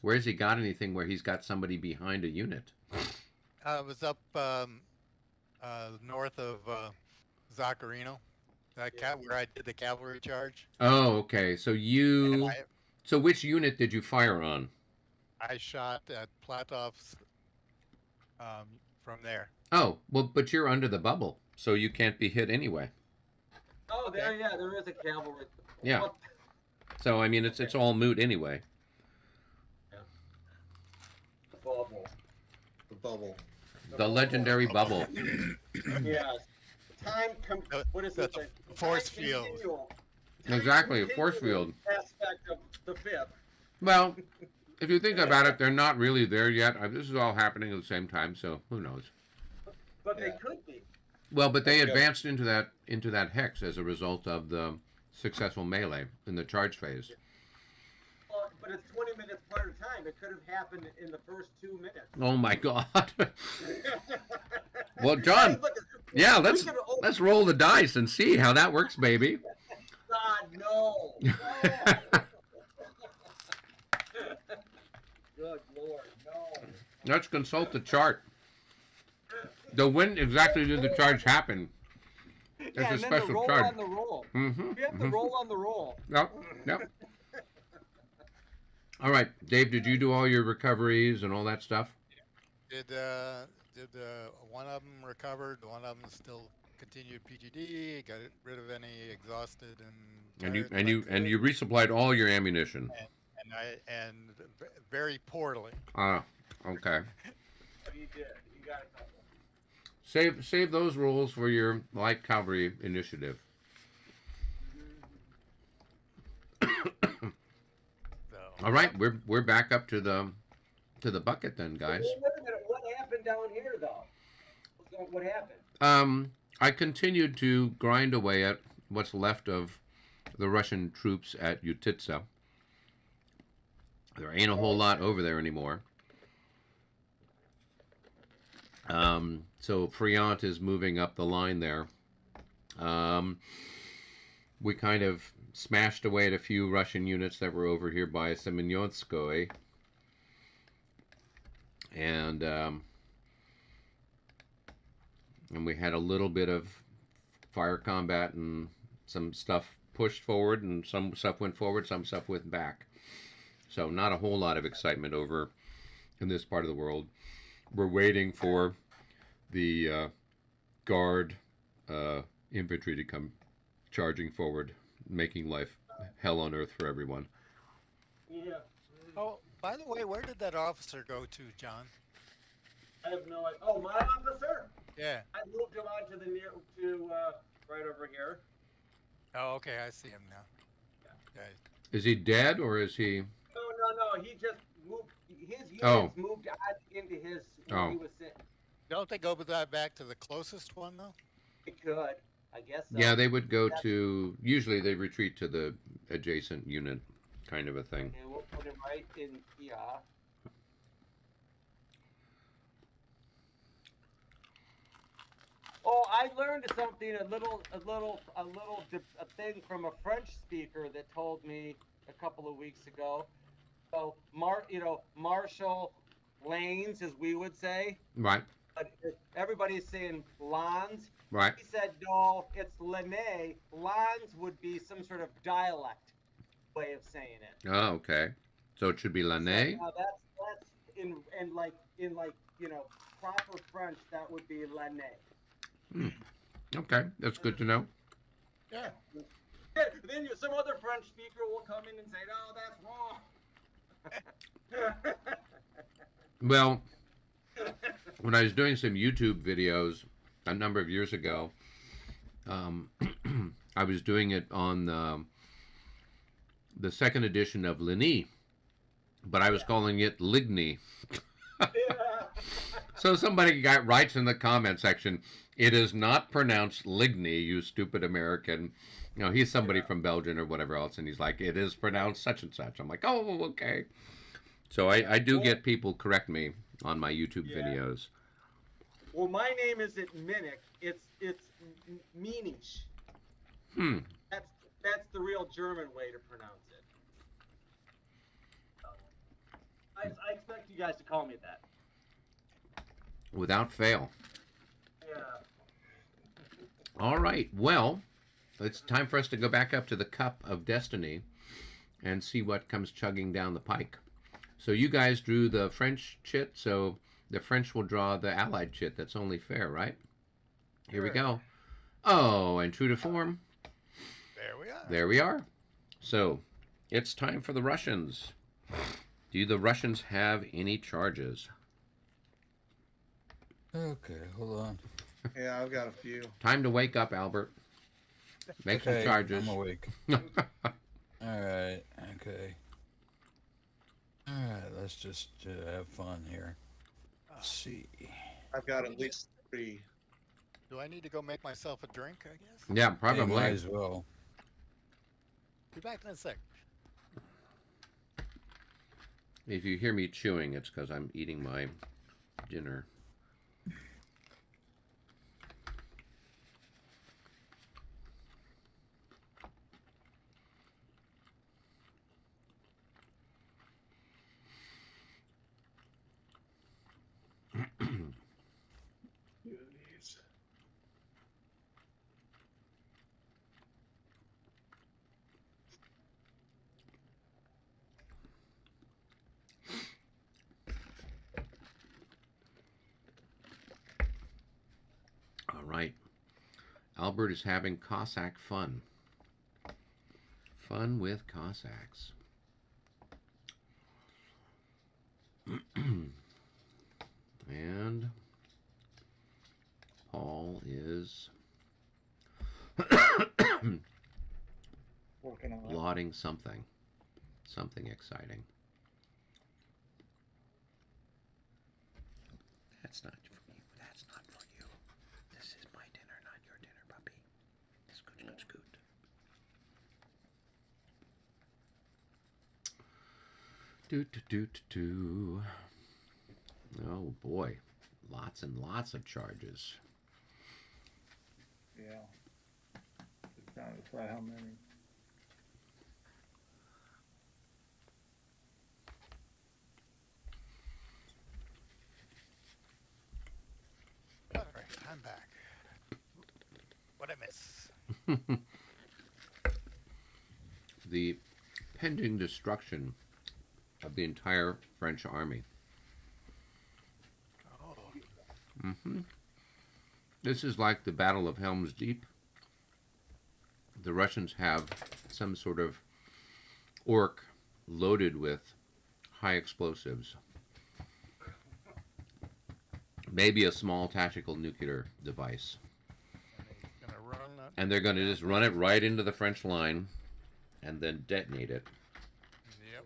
Where has he got anything where he's got somebody behind a unit? It was up north of Zaccarino, where I did the cavalry charge. Oh, okay. So so which unit did you fire on? I shot at Platov's from there. Oh, well, but you're under the bubble, so you can't be hit anyway. Oh, there is a cavalry. Yeah. So I mean, it's all moot anyway. Yeah. The bubble. The bubble. The legendary bubble. Yes. What is it? Force field. Exactly, a force field. Aspect of the fifth. Well, if you think about it, they're not really there yet. This is all happening at the same time, so who knows? But they could be. Well, but they advanced into that hex as a result of the successful melee in the charge phase. But it's 20 minutes part of time. It could have happened in the first 2 minutes. Oh my God! Well, John, yeah, let's roll the dice and see how that works, baby. God, no. Good Lord, no. Let's consult the chart. When exactly did the charge happen? It's a special the roll charge. on the roll. Mm-hmm. We have the roll on the roll. Yep. All right, Dave, did you do all your recoveries and all that stuff? Did one of them recovered? One of them still continued PGD. Got rid of any exhausted and you resupplied all your ammunition. And very poorly. Ah, okay. You did. You got a couple. Save those rolls for your light cavalry initiative. All right, we're back up to the bucket then, guys. Well, wait a minute. What happened down here, though? What happened? I continued to grind away at what's left of the Russian troops at Utitsa. There ain't a whole lot over there anymore. So Friant is moving up the line there. We kind of smashed away at a few Russian units that were over here by Semyonskoye. And we had a little bit of fire combat, and some stuff pushed forward, and some stuff went forward, some stuff went back. So not a whole lot of excitement over in this part of the world. We're waiting for the guard infantry to come charging forward, making life hell on earth for everyone. Yeah. Oh, by the way, where did that officer go to, John? I have no idea. Oh, my officer? Yeah. I moved him on to the right over here. Oh, okay, I see him now. Yeah. Is he dead, or is he... No. He just moved. His units moved on into his where he was sitting. Don't they go back to the closest one, though? They could, I guess. So. Yeah, they would go to... Usually they retreat to the adjacent unit, kind of a thing. Okay, we'll put him right in here. Oh, I learned something, a thing from a French speaker that told me a couple of weeks ago. So, Marshall Lanes, as we would say. Right. But everybody's saying Lans. Right. He said, no, it's Lene. Lans would be some sort of dialect way of saying it. Oh, okay. So it should be Lane? So, that's in proper French, that would be Lene. Okay, that's good to know. Yeah. Then some other French speaker will come in and say, no, that's wrong. Well, when I was doing some YouTube videos a number of years ago, I was doing it on the second edition of Ligny, but I was calling it Ligny. So somebody writes in the comment section, it is not pronounced Ligny, you stupid American. You know, he's somebody from Belgium or whatever else, and he's like, it is pronounced such and such. I'm like, oh, okay. So I do get people correct me on my YouTube videos. Well, my name isn't Minnick. It's Meanish. That's the real German way to pronounce it. I expect you guys to call me that. Without fail. Yeah. All right. Well, it's time for us to go back up to the Cup of Destiny and see what comes chugging down the pike. So you guys drew the French chit, so the French will draw the Allied chit. That's only fair, right? Here we go. Oh, and true to form. There we are. There we are. So it's time for the Russians. Do the Russians have any charges? Okay, hold on. Yeah, I've got a few. Time to wake up, Albert. Make some charges. I'm awake. Alright, okay. Alright, let's just have fun here. Let's see. I've got at least 3. Do I need to go make myself a drink, I guess? Yeah, You probably. might as well. Be back in a sec. If you hear me chewing, it's because I'm eating my dinner. All right. Albert is having Cossack fun. Fun with Cossacks. And Paul is Working on it. plotting something. Something exciting. That's not for me. That's not for you. This is my dinner, not your dinner, puppy. Scoot, scoot, scoot. Do, do, do, do, do. Oh boy, lots and lots of charges. Yeah. Just trying to decide how many. All right, I'm back. What'd I miss? The pending destruction of the entire French army. Oh, This is like the Battle of Helm's Deep. The Russians have some sort of orc loaded with high explosives. Maybe a small tactical nuclear device. gonna run that. And they're going to just run it right into the French line and then detonate it. Yep.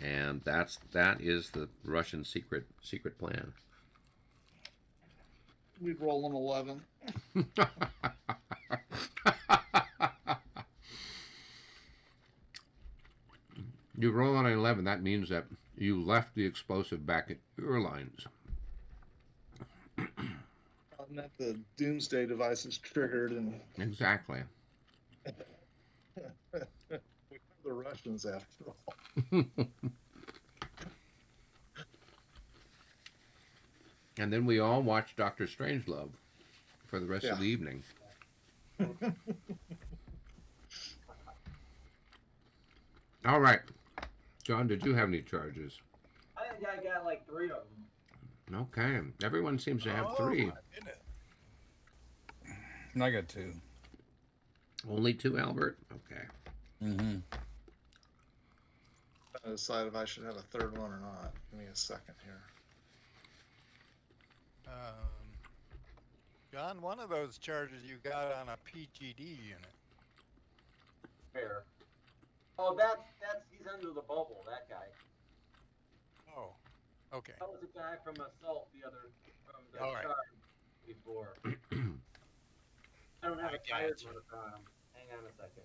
And that is the Russian secret plan. We'd roll an 11. You roll on an 11, that means that you left the explosive back at your lines. And that the doomsday device is triggered, and Exactly. we are the Russians after all. And then we all watch Dr. Strangelove for the rest of the Yeah. evening. All right. John, did you have any charges? I think I got like 3 of them. Okay. Everyone seems to have Oh, 3. my goodness. And I got 2. Only 2, Albert? Okay. Mm-hmm. I decide if I should have a third one or not. Give me a second here. John, one of those charges you got on a PGD unit. Fair. Oh, that's he's under the bubble. That guy. Oh, okay. That was a guy from Assault from the All right. charge before. I don't have I a tired got you. marker on him. Hang on a second.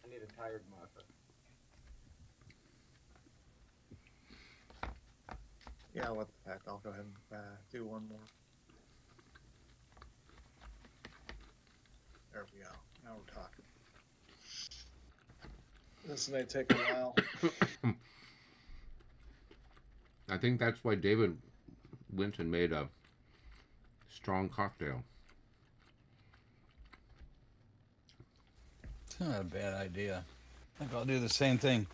I need a tired marker. Yeah, what the heck? I'll go ahead and do one more. There we go. Now we're talking. This may take a while. I think that's why David went and made a strong cocktail. It's not a bad idea. I think I'll do the same thing.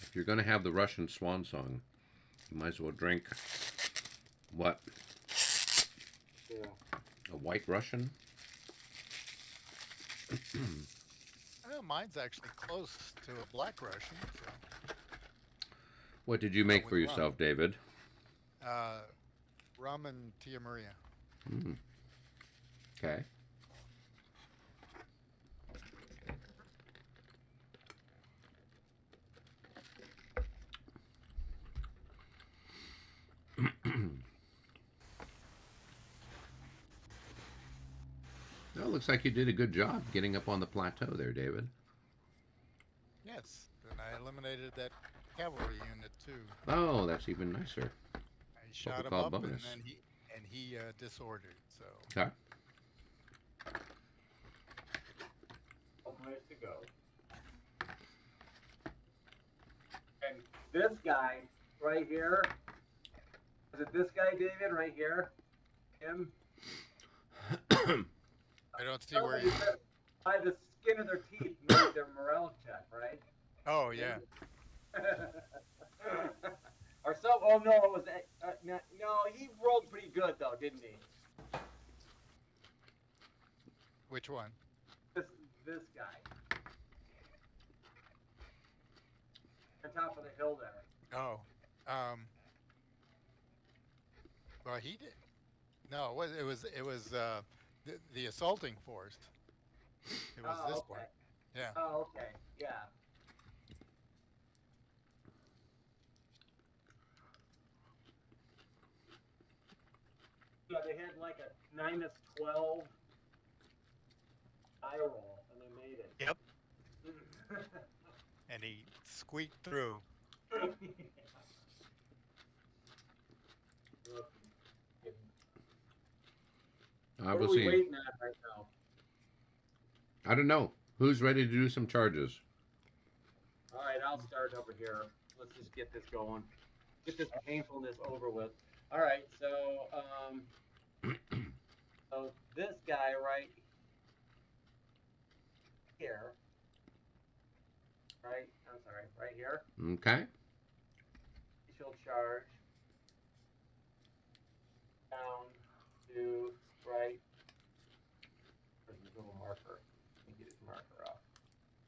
If you're going to have the Russian swan song, you might as well drink what? Yeah. A white Russian? Well, mine's actually close to a black Russian. So, What did you make with for yourself, rum. David? rum and Tia Maria. Okay. Well, it looks like you did a good job getting up on the plateau there, David. Yes, and I eliminated that cavalry unit too. Oh, that's even nicer. I shot him call up, and bonus. then he disordered. So Okay. Place to go. And this guy right here. Is it this guy, David, right here? Him? I don't see where you. By the skin of their teeth made their morale check, right? Oh yeah. Or so? Oh no, it was no. He rolled pretty good though, didn't he? Which one? This guy. On top of the hill there. Oh, well, he did. No, it was the assaulting force. It was this okay. one. Yeah. Oh, okay. Yeah. Yeah, they had like a -12 die roll, and I made it. Yep. And he squeaked through. I What will are we see. waiting at right now? I don't know. Who's ready to do some charges? All right, I'll start over here. Let's just get this going. Get this painfulness over with. All right, so so this guy right here, right? I'm sorry, right here. Okay. She'll charge down to right. Where's his little marker? Let me get his marker up.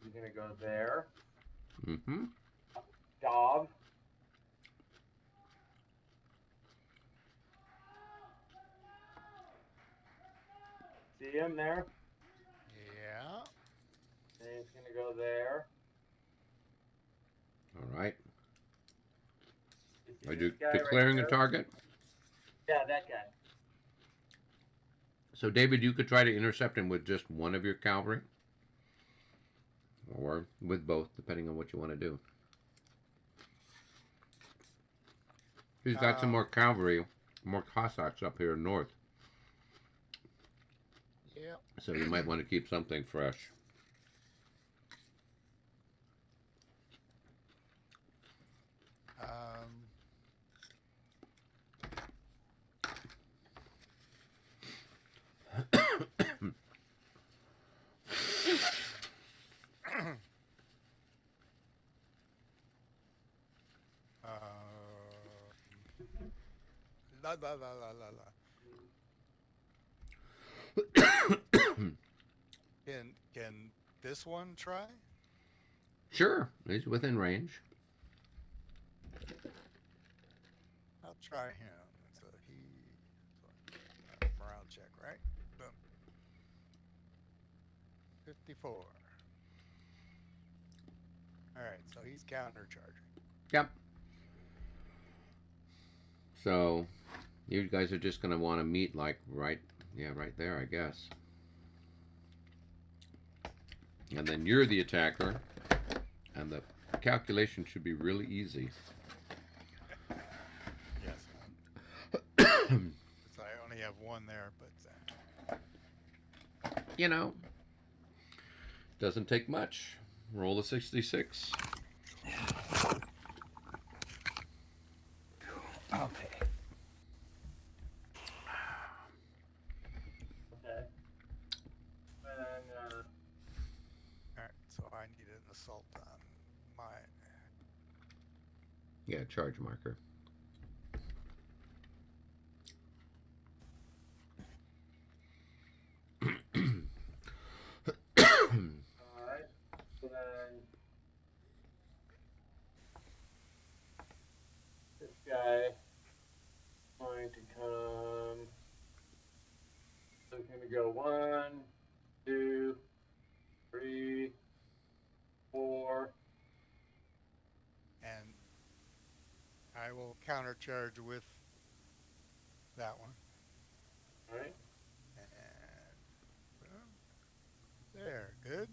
He's gonna go there. Mm-hmm. Dog. See him there? Yeah. And he's gonna go there. All right. You see Are this you guy right declaring a there? target? Yeah, that guy. So, David, you could try to intercept him with just one of your cavalry. Or with both, depending on what you want to do. He's got some more cavalry, more Cossacks up here north. Yeah. So you might want to keep something fresh. La la la la la la. Can this one try? Sure, he's within range. I'll try him. So morale check, right? Boom. 54. All right, so he's countercharging. Yep. So you guys are just going to want to meet like right there, I guess. And then you're the attacker, and the calculation should be really easy. Yes. So I only have one there, but You know, doesn't take much. Roll a 66. Okay. Okay. And all right. So I need an assault on mine. Yeah, charge marker. all right. So then this guy going to come. So he's gonna go 1, 2, 3, 4. And I will countercharge with that one. All right. And boom. There, good.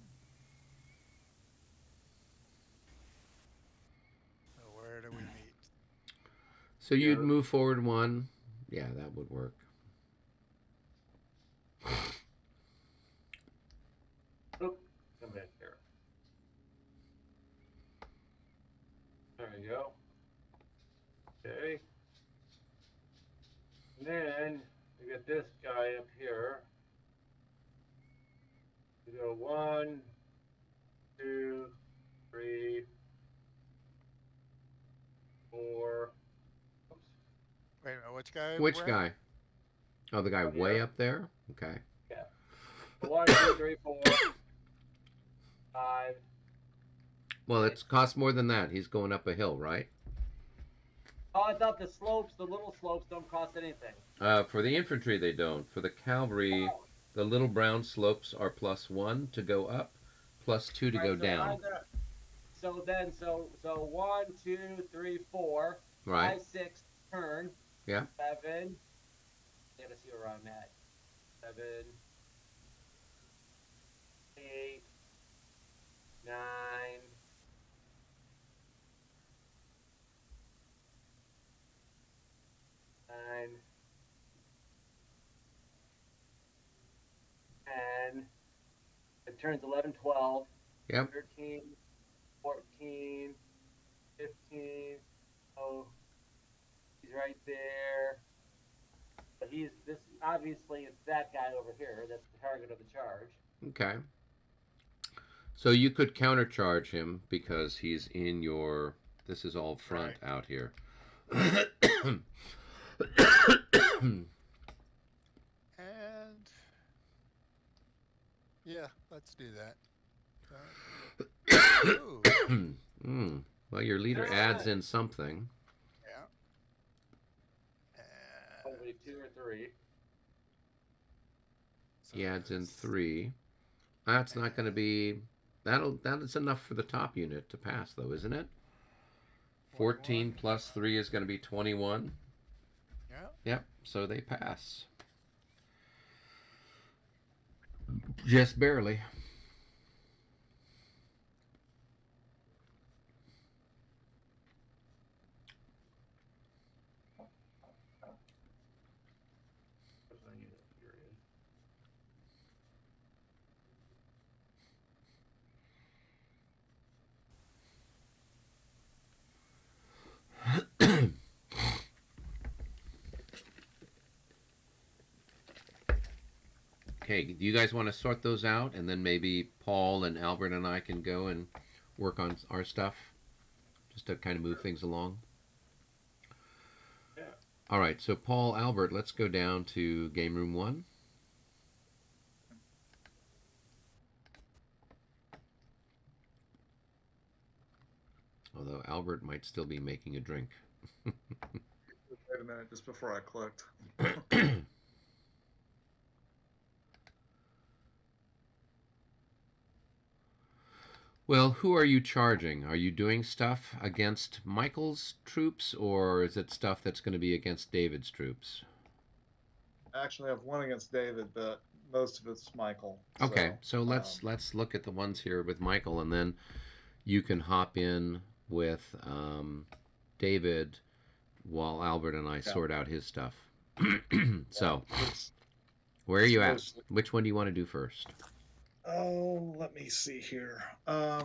So where do we meet? So you'd move forward 1. Yeah, that would work. Oop, come back here. There we go. Okay. And then we got this guy up here. We go 1, 2, 3, 4. Oops. Wait a minute, which guy? Which Brad? guy? Oh, the guy Up way here. up there? Okay. 1, 2, 3, 4, 5. Well, it's cost more than that. He's going up a hill, right? Oh, I thought the slopes, the little slopes, don't cost anything. For the infantry, they don't. For the cavalry, Oh. the little brown slopes are +1 to go up, +2 to Right, go so down. either- So then, so 1, 2, 3, 4, Right? 5, 6, turn. Yeah. 7. I gotta see where I'm at. 7. 8, 9, 9, 10. It turns 11, 12, Yep. 13, 14, 15. Oh, he's right there. But this obviously it's that guy over here. That's the target of the charge. Okay. So you could countercharge him because he's in your. This is all front out here. And yeah, let's do that. Ooh, Well, your leader That's adds good. in something. yeah. Probably 2 or 3. So He adds in there's- 3. That's not going to be. That is enough for the top unit to pass, though, isn't it? 14 plus 3 is going to be 21. Yeah. Yep. So they pass. Just barely. Okay, do you guys want to sort those out, and then maybe Paul and Albert and I can go and work on our stuff, just to kind of move things along? Yeah. All right, so Paul, Albert, let's go down to game room 1. Although Albert might still be making a drink. Wait a minute, just before I clicked. Well, who are you charging? Are you doing stuff against Michael's troops, or is it stuff that's going to be against David's troops? Actually, I've one against David, but most of it's Michael. Okay, so let's look at the ones here with Michael, and then you can hop in with David while Albert and I sort out his stuff. So, where are you at? Which one do you want to do first? Oh, let me see here. I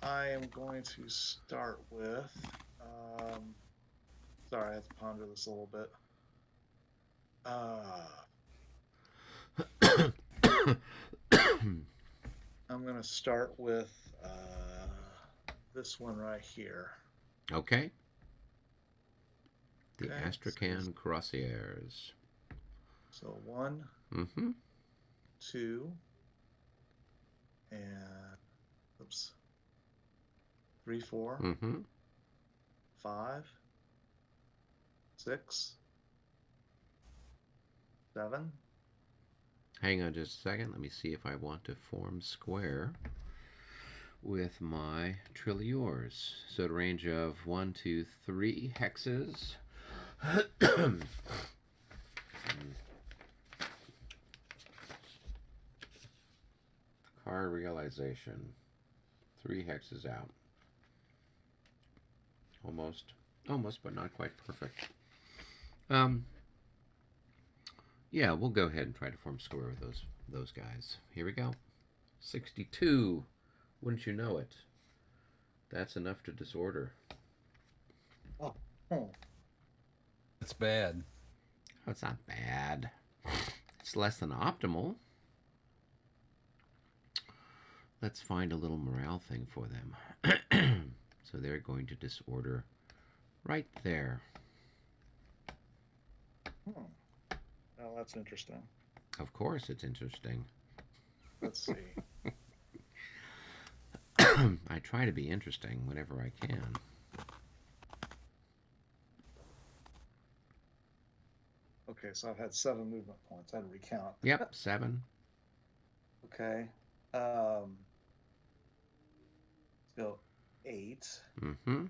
am going to start with. Sorry, I have to ponder this a little bit. I'm going to start with this one right here. Okay. The Okay, Astrakhan Crosshaires. So 1, Mm-hmm. 2, and 3, 4, Mm-hmm. 5, 6, 7. Hang on just a second. Let me see if I want to form square with my Trilliors. So a range of 1, 2, 3 hexes. Card realization. 3 hexes out. Almost, but not quite perfect. Yeah, we'll go ahead and try to form square with those guys. Here we go. 62. Wouldn't you know it? That's enough to disorder. Oh. It's bad. Oh, it's not bad. It's less than optimal. Let's find a little morale thing for them. So they're going to disorder right there. Well, that's interesting. Of course it's interesting. Let's see. I try to be interesting whenever I can. Okay, so I've had 7 movement points. I had to recount. Yep, 7. Okay. So 8. Mm-hmm.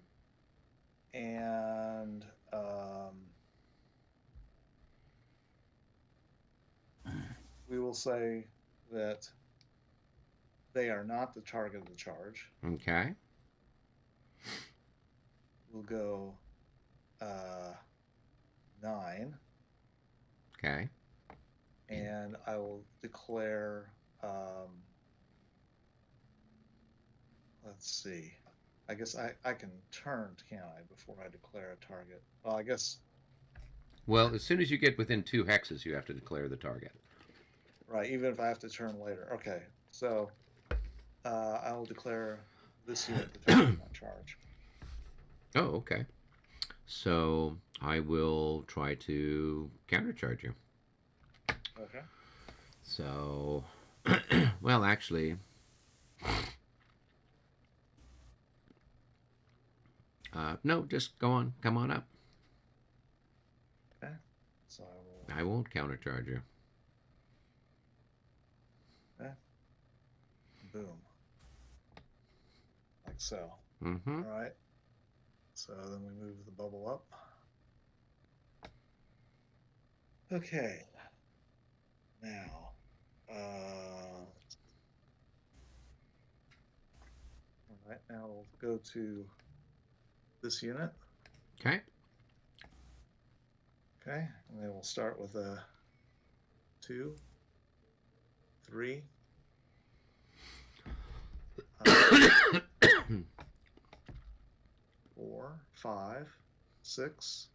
And we will say that they are not the target of the charge. Okay. We'll go 9, Okay. and I will declare. Let's see. I guess I can turn, can't I, before I declare a target? Well, I guess. Well, as soon as you get within 2 hexes, you have to declare the target. Right, even if I have to turn later. Okay, so I will declare this unit the target of my charge. Oh, okay. So I will try to countercharge you. Okay. So, well, actually, no, just go on. Come on up. Okay. So I will. I won't countercharge you. Okay. Boom. Like so. Mm-hmm. All right. So then we move the bubble up. Okay. Now, all right. Now we'll go to this unit. Okay. Okay, and then we'll start with a 2, 3. 4, 5, 6,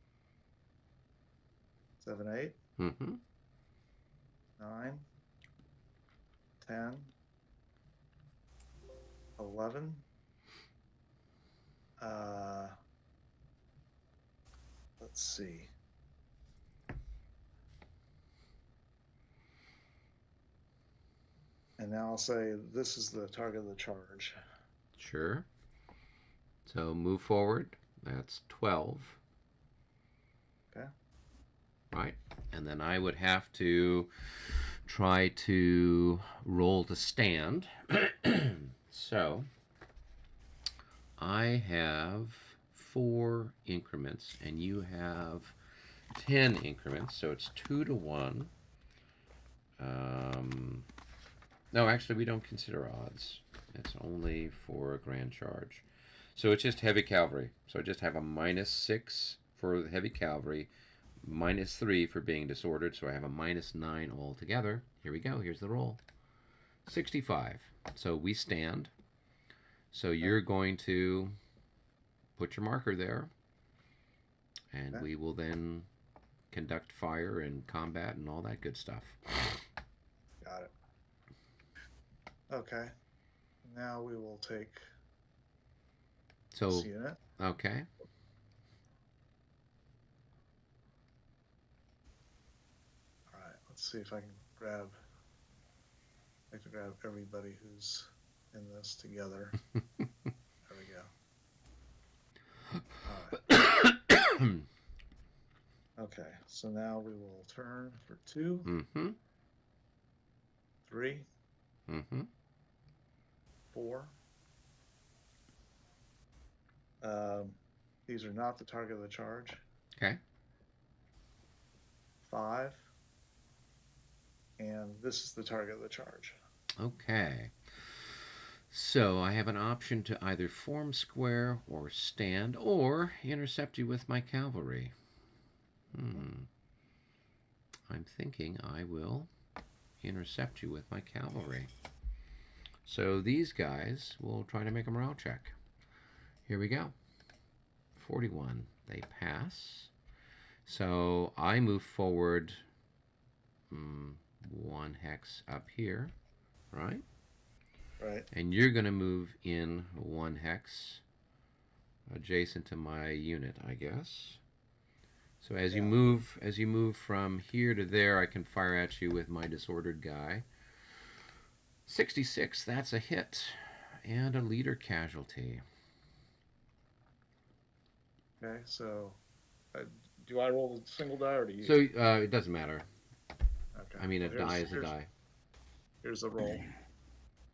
7, 8, Mm-hmm. 9, 10, 11. Let's see. And now I'll say this is the target of the charge. Sure. So move forward. That's 12. Okay. Right. And then I would have to try to roll to stand. So I have 4 increments and you have 10 increments. So it's 2 to 1. No, actually, we don't consider odds. It's only for a grand charge. So it's just heavy cavalry. So I just have a -6 for the heavy cavalry, -3 for being disordered. So I have a -9 altogether. Here we go. Here's the roll. 65. So we stand. So you're going to put your marker there. And we will then conduct fire and combat and all that good stuff. Got it. Okay. Now we will take this unit. Okay. All right. Let's see if I can grab. I can grab everybody who's in this together. There we go. All right. Okay. So now we will turn for 2, Mm-hmm. 3, Mm-hmm. 4. These are not the target of the charge. Okay. 5. And this is the target of the charge. Okay. So I have an option to either form square or stand or intercept you with my cavalry. I'm thinking I will intercept you with my cavalry. So these guys will try to make a morale check. Here we go. 41. They pass. So I move forward 1 hex up here, right? Right. And you're going to move in 1 hex adjacent to my unit, I guess. So as you move from here to there, I can fire at you with my disordered guy. 66, that's a hit. And a leader casualty. Okay, so do I roll a single die or do you? So it doesn't matter. Okay. I mean, a Well, die is a die. Here's the roll.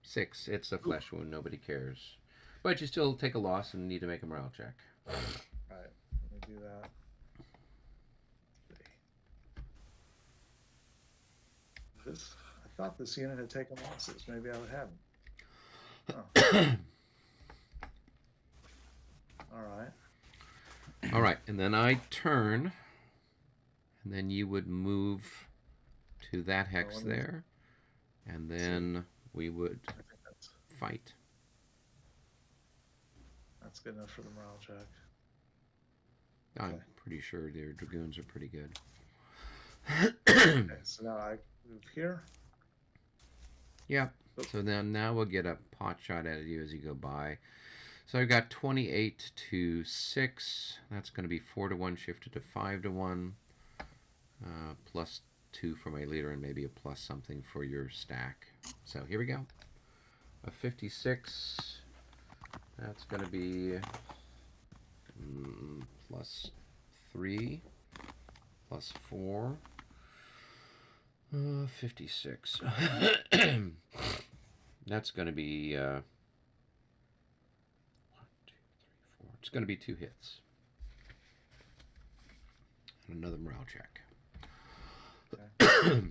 6, it's a flesh wound, nobody cares. But you still take a loss and need to make a morale check. All right, let me do that. This thought this unit had taken losses. Maybe I hadn't. Oh. All right. All right, and then I turn, and then you would move to that hex there, and then we would I think that's fight. good enough for the morale check. I'm Okay. pretty sure their dragoons are pretty good. Okay, so now I move here. Yeah. So now we'll get a pot shot at you as you go by. So I've got 28 to 6. That's going to be 4 to 1 shifted to 5 to 1. Plus 2 for my leader and maybe a plus something for your stack. So here we go. A 56. That's going to be plus 3. Plus 4. 56. That's going to be 1, 2, 3, 4. It's going to be 2 hits. And another morale check. Okay.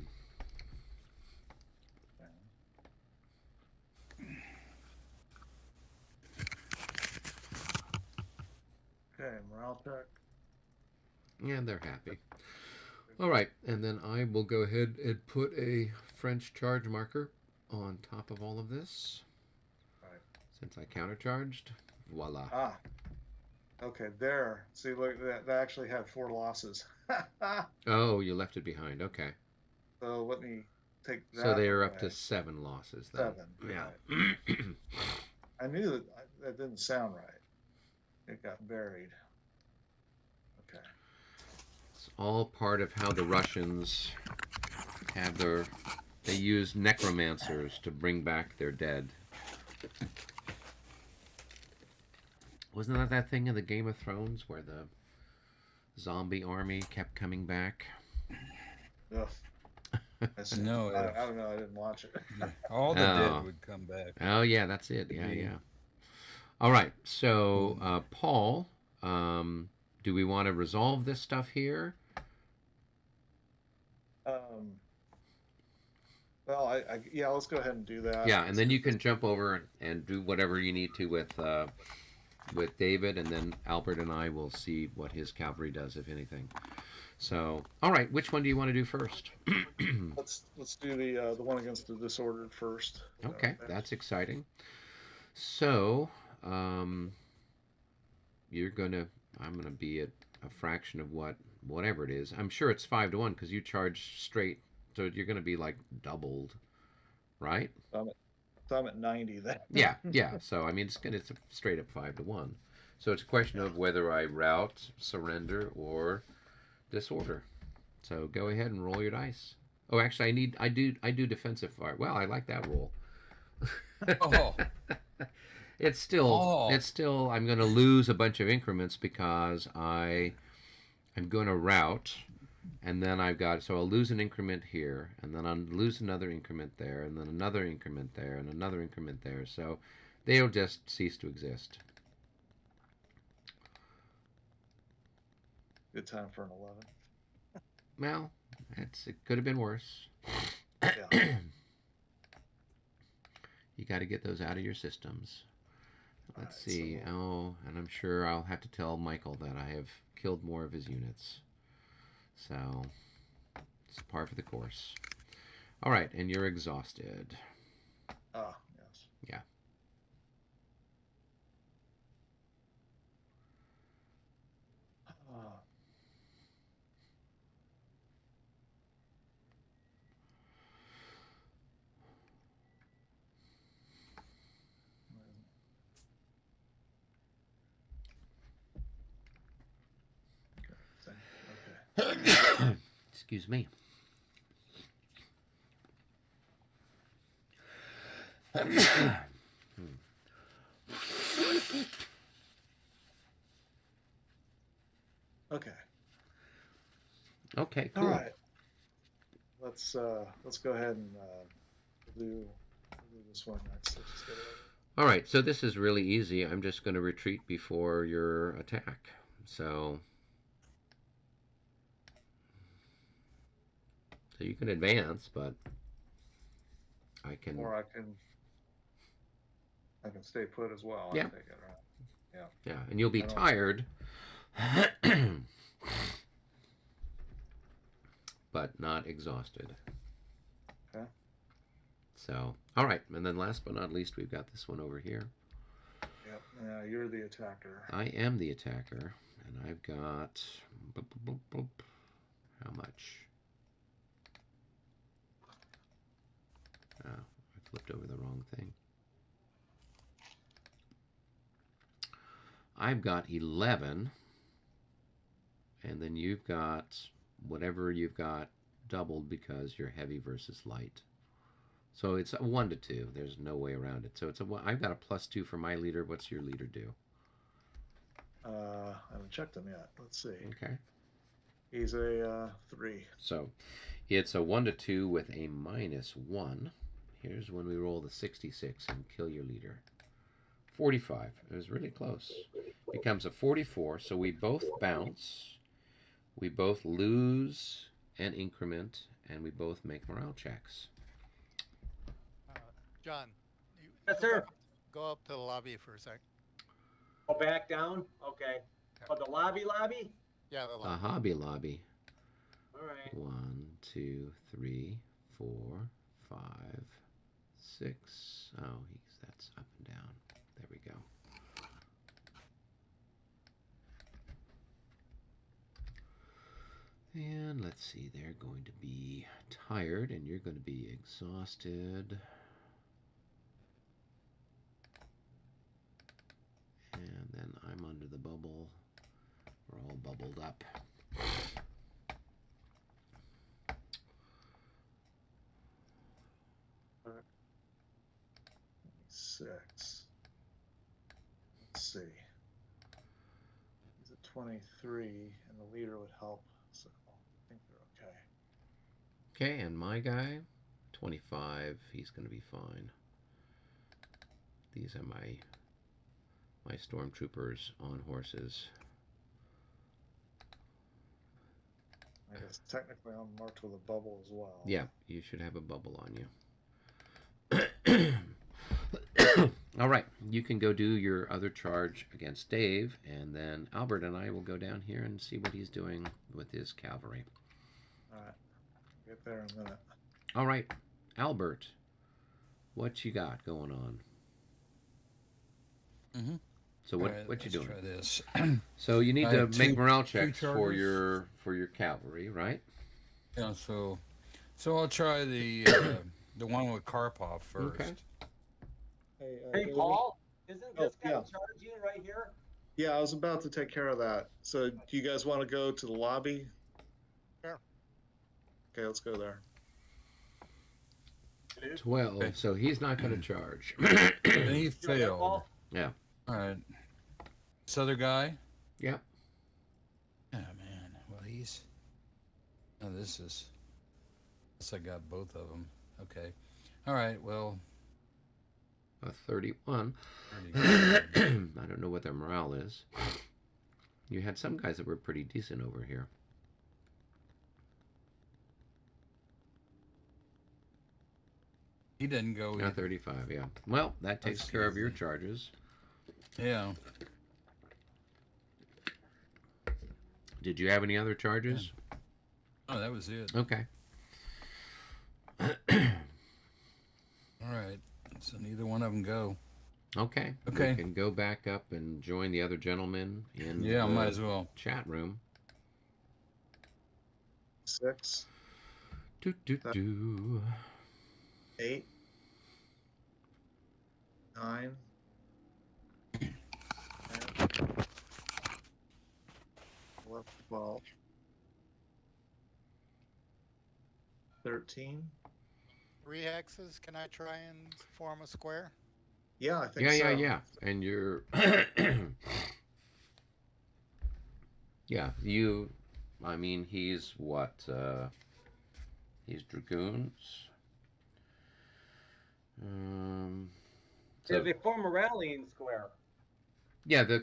Okay, morale check. And they're happy. All right, and then I will go ahead and put a French charge marker on top of all of this. Right. Since I countercharged. Voila. Ah. Okay, there. See, look, that actually had 4 losses. Oh, you left it behind. Okay. So let me take that. So they are up away. to 7 losses then. 7. Yeah. Right. I knew that didn't sound right. It got buried. Okay. It's all part of how the Russians have they use necromancers to bring back their dead. Wasn't that thing in the Game of Thrones where the zombie army kept coming back? Ugh. No, I don't know. I didn't watch it. all the Oh. dead would come back. Oh, yeah, that's it. Yeah. All right, so Paul, do we want to resolve this stuff here? Well, yeah, let's go ahead and do that. Yeah, and then you can jump over and do whatever you need to with David, and then Albert and I will see what his cavalry does, if anything. So, all right, which one do you want to do first? Let's do the one against the disordered first. Okay, that's exciting. So, I'm gonna be at a fraction of whatever it is. I'm sure it's 5 to 1 because you charge straight, so you're gonna be like doubled, right? So I'm at 90 then. Yeah. So I mean, it's a straight up 5 to 1. So it's a question of whether I rout, surrender, or disorder. So go ahead and roll your dice. Oh, actually, I do defensive fire. Well, I like that roll. Oh. It's still I'm going to lose a bunch of increments because I'm going to rout, and then I'll lose an increment here, and then I'll lose another increment there, and then another increment there, and another increment there. So they'll just cease to exist. Good time for an 11. Well, it could have been worse. Yeah. You got to get those out of your systems. Let's Alright, see. Oh, and I'm sure I'll have to tell Michael that I have killed more of his units. So, it's par for the course. All right, and you're exhausted. Ah, yes. Yeah. Okay. Excuse me. Okay. Okay, cool. All right. Let's go ahead and do this one next. Let's just get it over. All right, so this is really easy. I'm just going to retreat before your attack. So you can advance, but I can. Or I can stay put as well. Yeah. I take it, right? Yeah, and you'll be I don't- tired, but not exhausted. Okay. So, all right, and then last but not least, we've got this one over here. Yep. Yeah, you're the attacker. I am the attacker, and I've got how much? Oh, I flipped over the wrong thing. I've got 11, and then you've got whatever you've got doubled because you're heavy versus light. So it's a 1 to 2. There's no way around it. So it's a one. I've got a +2 for my leader. What's your leader do? I haven't checked him yet. Let's see. Okay. He's a 3. So it's a 1 to 2 with a -1. Here's when we roll the 66 and kill your leader. 45. It was really close. Becomes a 44. So we both bounce. We both lose an increment, and we both make morale checks. John. Yes, sir. Go up to the lobby for a sec. Go back down. Okay. Oh, the lobby. Yeah, the A lobby. hobby lobby. All right. 1, 2, 3, 4, 5, 6. Oh, that's up and down. There we go. And let's see, they're going to be tired, and you're going to be exhausted. And then I'm under the bubble. We're all bubbled up. Six. Let's see. He's at 23, and the leader would help, so I think they're okay. Okay, and my guy, 25, he's going to be fine. These are my stormtroopers on horses. I guess technically I'm marked with a bubble as well. Yeah, you should have a bubble on you. All right, you can go do your other charge against Dave, and then Albert and I will go down here and see what he's doing with his cavalry. All right. Get there in a minute. All right, Albert, what you got going on? Mm-hmm. So what you doing? Try this. So you need I to have make two morale checks for charges. your cavalry, right? Yeah. So I'll try the one with Karpov first. Okay. Hey, David? Paul, isn't this guy yeah. charging right here? Yeah, I was about to take care of that. So do you guys want to go to the lobby? Sure. Okay, let's go there. 12. Okay. So he's not going to charge. And he You want that, failed. Paul? Yeah. All right. This other guy. Yeah. Oh man. Well, he's. Oh, this is. Guess I got both of them. Okay. All right. Well. A 31. 30. I don't know what their morale is. You had some guys that were pretty decent over here. He didn't go. Yeah, Either. 35, yeah. Well, that takes That's care of your easy. charges. Yeah. Did you have any other charges? Oh, that was it. Okay. All right. So neither one of them go. Okay. Okay. You can go back up and join the other gentlemen in Yeah, the might as well. chat room. 6, Do, do, do. 8, 9, 10, 11, 12, 13. 3 hexes. Can I try and form a square? Yeah, I think Yeah, so. yeah. And you're... yeah, you... I mean, he's what? He's dragoons. Yeah, they form a rallying square. Yeah, the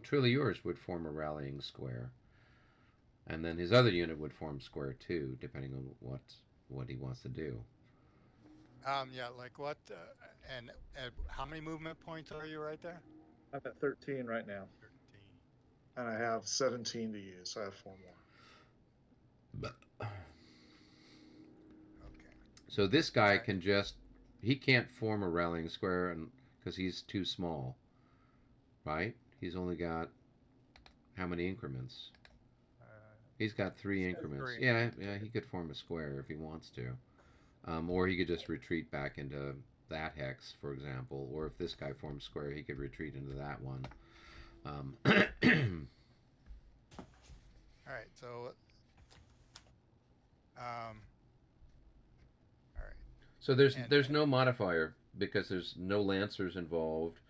Trillieurs would form a rallying square, and then his other unit would form square too, depending on what what he wants to do. Yeah, like what? And how many movement points are you right there? I'm at 13 right now, 13. and I have 17 to use, so I have 4 more. Okay. So this guy Alright. can he can't form a rallying square because he's too small, right? He's only got how many increments? He's got 3 Says increments. 3. Yeah, he could form a square if he wants to. Or he could just retreat back into that hex, for example. Or if this guy forms square, he could retreat into that one. All right. So, all right. So there's And there's no modifier because there's no lancers involved.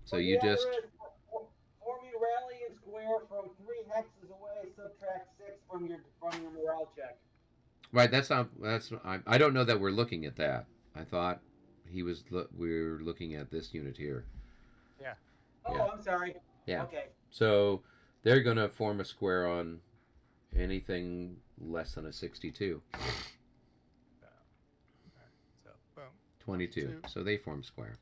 So you Yeah, just there is. Form your rallying square from 3 hexes away. Subtract 6 from your morale check. right. I don't know that we're looking at that. I thought we're looking at this unit here. yeah. Oh, Yeah. I'm sorry. Yeah. Okay. So they're gonna form a square on anything less than a 62. All right. So, boom. 22. So they form square.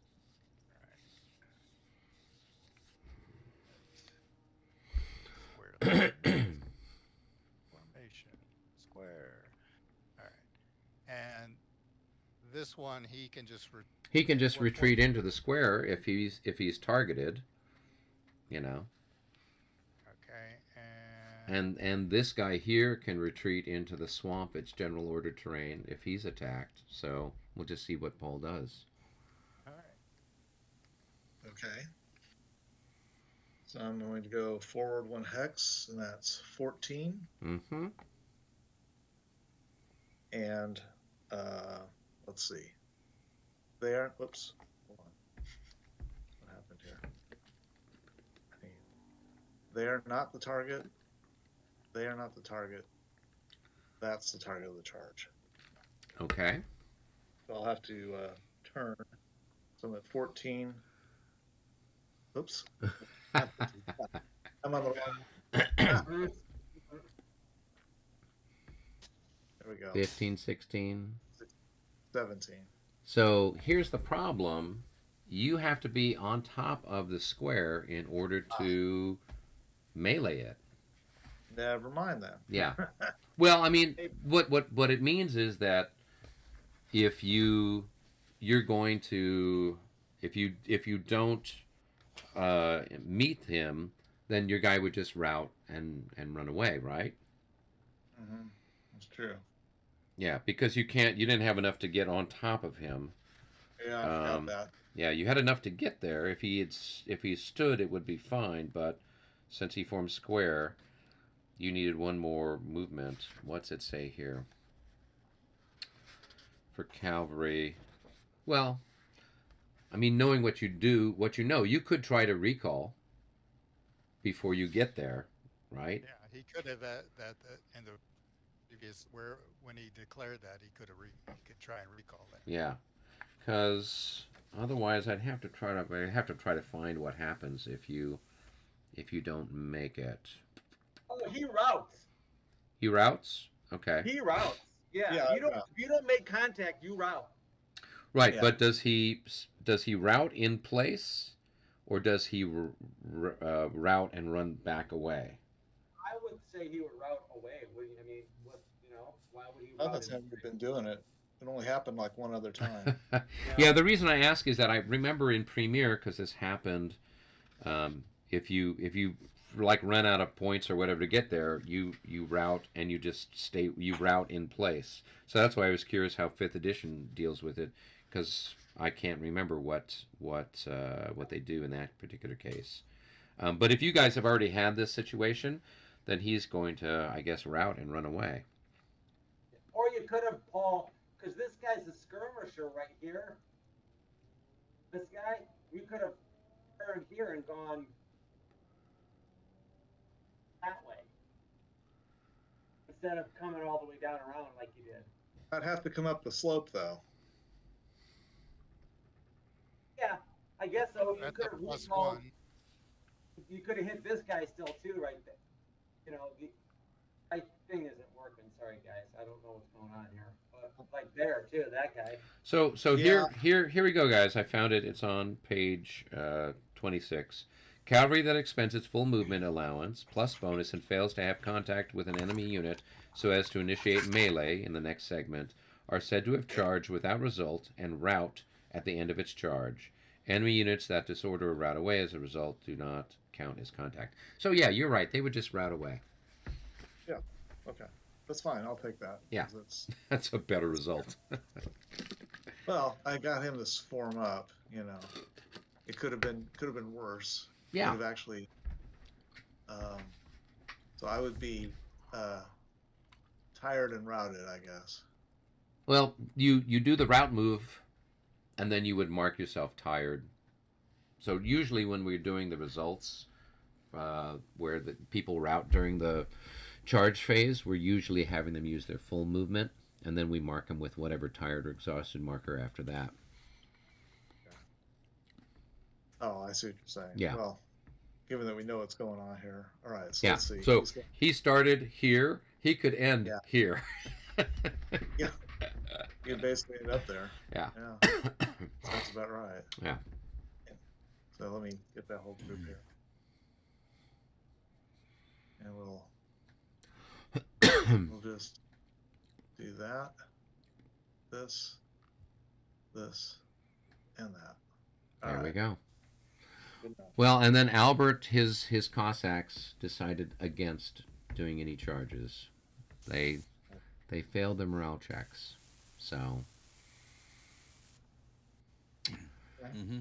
Square. Formation. Square. All right. And this one, he can just. He can just What retreat point? into the square if he's targeted, you know. Okay. And this guy here can retreat into the swamp. It's general order terrain if he's attacked. So we'll just see what Paul does. All right. Okay. So I'm going to go forward 1 hex, and that's 14. Mm-hmm. And let's see. There. Whoops. Hold on. What happened here? They are not the target. They are not the target. That's the target of the charge. Okay. So I'll have to turn. So I'm at 14. Oops. I'm on the wrong. There we go. 15, 16. 17. So here's the problem. You have to be on top of the square in order to melee it. Never mind that. Yeah. Well, I mean, what it means is that if you're going to if you don't meet him, then your guy would just rout and run away, right? Mm-hmm. That's true. Yeah, because you didn't have enough to get on top of him. Yeah, I forgot that. Yeah, you had enough to get there. If he stood, it would be fine. But since he formed square, you needed 1 more movement. What's it say here? For cavalry, well, I mean, knowing what you know, you could try to recall before you get there, right? Yeah, he could have that in the previous when he declared that he could try and recall that. Yeah, because otherwise, I'd have to try to find what happens if you don't make it. Oh, he routes. He routes. Okay. He routes. Yeah. Yeah, If you don't make contact, you route. Right, Yeah. but does he route in place, or does he route and run back away? I would say he would route away. I mean, why would he None route? of us haven't been doing it. It only happened like 1 other time. Yeah, the reason I ask is that I remember in Premiere, because this happened, if you like run out of points or whatever to get there, you route and you route in place. So that's why I was curious how 5th edition deals with it, because I can't remember what they do in that particular case. But if you guys have already had this situation, then he's going to, I guess, route and run away. Or you could have, Paul, because this guy's a skirmisher right here. This guy, you could have turned here and gone that way instead of coming all the way down around like you did. I'd have to come up the slope, though. Yeah, I guess so. You That's could a have +1. You could have hit this guy still too, right there. My thing isn't working. Sorry, guys. I don't know what's going on here. there too. That guy. So Yeah. here we go, guys. I found it. It's on page 26. Cavalry that expends its full movement allowance plus bonus and fails to have contact with an enemy unit so as to initiate melee in the next segment are said to have charged without result and rout at the end of its charge. Enemy units that disorder or rout away as a result do not count as contact. So yeah, you're right. They would just rout away. Yeah. Okay. That's fine. I'll take that. Yeah. 'cause it's, That's a better result. well, I got him to form up. You know, it could have been worse. Yeah. Could have actually. So I would be tired and routed, I guess. Well, you do the route move, and then you would mark yourself tired. So usually when we're doing the results, where the people route during the charge phase, we're usually having them use their full movement, and then we mark them with whatever tired or exhausted marker after that. Oh, I see what you're saying. Yeah. Well, given that we know what's going on here, all right. So Yeah. let's see. So he started here. He could end Yeah. here. Yeah. You basically end up there. Yeah. Yeah. Sounds about right. Yeah. So let me get that whole group here. And we'll just do that, this, and that. All There we right. go. Good enough. Well, and then Albert, his Cossacks decided against doing any charges. They failed their morale checks. So Mm-hmm.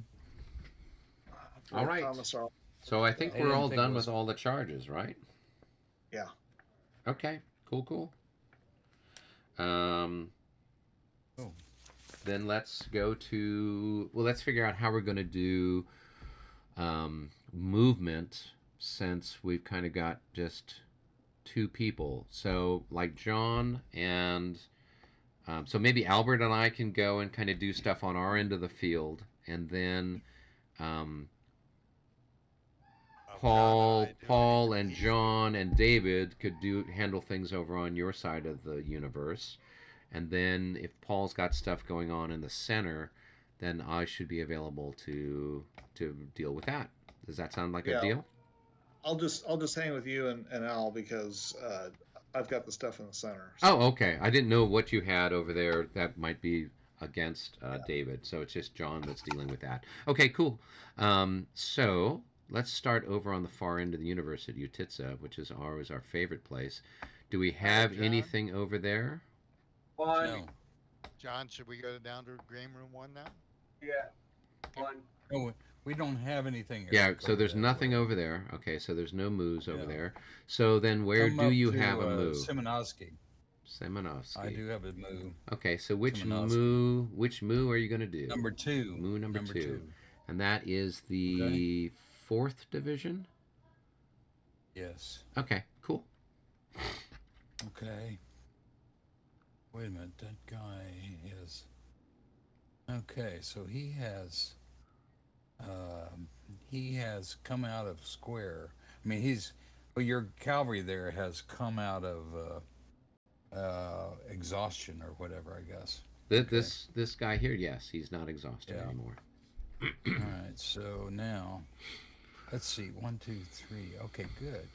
all right. Thomas, So I think I we're didn't all think done it was- with all the charges, right? yeah. Okay. Cool. Um, Oh. Then let's go to, well, let's figure out how we're going to do movement, since we've kind of got just two people. So like John and so maybe Albert and I can go and kind of do stuff on our end of the field, and then Paul and John and David could handle things over on your side of the universe. And then if Paul's got stuff going on in the center, then I should be available to deal with that. Does that sound like a Yeah. deal? I'll just hang with you and Al because I've got the stuff in the center. Oh, okay. I didn't know what you had over there that might be against David. So it's just John that's dealing with that. Okay, cool. So let's start over on the far end of the universe at Utitsa, which is always our favorite place. Do we have John? anything over there? One. No. John, should we go down to game room 1 now? Yeah. One. No, we don't have anything. Yeah, Eric, so there's over nothing there. over there. Okay, so there's no moves over Yeah. there. So then where Come do up you to, have a move? Simonovsky. Simonovsky. I do have a move. Okay, so which Simonovsky. moo are you going to do? Number 2. Moo number two. And that is the 4th division? Yes. Okay, cool. Okay. Wait a minute. That guy is. Okay, so he has come out of square. I mean, well, your cavalry there has come out of exhaustion or whatever, I guess. This guy here, yes, he's not exhausted Yeah. anymore. All right, so now let's see. 1, 2, 3. Okay, good.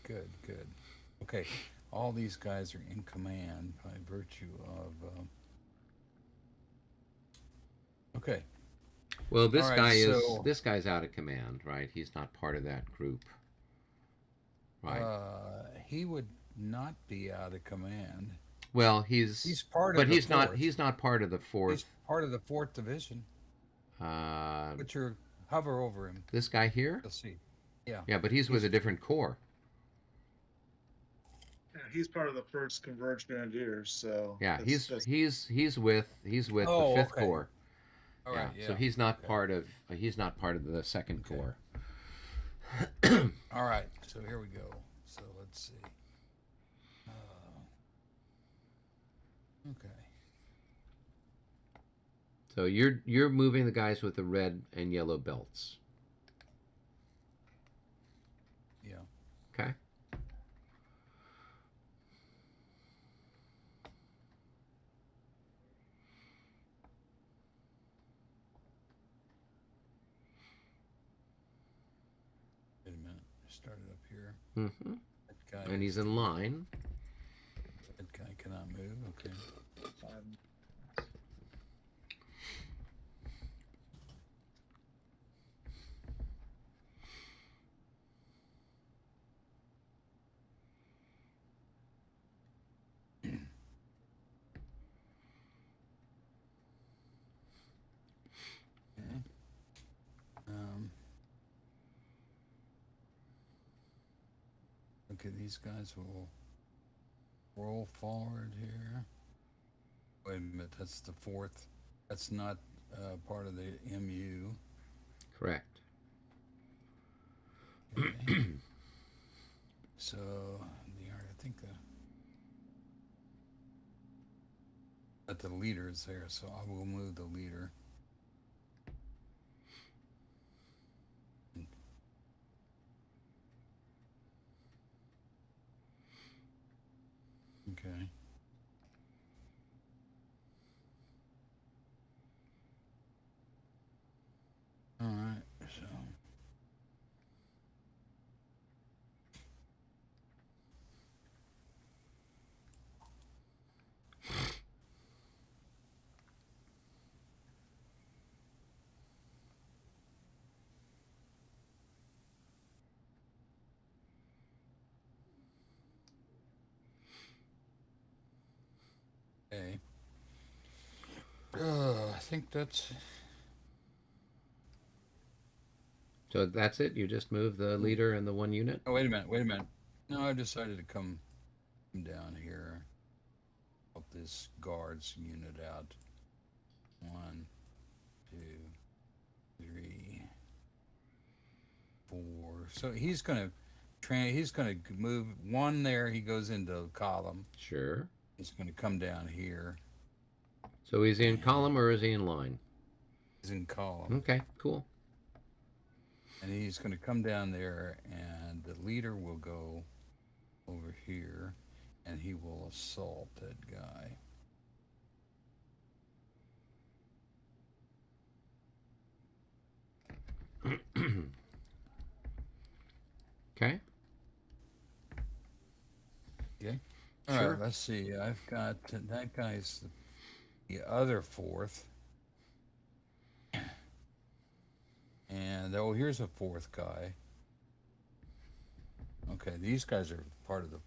Okay, all these guys are in command by virtue of. Okay. Well, this All right, guy is so- this guy's out of command, right? He's not part of that group, right? He would not be out of command. Well, he's part of but the he's not fourth. he's not part of the He's fourth. part of the 4th division. Put your hover over him. This guy here, Let's see. Yeah. yeah, but he's with a different corps. Yeah, he's part of the 1st Converged Grenadiers, so Yeah, that's- he's with Oh, the 5th okay. corps. All Yeah, right. Yeah. so he's not okay. part of the 2nd Okay. corps. All right. So here we go. So let's see. Okay. So you're moving the guys with the red and yellow belts. Yeah. Okay. started up here. Mm-hmm. That guy And he's in line. That guy cannot move. Okay. Fine. Okay. Okay, these guys will roll forward here. Wait a minute, that's the fourth. That's not part of the MU. Correct. Okay. So, I think that the leader is there, so I will move the leader. Okay. All right, so. Okay. I think that's. So that's it? You just move the leader and the one unit? Oh, wait a minute. Wait a minute. No, I decided to come down here. Help this guards unit out. 1, 2, 3, 4. So he's gonna move one there. He goes into column. Sure. He's gonna come down here. So is he in column or is he in line? He's in column. Okay, cool. And he's going to come down there, and the leader will go over here, and he will assault that guy. Okay. Okay. All Sure. right, let's see. I've got that guy's the other fourth. And, oh, here's a fourth guy. Okay, these guys are part of the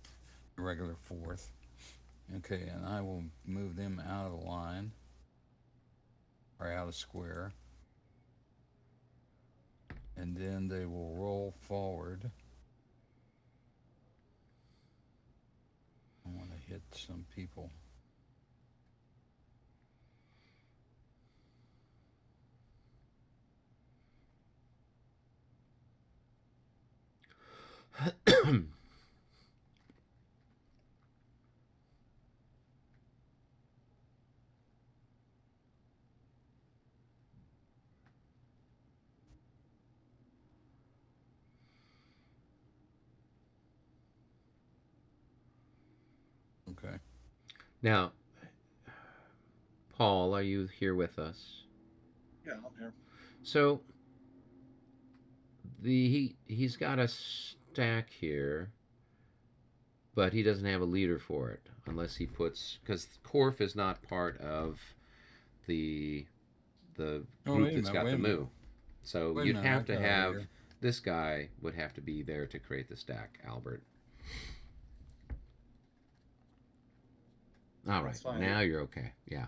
regular fourth. Okay, and I will move them out of the line. Or out of square. And then they will roll forward. I want to hit some people. Okay. Now, Paul, are you here with us? Yeah, I'm here. So he's got a stack here, but he doesn't have a leader for it unless he puts, because Korf is not part of the group that's got the move. So you'd have to have this guy would have to be there to create the stack, Albert. All right, now you're okay. Yeah.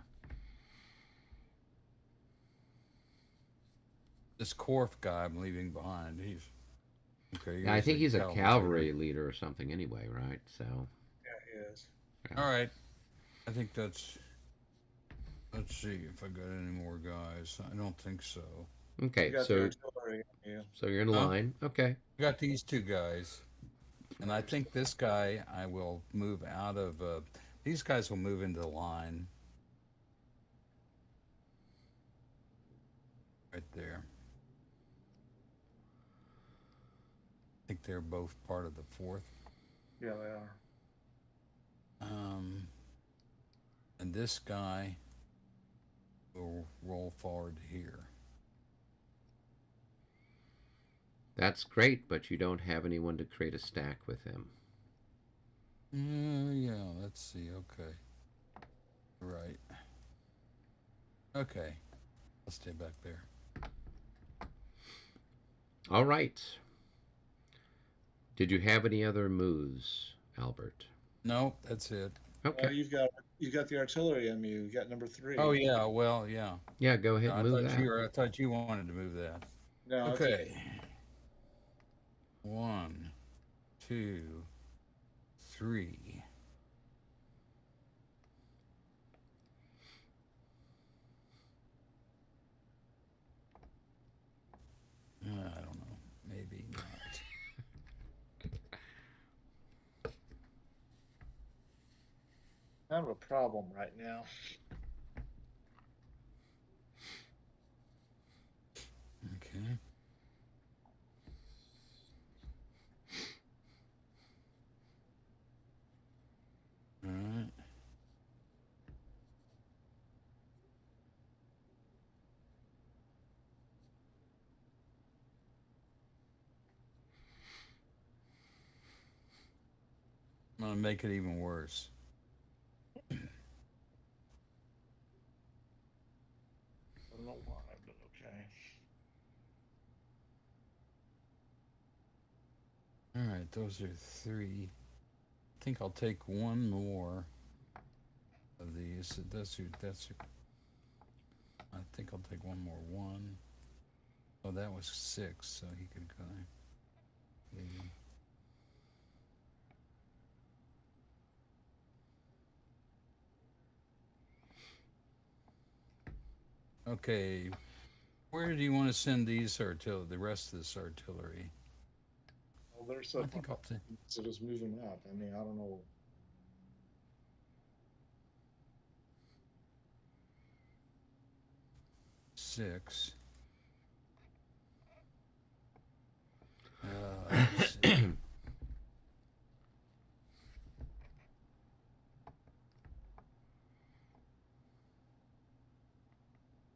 This Korf guy I'm leaving behind, he's okay. Yeah, I think he's a cavalry leader or something anyway, right? So. Yeah, he is. Yeah. All right. I think that's. Let's see if I got any more guys. I don't think so. Okay, so you're in line. Okay. I got these two guys, and I think this guy I will move out of. These guys will move into the line. Right there. I think they're both part of the fourth. Yeah, they are. And this guy will roll forward here. That's great, but you don't have anyone to create a stack with him. Yeah, let's see. Okay. Right. Okay. I'll stay back there. All right. Did you have any other moves, Albert? No, that's it. Okay. You got the artillery MU. You got number 3. Oh yeah, well yeah. Yeah, go ahead and move that. I thought you wanted to move that. No. Okay. 1, 2, 3. I don't know. Maybe not. Kind of a problem right now. Okay. All right. I'm gonna make it even worse. I don't know why, but okay. All right, those are 3. I think I'll take one more of these. I think I'll take one more. 1. Oh, that was 6, so he could go. Maybe. Okay, where do you want to send these artillery? The rest of this artillery. Well, there's so I think I'll take. so just move them up. I mean, I don't know. 6. Let's see.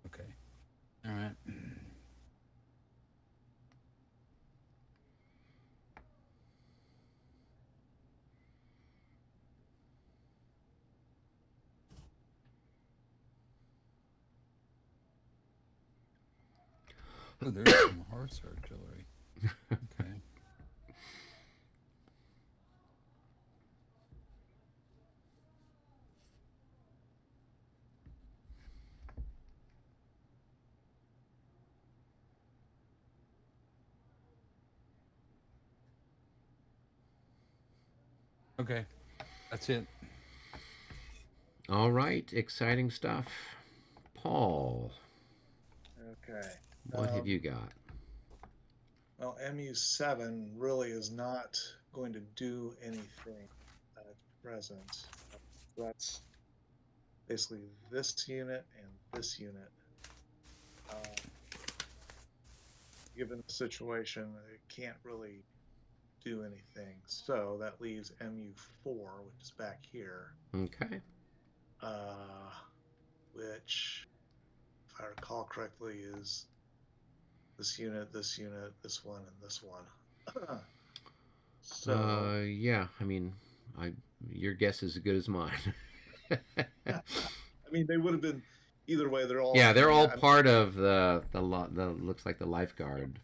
Okay. All right. Oh, there's some horse artillery. Okay. Okay. That's it. All right, exciting stuff. Paul, Okay. what have you got? Well, MU7 really is not going to do anything at present. That's basically this unit and this unit. Given the situation, it can't really do anything. So that leaves MU4, which is back here. Okay. Which, if I recall correctly, is this unit, this one, and this one. So Yeah, I mean, your guess is as good as mine. I mean, they would have been either way. They're all Yeah, they're all part of the looks like the lifeguard.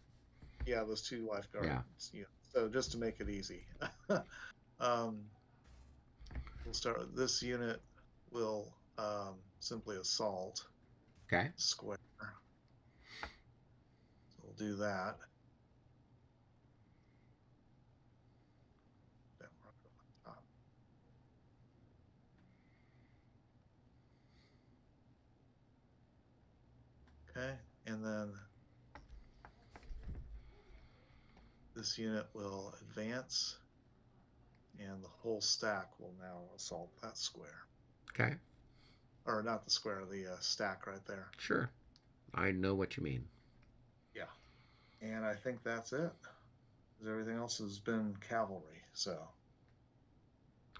Yeah, those 2 lifeguards. Yeah. So just to make it easy, we'll start with this unit. Will simply assault. Okay. Square. So we'll do that. Okay, and then this unit will advance, and the whole stack will now assault that square. Okay. Or not the square, the stack right there. Sure. I know what you mean. Yeah. And I think that's it. Because everything else has been cavalry, so.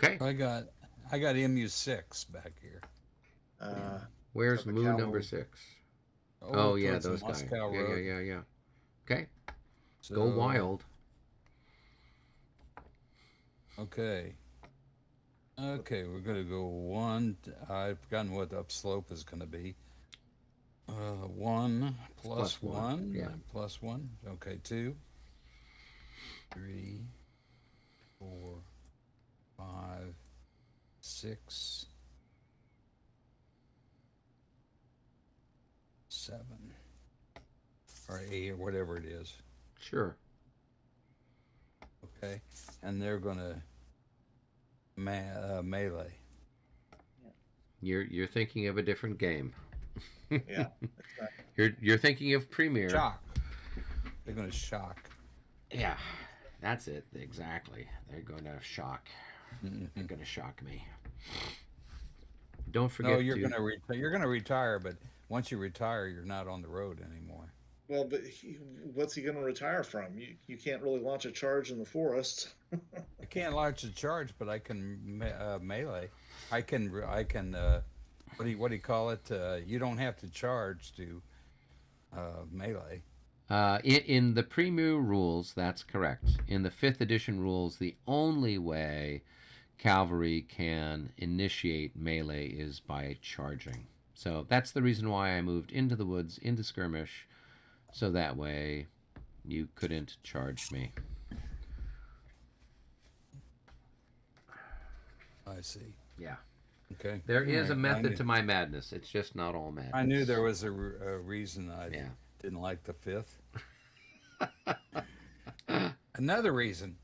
Okay. I got MU6 back here. Where's Moo number cavalry. 6? Oh yeah, towards the those guys. Moscow Road. Yeah. Okay. So, Go wild. Okay. Okay, we're gonna go one. I've forgotten what the upslope is gonna be. 1 plus Plus one, 1. yeah. Plus 1. Okay, 2, 3, 4, 5, 6, 7, or 8, or whatever it is. Sure. Okay, and they're gonna melee. You're thinking of a different game. Yeah. You're thinking of Premier. Shock. They're gonna shock. Yeah, that's it. Exactly. They're going to shock. They're going to shock me. Don't forget. No, you're gonna retire, but once you retire, you're not on the road anymore. Well, but what's he going to retire from? You can't really launch a charge in the forest. I can't launch a charge, but I can melee. I can. What do you call it? You don't have to charge to melee. In the Premu rules, that's correct. In the 5th edition rules, the only way cavalry can initiate melee is by charging. So that's the reason why I moved into the woods, into skirmish, so that way you couldn't charge me. I see. Yeah. Okay. There is a Alright, method to my madness. It's just not all madness. I knew there was a reason I Yeah. didn't like the 5th. Another reason.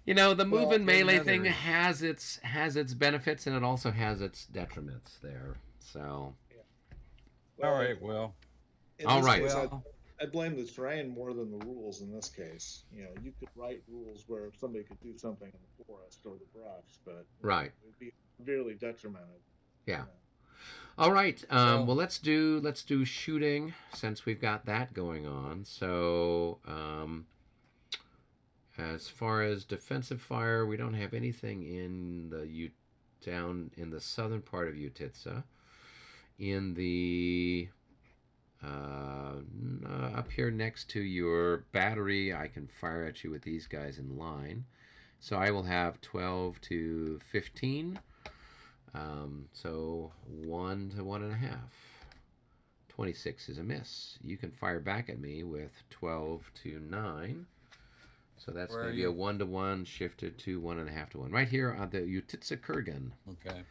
You know, the move and melee another thing reason. has its benefits and it also has its detriments there. So, All right. Well. In all this right. case, Well. I blame the terrain more than the rules in this case. You could write rules where somebody could do something in the forest or the brush, but Right. it would be severely detrimented. Yeah. All right. So- Well, let's do shooting since we've got that going on. So, as far as defensive fire, we don't have anything in the down in the southern part of Utitsa. In the up here next to your battery, I can fire at you with these guys in line. So I will have 12 to 15. So 1 to 1.5. 26 is a miss. You can fire back at me with 12 to 9. So that's Where going are to be you? a 1 to 1 shifted to 1.5 to 1. Right here on the Utitsa Kurgan. Okay.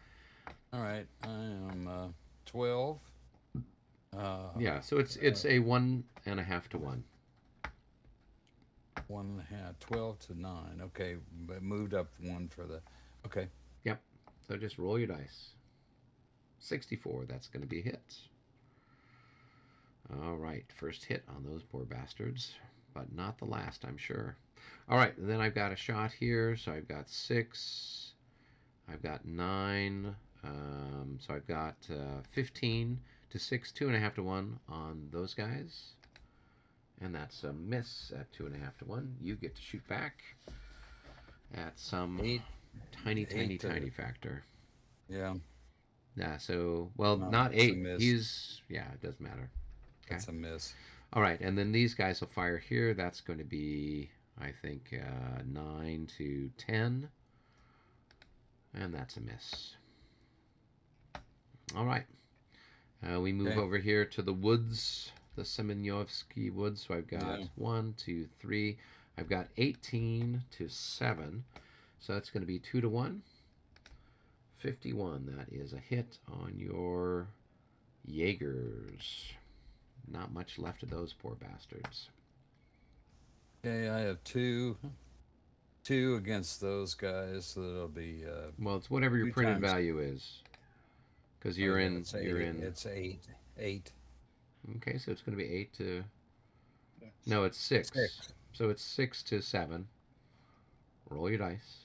All right. I am 12. Yeah, so it's a 1.5 to 1. 1.5. 12 to 9. Okay, but moved up 1 for the. Okay. Yep. So just roll your dice. 64, that's going to be a hit. All right, first hit on those poor bastards, but not the last, I'm sure. All right, and then I've got a shot here, so I've got 6, I've got 9, so I've got 15 to 6, 2.5 to 1 on those guys. And that's a miss at 2.5 to 1. You get to shoot back at some tiny factor. Yeah. Yeah, so, well, No, not it's a 8. miss. It doesn't matter. Okay. That's a miss. All right, and then these guys will fire here. That's going to be, I think, 9 to 10. And that's a miss. All right. We move Okay. over here to the woods, the Semyonovsky woods. So I've got 1, 2, 3. I've got 18 to 7. So that's going to be 2 to 1. 51. That is a hit on your Jaegers. Not much left of those poor bastards. Okay, I have 2 against those guys, so that'll be. Well, it's whatever your 2 printed times. value is, because you're in. It's You're 8. in. It's 8. 8. Okay, so it's going to be 8 to. Yeah. No, it's 6. 6. So it's 6 to 7. Roll your dice.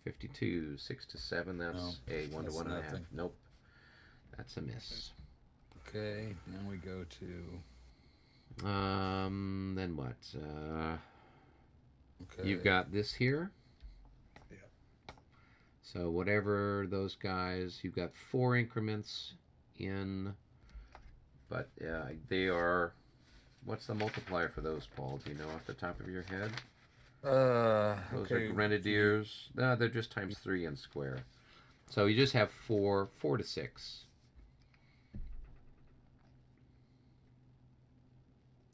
52, 6 to 7. That's No, a 1 to that's 1.5. nothing. Nope. That's a miss. Okay, now we go to. Then what? Okay. You've got this here. Yeah. So whatever those guys, you've got 4 increments in, but they are what's the multiplier for those, Paul? Do you know off the top of your head? Those Okay. are grenadiers. No, they're just times 3 in square. So you just have 4 to 6.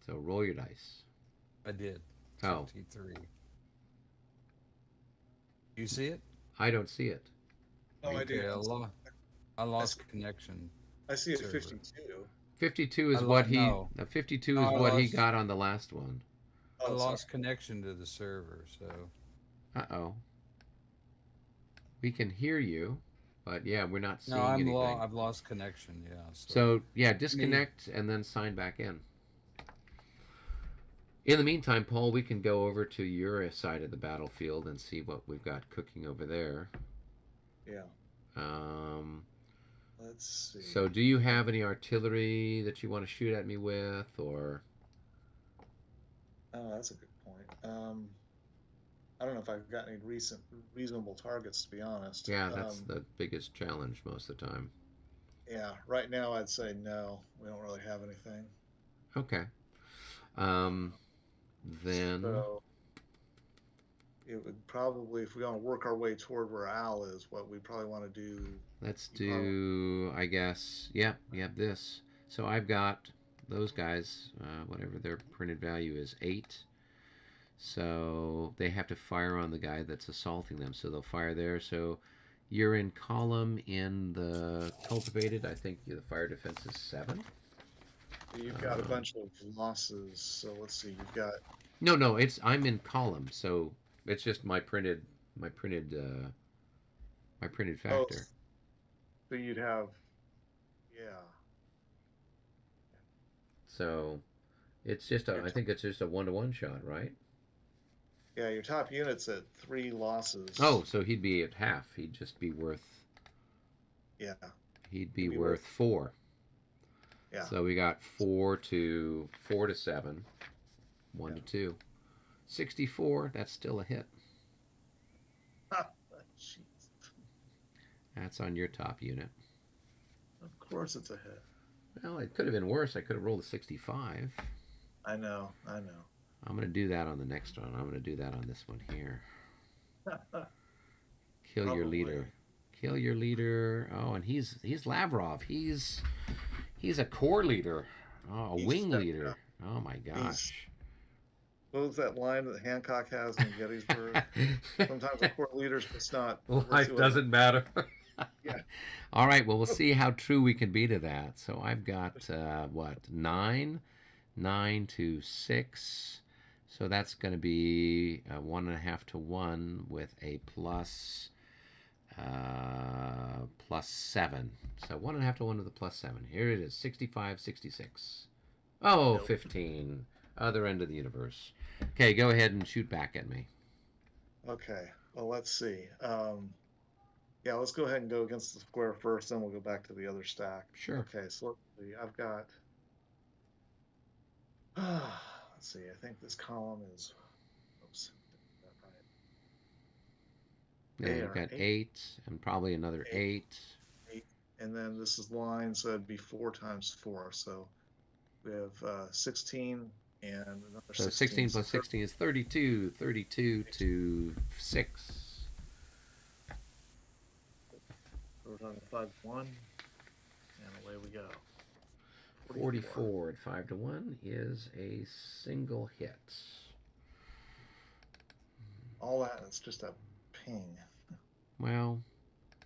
So roll your dice. I did. Oh. 53. You see it? I don't see it. Oh, I do. Okay, I lost connection. I see it at server. 52. 52 is I what he. no. 52 No, is I what he lost- got on the last one. I Oh, lost connection to the server, so Uh-oh. We can hear you, but yeah, we're not seeing no, anything. I've lost connection. Yeah. So yeah, disconnect and then sign back in. In the meantime, Paul, we can go over to your side of the battlefield and see what we've got cooking over there. Yeah. Let's see. So do you have any artillery that you want to shoot at me with, or? Oh, that's a good point. I don't know if I've got any reasonable targets, to be honest. Yeah, that's the biggest challenge most of the time. Yeah, right now I'd say no. We don't really have anything. Okay. Then So it would probably, if we want to work our way toward where Al is, what we probably want to do. let's do, I guess, yep, this. So I've got those guys, whatever their printed value is, 8. So they have to fire on the guy that's assaulting them. So they'll fire there. So you're in column in the cultivated. I think the fire defense is 7. You've got a bunch of losses. So let's see. You've got. No, I'm in column. So it's just my printed factor. So you'd have. Yeah. So it's just I think it's just a 1-to-1 shot, right? Yeah, your top unit's at 3 losses. Oh, so he'd be at half. He'd just be worth. Yeah. He'd be worth 4. Yeah. So we got 4 to 7, 1 to 2, 64. That's still a hit. Jeez. That's on your top unit. Of course it's a hit. Well, it could have been worse. I could have rolled a 65. I know. I'm going to do that on the next one. I'm going to do that on this one here. Kill your Probably. leader. Kill your leader. Oh, and he's Lavrov. He's a corps leader. Oh, a He's wing stepped leader. up. Oh my gosh. What was that line that Hancock has in Gettysburg? Sometimes the corps leader's just not. Life doesn't matter. Yeah. All right. Well, we'll see how true we can be to that. So I've got what, 9 to 6. So that's going to be 1.5 to 1 with a plus 7. So 1.5 to 1 with a plus 7. Here it is, 65, 66. Oh, Nope. 15. Other end of the universe. Okay, go ahead and shoot back at me. Okay. Well, let's see. Yeah, let's go ahead and go against the square first, then we'll go back to the other stack. Sure. Okay, so let's see. I've got. Let's see. I think this column is. Oops. That right. Yeah, you've got 8 and probably another 8. And then this is line, so it'd be 4 times 4. So we have 16 and another So 16. 16 plus 16 is 32. 32 to 6. So we're talking 5 to 1. And away we go. 44 at 5 to 1 is a single hit. All that, it's just a ping. Well,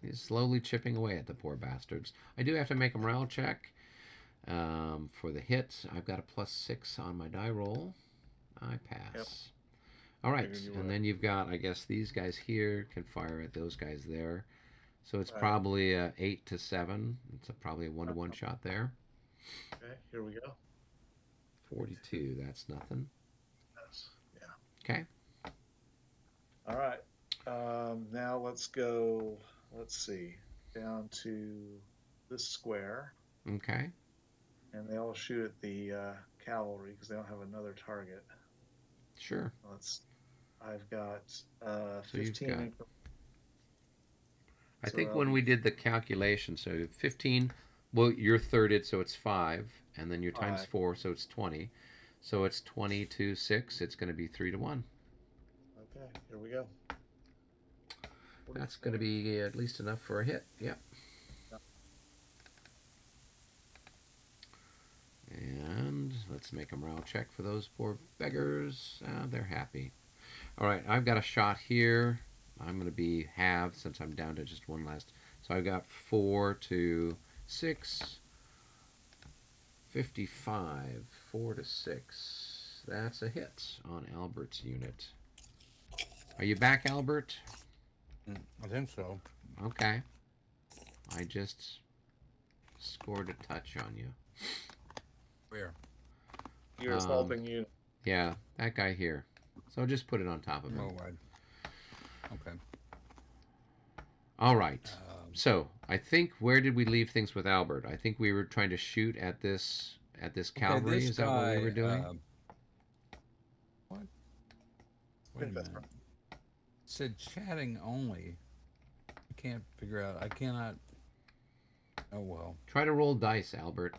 he's slowly chipping away at the poor bastards. I do have to make a morale check for the hit. I've got a plus 6 on my die roll. I pass. Yep. All right, Figured you and would. then you've got, I guess, these guys here can fire at those guys there. So it's Right. probably a 8 to 7. It's probably a 1-to-1 shot there. Okay, here we go. 42, that's nothing. Yes. Yeah. Okay. All right. Now let's go, let's see, down to this square. Okay. And they all shoot at the cavalry because they don't have another target. Sure. I've got So you've 15. got- increment- I So think that'll when be we did the calculation, so 15, well, you're thirded, so it's 5, and then you're times 5. 4, so it's 20. So it's 20 to 6. It's going to be 3 to 1. Okay, here we go. That's going to be at least enough for a hit. Yep. And let's make a morale check for those poor beggars. They're happy. All right, I've got a shot here. I'm going to be halved since I'm down to just one last. So I've got 4 to 6. 55. 4 to 6. That's a hit on Albert's unit. Are you back, Albert? I think so. Okay. I just scored a touch on you. Where? You're assaulting you. Yeah, that guy here. So just put it on top of him. Oh, right. Okay. All right. So I think, where did we leave things with Albert? I think we were trying to shoot at this cavalry. this Is that what we guy, were doing? What? Wait a minute. It said chatting only. I can't figure out. I cannot. Oh well. Try to roll dice, Albert.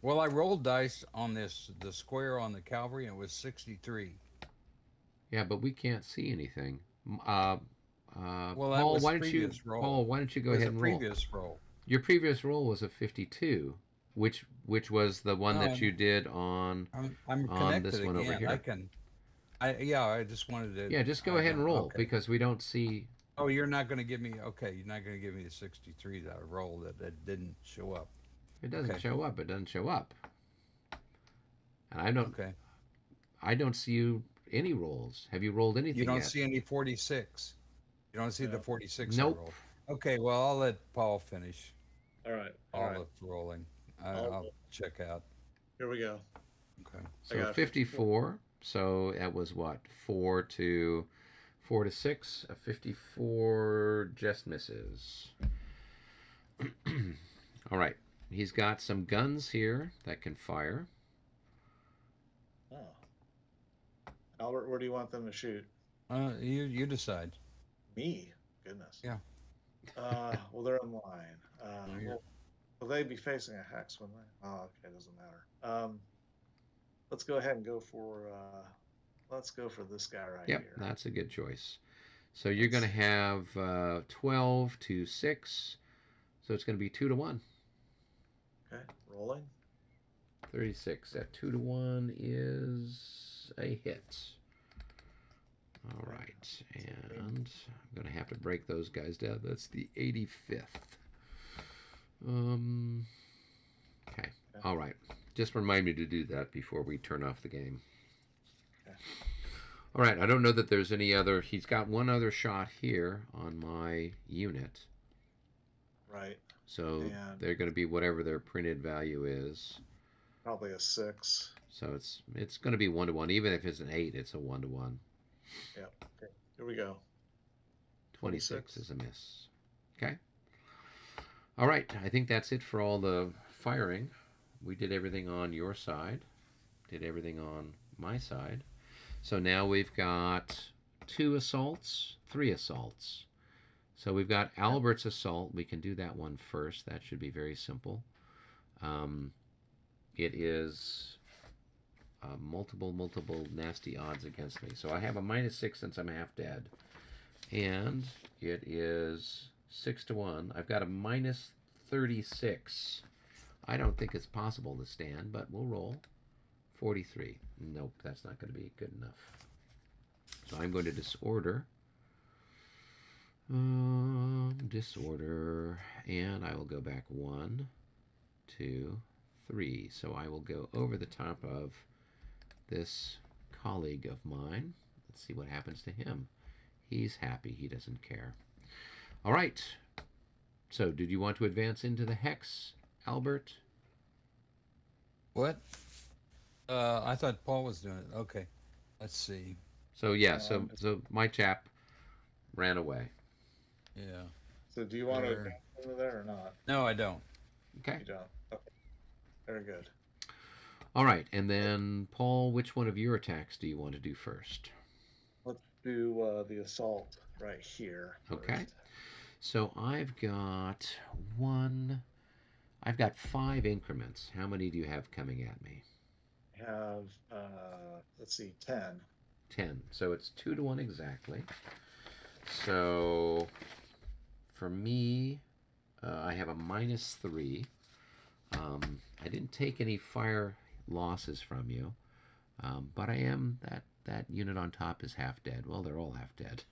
Well, I rolled dice on the square on the cavalry, and it was 63. Yeah, but we can't see anything. Well, that Paul, was why don't you? previous roll. Paul, why don't you go It was ahead a and roll? previous roll. Your previous roll was a 52, which was the one that you did on. I'm on connected this one again. over here. I just wanted to. Yeah, just go ahead and roll, okay. because we don't see. Oh, you're not going to give me. Okay, you're not going to give me the 63 that I rolled that didn't show up. It doesn't Okay. show up. It doesn't show up. And I don't. Okay. I don't see you any rolls. Have you rolled anything You don't yet? see any 46. You don't see the 46 Nope. I rolled. Okay, well, I'll let Paul finish All right. all the rolling. I'll- I'll check out. Here we go. Okay. I got So it. 54. So that was what? 4 to 6. A 54 just misses. All right. He's got some guns here that can fire. Oh. Albert, where do you want them to shoot? You decide. Me? Goodness. Yeah. Well, they're in line. Will they be facing a hex, wouldn't they? Oh, okay, doesn't matter. Let's go ahead and go for this guy right Yep, here. that's a good choice. So you're going to have 12 to 6. So it's going to be 2 to 1. Okay, rolling. 36 at 2 to 1 is a hit. All right, and I'm going to have to break those guys down. That's the 85th. Okay. All right. Just remind me to do that before we turn off the game. Okay. All right. I don't know that there's any other. He's got one other shot here on my unit. Right. So And- they're going to be whatever their printed value is. Probably a 6. So it's going to be 1 to 1. Even if it's an 8, it's a 1 to 1. Yep. Okay. Here we go. 26 is a miss. Okay. All right. I think that's it for all the firing. We did everything on your side. Did everything on my side. So now we've got 2 assaults, 3 assaults. So we've got Albert's assault. We can do that one first. That should be very simple. It is multiple nasty odds against me. So I have a -6 since I'm half dead. And it is 6 to 1. I've got a -36. I don't think it's possible to stand, but we'll roll. 43. Nope, that's not going to be good enough. So I'm going to disorder. Disorder. And I will go back 1, 2, 3. So I will go over the top of this colleague of mine. Let's see what happens to him. He's happy. He doesn't care. All right. So did you want to advance into the hex, Albert? What? I thought Paul was doing it. Okay. Let's see. So yeah, so my chap ran away. Yeah. So do you want to There. advance into there or not? No, I don't. Okay. You don't. Okay. Very good. All right. And then, Paul, which one of your attacks do you want to do first? Let's do the assault right here. Okay. first. So I've got 1, I've got 5 increments. How many do you have coming at me? Have, let's see, 10. 10. So it's 2 to 1 exactly. So for me, I have a -3. I didn't take any fire losses from you, but I am that unit on top is half dead. Well, they're all half dead.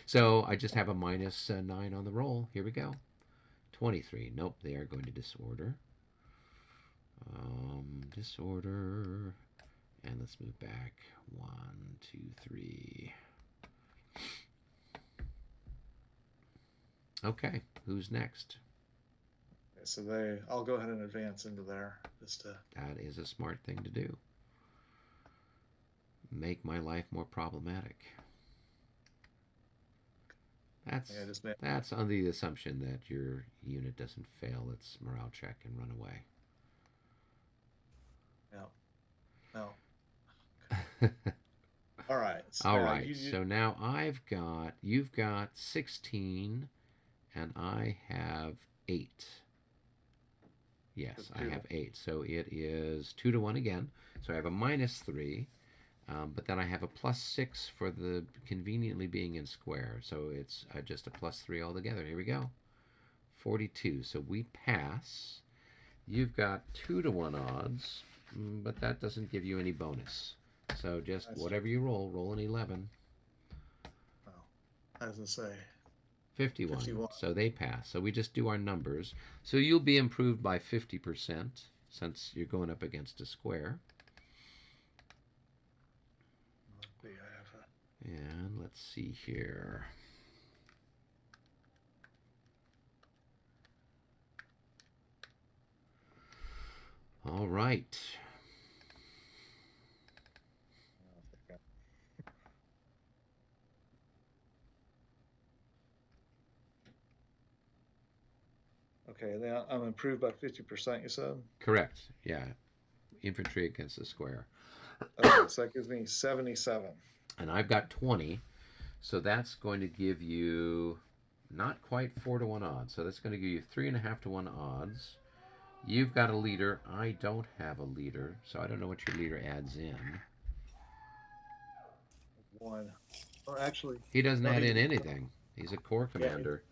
So I just have a -9 on the roll. Here we go. 23. Nope, they are going to disorder. Disorder. And let's move back. 1, 2, 3. Okay, who's next? Okay, so I'll go ahead and advance into there just to. That is a smart thing to do. Make my life more problematic. That's on the assumption that your unit doesn't fail its morale check and run away. No. No. All right. So All right. So now you've got 16, and I have 8. Yes, I have 8. So it is 2 to 1 again. So I have a -3, but then I have a +6 for the conveniently being in square. So it's just a +3 altogether. Here we go. 42. So we pass. You've got 2 to 1 odds, but that doesn't give you any bonus. So just whatever you roll an 11. Oh, I was going to say. 51. So they pass. So we just do our numbers. So you'll be improved by 50% since you're going up against a square. And let's see here. All right. Okay, then I'm improved by 50%, you said? Correct. Yeah. Infantry against the square. Okay, so that gives me 77. And I've got 20. So that's going to give you not quite 4 to 1 odds. So that's going to give you 3.5 to 1 odds. You've got a leader. I don't have a leader, so I don't know what your leader adds in. 1. Or actually... He doesn't add in anything. He's a corps commander.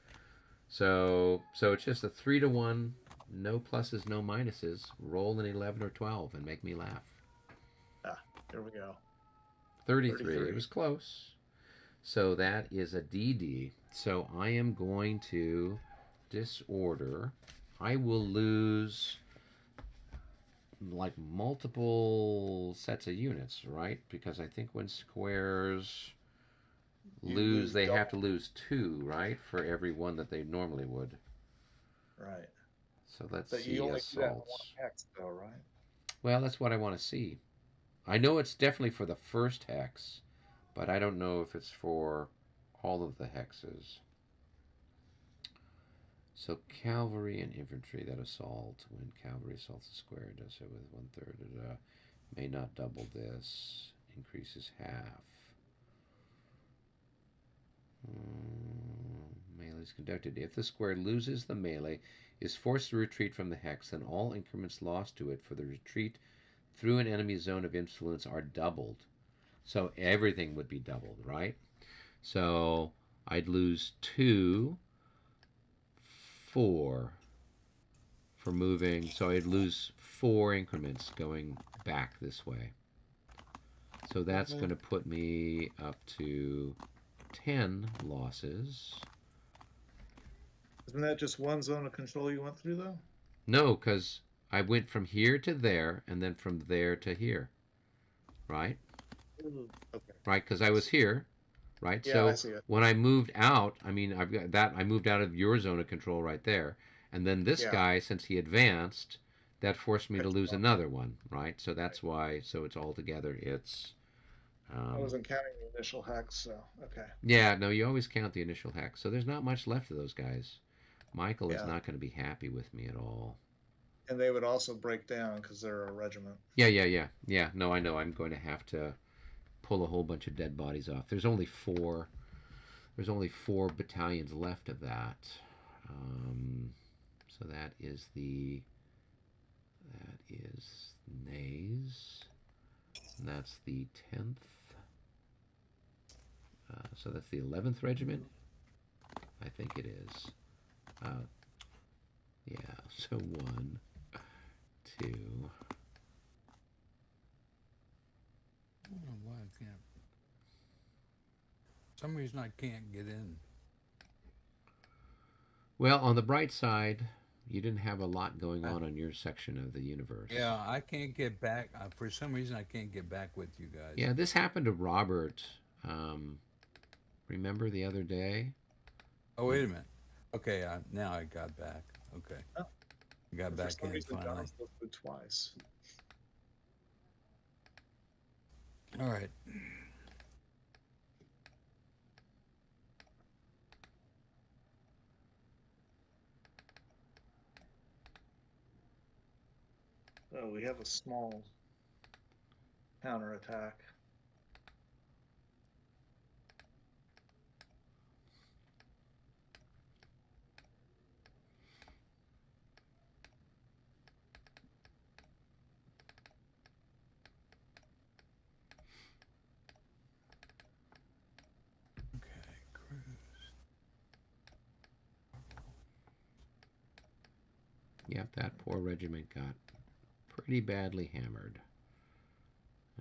So it's just a 3 to 1, no pluses, no minuses. Roll an 11 or 12 and make me laugh. Ah, here we go. 33. It was close. So that is a DD. So I am going to disorder. I will lose like multiple sets of units, right? Because I think when squares lose, they have to lose 2, right? For every one that they normally would. Right. So let's but see you only do that in one assaults. hex, though, right? Well, that's what I want to see. I know it's definitely for the first hex, but I don't know if it's for all of the hexes. So cavalry and infantry that assault. When cavalry assaults a square, it does so with 1/3. May not double this. Increases half. Melee is conducted. If the square loses the melee, is forced to retreat from the hex, then all increments lost to it for the retreat through an enemy zone of influence are doubled. So everything would be doubled, right? So I'd lose 2, 4 for moving. So I'd lose 4 increments going back this way. So that's going to put me up to 10 losses. Isn't that just one zone of control you went through, though? No, because I went from here to there and then from there to here. Right? Okay. Right, because I was here. Right? Yeah, so I see it. when I moved out, I mean, I've got that. I moved out of your zone of control right there. And then this guy, since he advanced, that forced me to lose another one. Right? So that's why. So it's all together. It's... I wasn't counting the initial hex, so okay. Yeah, no, you always count the initial hex. So there's not much left of those guys. Michael is not going to be happy with me at all. And they would also break down because they're a regiment. Yeah. No, I know. I'm going to have to pull a whole bunch of dead bodies off. There's only 4. There's only 4 battalions left of that. So that is Nays. And that's the 10th. So that's the 11th Regiment. I think it is. Yeah, so 1, 2. I don't know why I can't. For some reason I can't get in. Well, on the bright side, you didn't have a lot going on your section of the universe. Yeah, I can't get back. For some reason, I can't get back with you guys. Yeah, this happened to Robert. Remember the other day? Oh, wait a minute. Okay, now I got back. Okay. Oh. I got For back some in reason, finally. John's listed twice. All right. Oh, we have a small counterattack. Okay, cruise. Yep, that poor regiment got pretty badly hammered.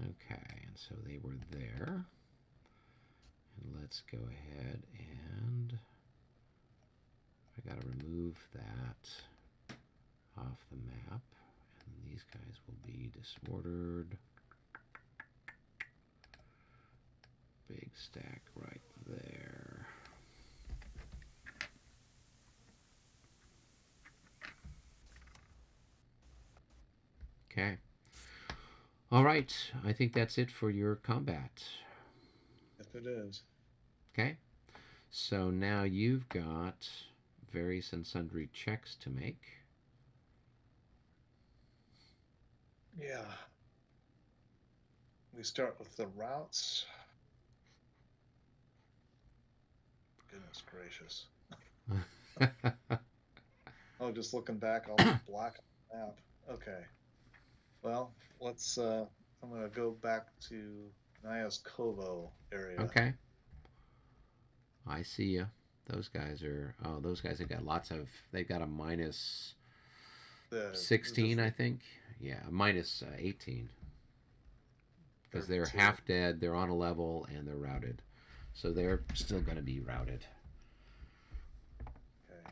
Okay, and so they were there. And let's go ahead and I gotta remove that off the map. And these guys will be disordered. Big stack right there. Okay. All right. I think that's it for your combat. If it is. Okay. So now you've got various and sundry checks to make. Yeah. We start with the routes. Goodness gracious. Oh, just looking back, all the black on the map. Okay. Well, let's, I'm going to go back to Nyaskovo area. Okay. I see you. Those guys have got lots of, they've got a minus 16, I think. Yeah, minus 18. Because they're half dead, they're on a level, and they're routed. So they're still going to be routed. Okay.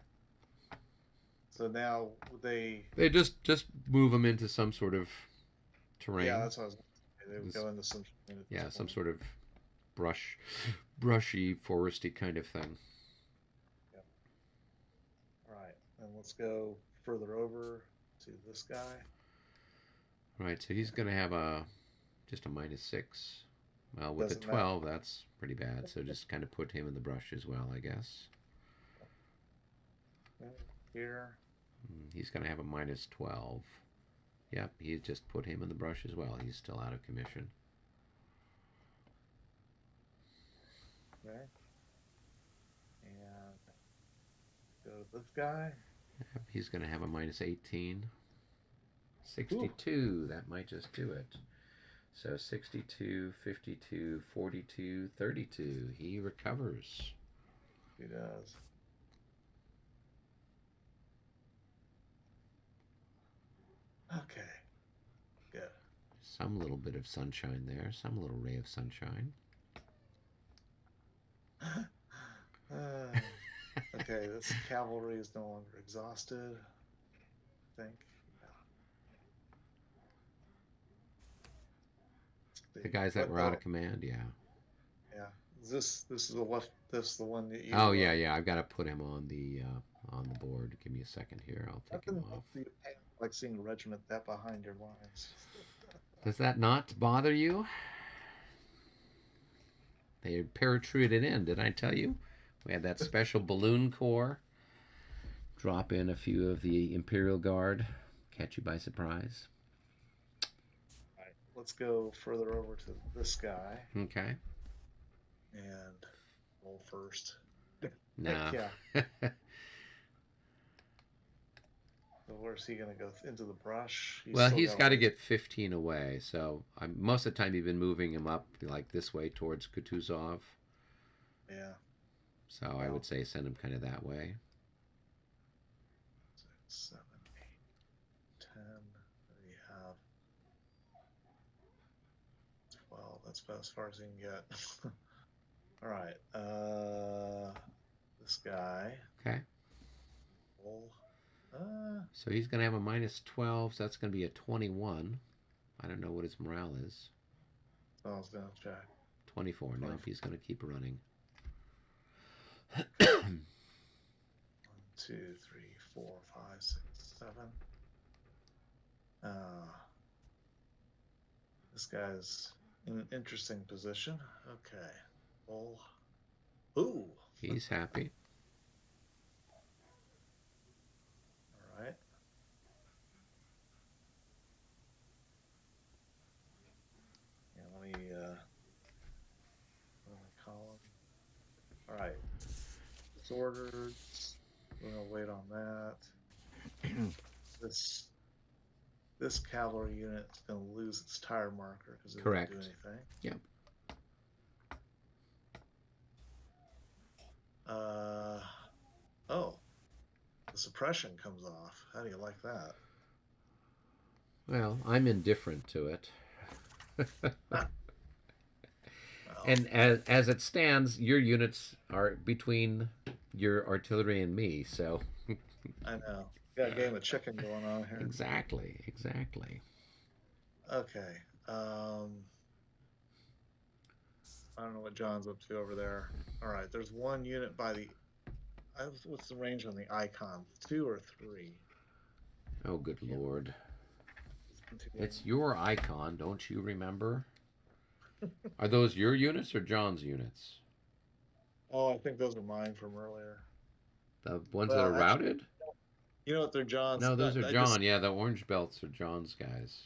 So now they just move them into some sort of terrain. Yeah, that's what I was going to say. They would go into some... Yeah, some sort of brushy, foresty kind of thing. Yep. All right, and let's go further over to this guy. All right, so he's going to have just a minus 6. Well, with Doesn't the 12, that's pretty bad. So just kind of put him in the brush as well, I guess. Here. He's going to have a minus 12. Yep, he's just put him in the brush as well. He's still out of commission. Okay. And go to this guy. Yep, he's going to have a minus 18. 62, ooh. That might just do it. So 62, 52, 42, 32. He recovers. He does. Okay. Good. Some little bit of sunshine there. Some little ray of sunshine. Okay, this cavalry is no longer exhausted. I think. Yeah. The guys that were out of command, yeah. Yeah. This is the left. This is the one that you. Oh yeah. I've got to put him on the board. Give me a second here. I'll take him off. Like seeing a regiment that behind your lines. Does that not bother you? They parachuted in, did I tell you? We had that special balloon corps drop in a few of the Imperial Guard, catch you by surprise. All right, let's go further over to this guy. Okay. And roll first. Nah. Yeah. So where's he gonna go into the brush? Well, Still he's got got all to his- get 15 away. So most of the time, you've been moving him up like this way towards Kutuzov. Yeah. So I would say send him kind of that way. 6, 7, 8, 10. There you have 12. That's about as far as you can get. All right. This guy. Okay. Roll. So he's going to have a minus 12. So that's going to be a 21. I don't know what his morale is. I was gonna check. 24. Nope, he's going to keep running. 1, 2, 3, 4, 5, 6, 7. This guy's in an interesting position. Okay. Roll. Ooh. He's happy. All right. Yeah, let me column. All right. Disordered. We're gonna wait on that. This cavalry unit is gonna lose its tire marker because it Correct. didn't do anything. Yep. Oh, the suppression comes off. How do you like that? Well, I'm indifferent to it. Well, And as it stands, your units are between your artillery and me, so I know. Got a game of chicken going on here. exactly. Okay. I don't know what John's up to over there. All right. There's one unit by the. What's the range on the icon? 2 or 3? Oh, good Lord. It's your icon, don't you remember? Are those your units or John's units? Oh, I think those are mine from earlier. The ones Well, that are actually, routed? You know what? They're John's. No, those are I John. Yeah, the orange belts are John's guys.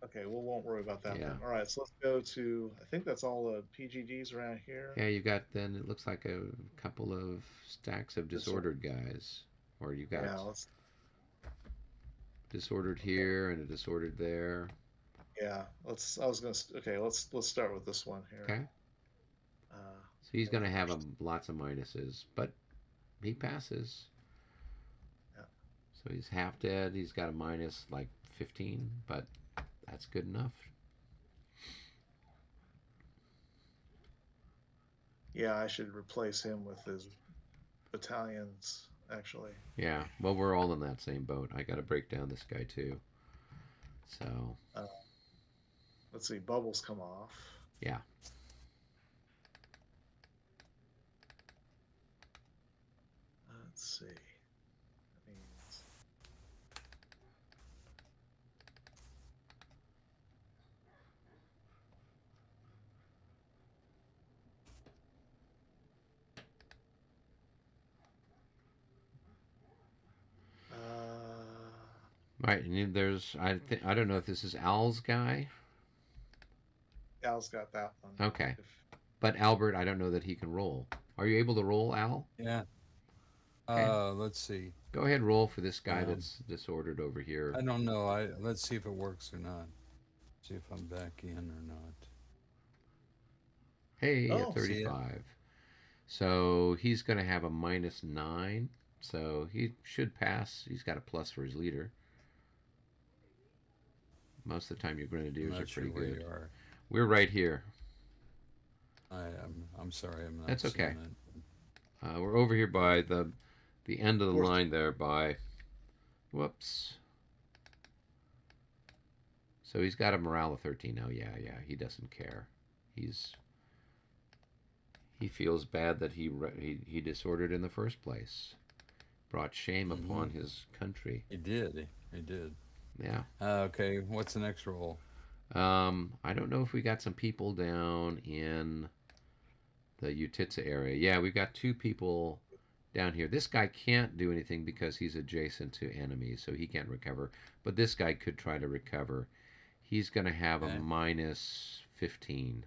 Okay, we won't worry about that Yeah. then. All right, so let's go to. I think that's all the PGDs around here. Yeah, you got then it looks like a couple of stacks of disordered guys. Or you got Yeah, let's. disordered here and a disordered there. Yeah, let's. I was gonna. Okay, let's start with this one here. Okay. So he's going to have lots of minuses, but he passes. Yeah. So he's half dead. He's got a minus like 15, but that's good enough. Yeah, I should replace him with his battalions, actually. Yeah, well, we're all in that same boat. I got to break down this guy too. So, Let's see, bubbles come off. yeah. Let's see. That means. Right, and there's I don't know if this is Al's guy. Al's got that one. Okay. But Albert, I don't know that he can roll. Are you able to roll, Al? Yeah. Okay. Let's see. Go ahead, roll for this guy that's disordered over here. I don't know. Let's see if it works or not. See if I'm back in or not. Hey, Oh, at 35. So he's going to have a -9. So he should pass. He's got a plus for his leader. Most of the time, your grenadiers are pretty where good. you are. We're right here. I'm sorry. I'm not. That's okay. seeing it. We're over here by the end of the line there by. Whoops. So he's got a morale of 13 now. Yeah, he doesn't care. He feels bad that he disordered in the first place. Brought shame upon his country. He did. He did. Yeah. Okay. What's the next roll? I don't know if we got some people down in the Utitsa area. Yeah, we've got 2 people down here. This guy can't do anything because he's adjacent to enemies, so he can't recover. But this guy could try to recover. He's going to have a -15.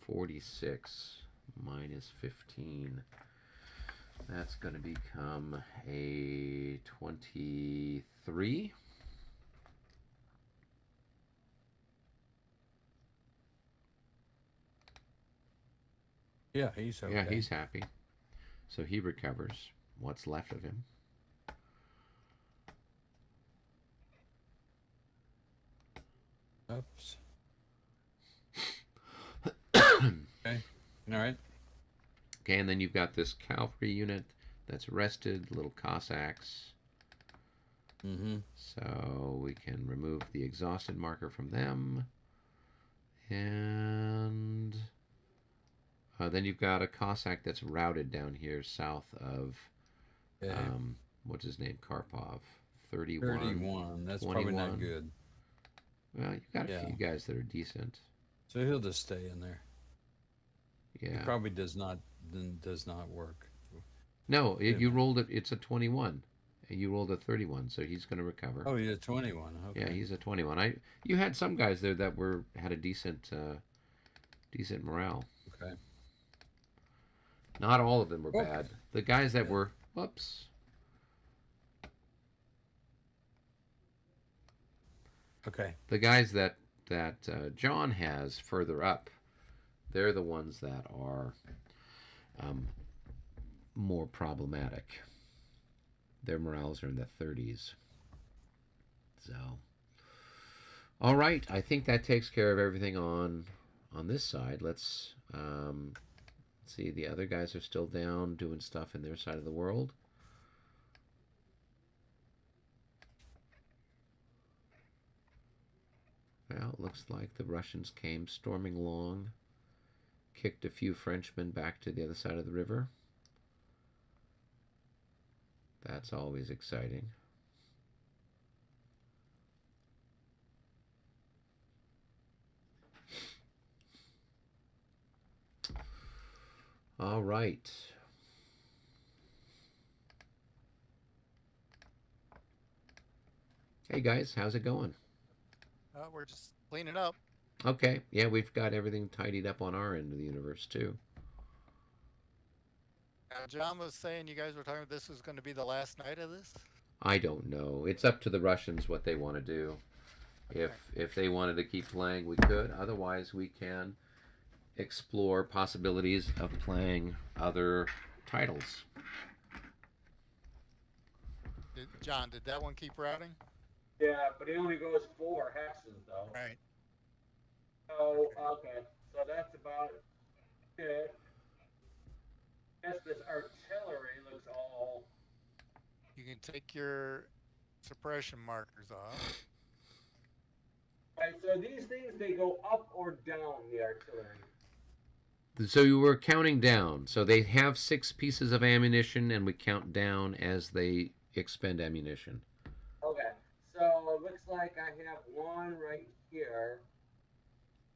46 -15. That's going to become a 23. Yeah, he's okay. Yeah, he's happy. So he recovers what's left of him. Oops. Okay. All right. Okay, and then you've got this cavalry unit that's rested, little Cossacks. Mm-hmm. So we can remove the exhausted marker from them. And then you've got a Cossack that's routed down here south of, Okay. what's his name? Karpov. 31. 31. That's 21. probably not good. Well, you've got a few guys that are decent. So he'll just stay in there. Yeah. It probably does not work. No, you rolled it. It's a 21. And you rolled a 31, so he's going to recover. Oh, he's a 21. Okay. Yeah, he's a 21. You had some guys there that had a decent morale. Okay. Not all of them were bad. The guys that were, whoops. Okay. The guys that John has further up, they're the ones that are more problematic. Their morales are in the 30s. So, all right. I think that takes care of everything on this side. Let's see. The other guys are still down doing stuff in their side of the world. Well, it looks like the Russians came storming along, kicked a few Frenchmen back to the other side of the river. That's always exciting. All right. Hey guys, how's it going? We're just cleaning up. Okay, yeah, we've got everything tidied up on our end of the universe too. John was saying you guys were talking. This was going to be the last night of this. I don't know. It's up to the Russians what they want to do. Okay. If they wanted to keep playing, we could. Otherwise, we can explore possibilities of playing other titles. John, did that one keep routing? Yeah, but it only goes 4 hexes though. Right. So okay, so that's about it. Guess this artillery looks all. You can take your suppression markers off. Right, so these things, they go up or down, the artillery. So you were counting down. So they have 6 pieces of ammunition, and we count down as they expend ammunition. Okay, so it looks like I have one right here.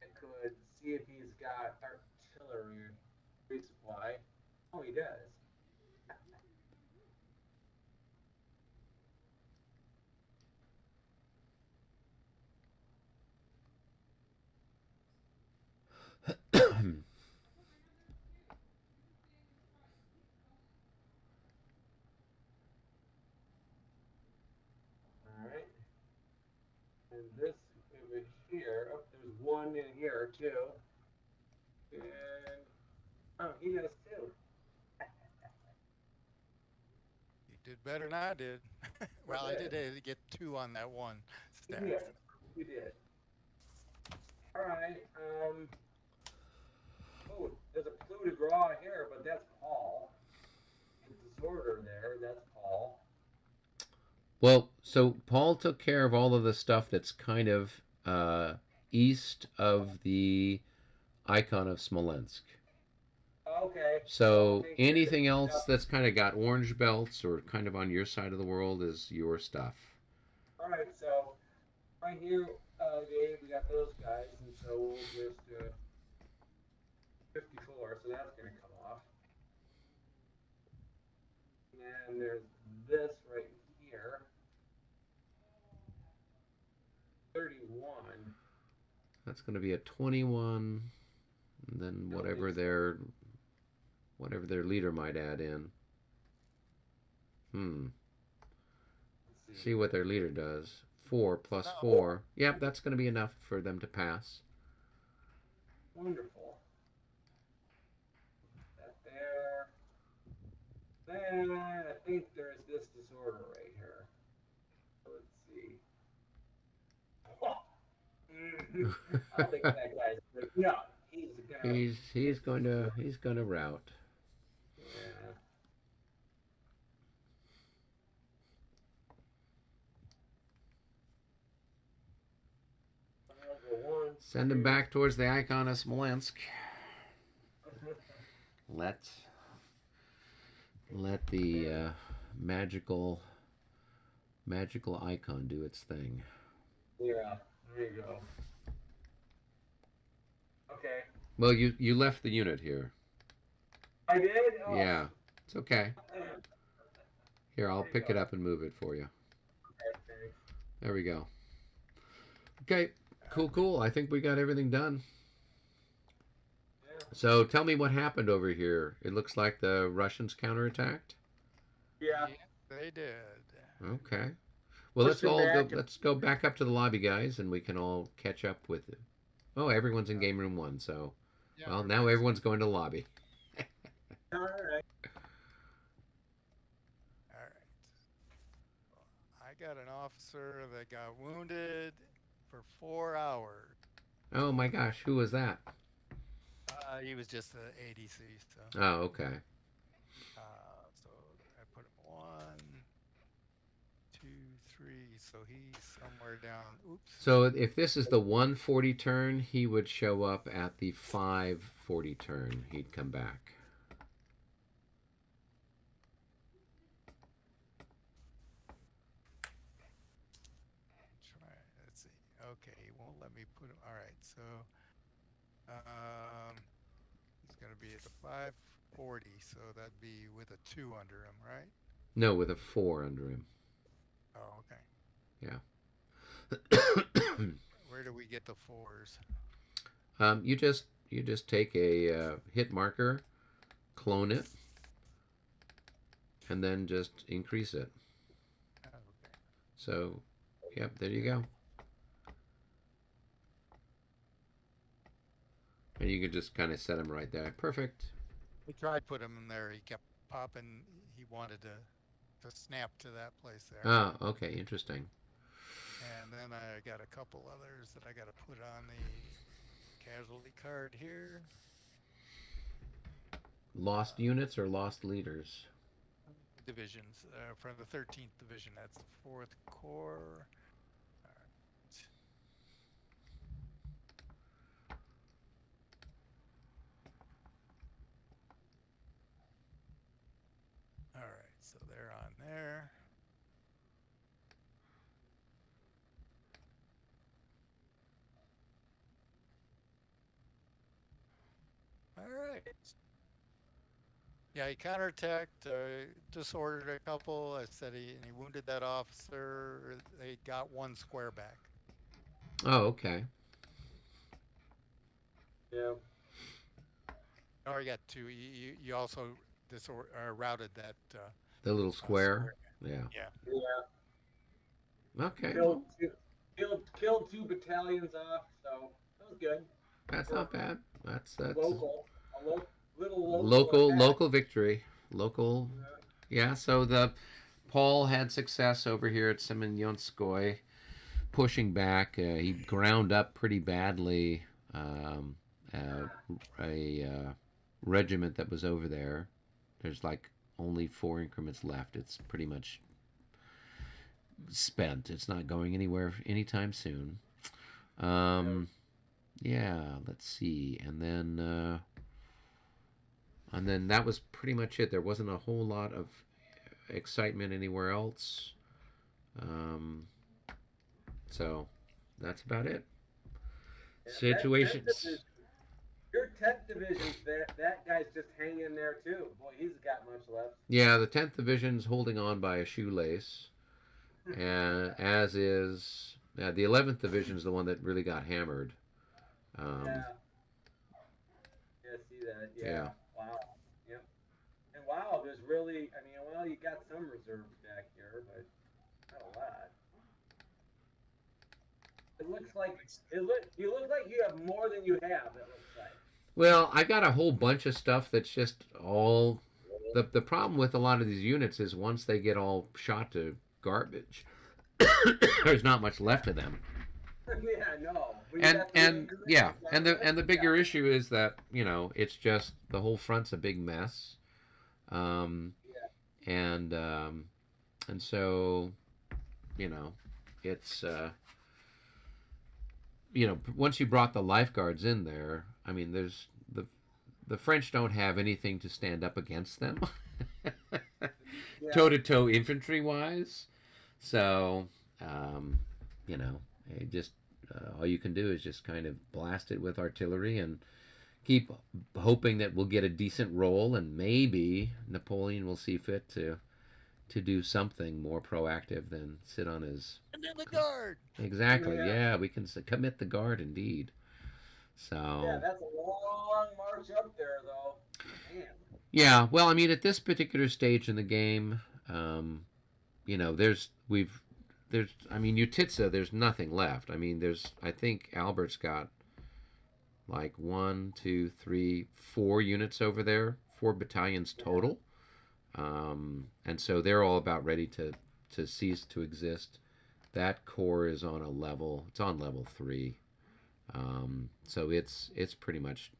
I could see if he's got artillery resupply. Oh, he does. Alright. And this over here, oh, there's one in here too. And, oh, he does too. You did better than I did. Well, I did get 2 on that one stack. Yeah, we did. Alright, oh, there's a clue de gras here, but that's Paul. The disorder there, that's Paul. Well, so Paul took care of all of the stuff that's kind of east of the icon of Smolensk. Okay. So anything else that's kind of got orange belts or kind of on your side of the world is your stuff. Alright, so right here, Dave, we got those guys, and so we'll just 54, so that's going to come off. And there's this right here. 31. That's going to be a 21, and then whatever their leader might add in. Hmm. Let's See what their leader does. 4 plus No. 4. Yep, that's going to be enough for them to pass. Wonderful. That there. Then I think there's this disorder right here. Let's see. I don't think that guy's good. No, he's gonna. he's going to rout. Yeah. One, Send him two. back towards the icon of Smolensk. Let the magical icon do its thing. Yeah, there you go. Okay. Well, you left the unit here. I did? Oh. Yeah, it's okay. Here, I'll pick it up and move it for you. Okay. There we go. Okay, cool. I think we got everything done. Yeah. So tell me what happened over here. It looks like the Russians counterattacked. Yeah. They did. Okay. Well, let's Push them all go. back. Let's go back up to the lobby, guys, and we can all catch up with it. Oh, everyone's in game room 1. So, Yeah, well, now everyone's going to the lobby. All right. All right. I got an officer that got wounded for 4 hours. Oh my gosh, who was that? He was just an ADC, so. Oh, okay. So I put him 1, 2, 3. So he's somewhere down. Oops. So if this is the 140 turn, he would show up at the 540 turn. He'd come back. Let's see. Okay, he won't let me put him. All right, so he's gonna be at the 540. So that'd be with a 2 under him, right? No, with a 4 under him. Oh, okay. Yeah. Where do we get the 4s? You just take a hit marker, clone it, and then just increase it. Oh, okay. So, yep, there you go. And you can just kind of set him right there. Perfect. We tried put him in there. He kept popping. He wanted to snap to that place there. Ah, okay, interesting. And then I got a couple others that I got to put on the casualty card here. Lost units or lost leaders? Divisions from the 13th division. That's the 4th Corps. All right. All right, so they're on there. All right. Yeah, he counterattacked, disordered a couple. I said he wounded that officer. They got 1 square back. Oh, okay. Yeah. Or you got 2. You also routed that. The little square. Yeah. Yeah. Yeah. Okay. Killed 2 battalions off, so that was good. That's not bad. That's Local. Little local. local victory. Local. Yeah. So Paul had success over here at Semyonskoye, pushing back. He ground up pretty badly a regiment that was over there. There's like only 4 increments left. It's pretty much spent. It's not going anywhere anytime soon. Yeah, let's see. And then that was pretty much it. There wasn't a whole lot of excitement anywhere else. So that's about it. Situations. Your 10th division, that guy's just hanging there too. Boy, he's got much left. Yeah, the 10th Division's holding on by a shoelace. And as is the 11th Division's the one that really got hammered. Yeah, see that. Yeah. Yeah. Wow. Yep. And wow, there's really, I mean, well, you got some reserves back here, but not a lot. It looks like you look like you have more than you have. It looks like. Well, I got a whole bunch of stuff that's just all. The problem with a lot of these units is once they get all shot to garbage, there's not much left of them. Yeah, no. But you And got and three yeah, units, and the bigger issue is that it's just the whole front's a big mess, Yeah. and so it's once you brought the lifeguards in there, I mean, there's the French don't have anything to stand up against them, Yeah. toe to toe infantry wise. So, it just all you can do is just kind of blast it with artillery and keep hoping that we'll get a decent roll, and maybe Napoleon will see fit to do something more proactive than sit on his. And then the guard. Exactly. Yeah. Yeah, we can commit the guard indeed. So. Yeah, that's a long march up there, though. Man. Yeah, well, I mean, at this particular stage in the game, there's Utitsa, there's nothing left. I mean, I think Albert's got like 1, 2, 3, 4 units over there, 4 battalions total, and so they're all about ready to cease to exist. That corps is on it's on level 3, so it's pretty much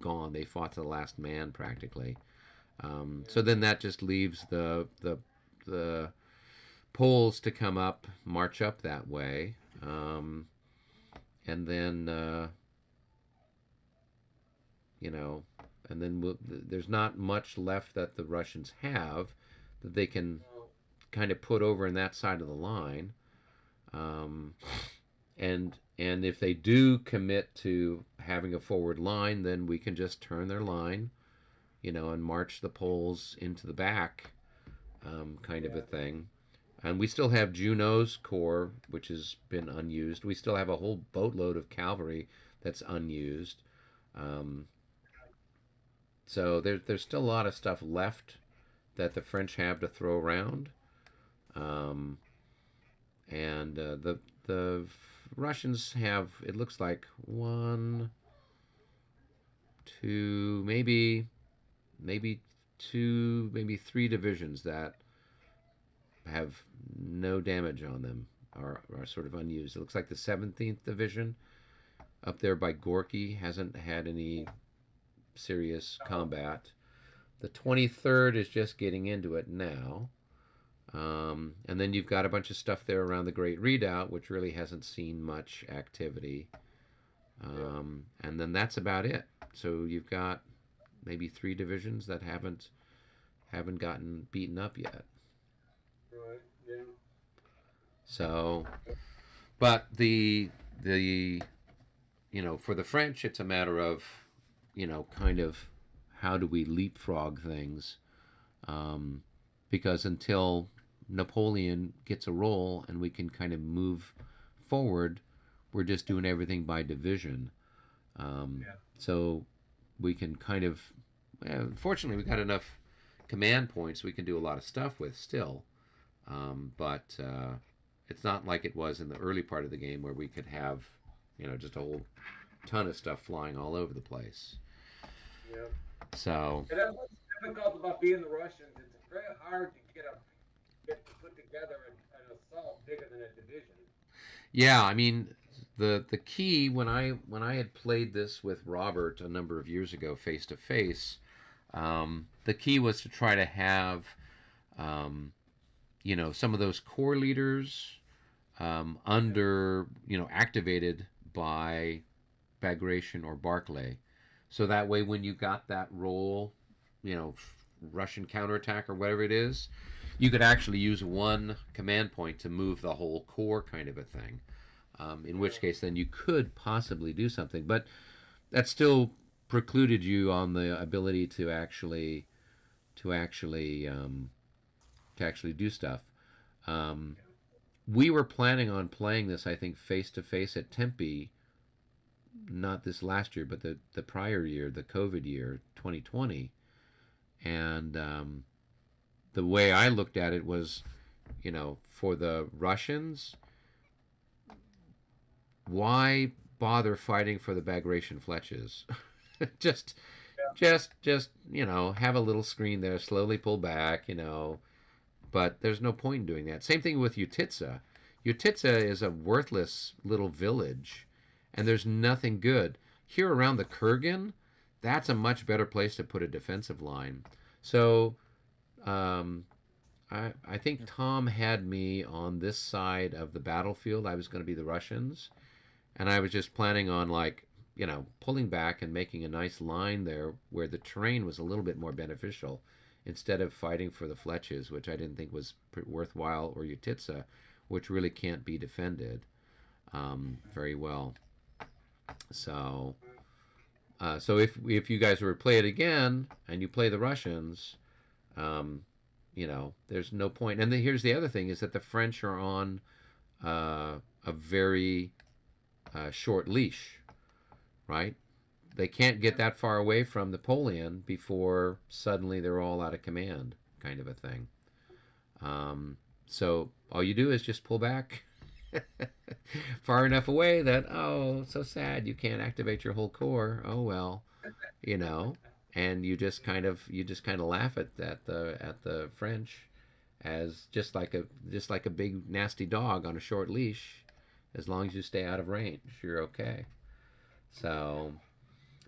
gone. They fought to the last man practically. So then that just leaves the Poles to come up, march up that way, and then there's not much left that the Russians have that they can kind of put over in that side of the line, and if they do commit to having a forward line, then we can just turn their line, and march the Poles into the back, kind of a thing. And we still have Junot's corps, which has been unused. We still have a whole boatload of cavalry that's unused. So there's still a lot of stuff left that the French have to throw around. And the Russians have, it looks like 1, 2, maybe 2, maybe 3 divisions that have no damage on them, are sort of unused. It looks like the 17th Division up there by Gorky hasn't had any serious combat. The 23rd is just getting into it now. And then you've got a bunch of stuff there around the Great Redoubt, which really hasn't seen much activity. And then that's about it. So you've got maybe 3 divisions that haven't gotten beaten up yet. Right. Yeah. So, but the for the French, it's a matter of kind of how do we leapfrog things, because until Napoleon gets a roll and we can kind of move forward, we're just doing everything by division. So we can kind of, fortunately, we got enough command points we can do a lot of stuff with still. But it's not like it was in the early part of the game where we could have, just a whole ton of stuff flying all over the place. Yeah. So. And that's what's difficult about being the Russians. It's very hard to get to put together an assault bigger than a division. Yeah, I mean, the key when I had played this with Robert a number of years ago face to face, the key was to try to have, some of those corps leaders activated by Bagration or Barclay. So that way when you got that roll, Russian counterattack or whatever it is, you could actually use one command point to move the whole corps kind of a thing. In which case then you could possibly do something. But that still precluded you on the ability to actually do stuff. We were planning on playing this, I think, face to face at Tempe, not this last year, but the prior year, the COVID year, 2020, and the way I looked at it was, for the Russians, why bother fighting for the Bagration Fletches? just, have a little screen there, slowly pull back, But there's no point in doing that. Same thing with Utitsa. Utitsa is a worthless little village, and there's nothing good. Here around the Kurgan, that's a much better place to put a defensive line. So I think Tom had me on this side of the battlefield. I was going to be the Russians, and I was just planning on, pulling back and making a nice line there where the terrain was a little bit more beneficial instead of fighting for the Fletches, which I didn't think was worthwhile, or Utitsa, which really can't be defended very well. So if you guys were to play it again and you play the Russians, there's no point. And here's the other thing, is that the French are on a very short leash, right? They can't get that far away from Napoleon before suddenly they're all out of command, kind of a thing. So all you do is just pull back far enough away that, oh, so sad, you can't activate your whole corps. Oh well, and you just kind of laugh at the French as just like a big nasty dog on a short leash. As long as you stay out of range, you're okay. So,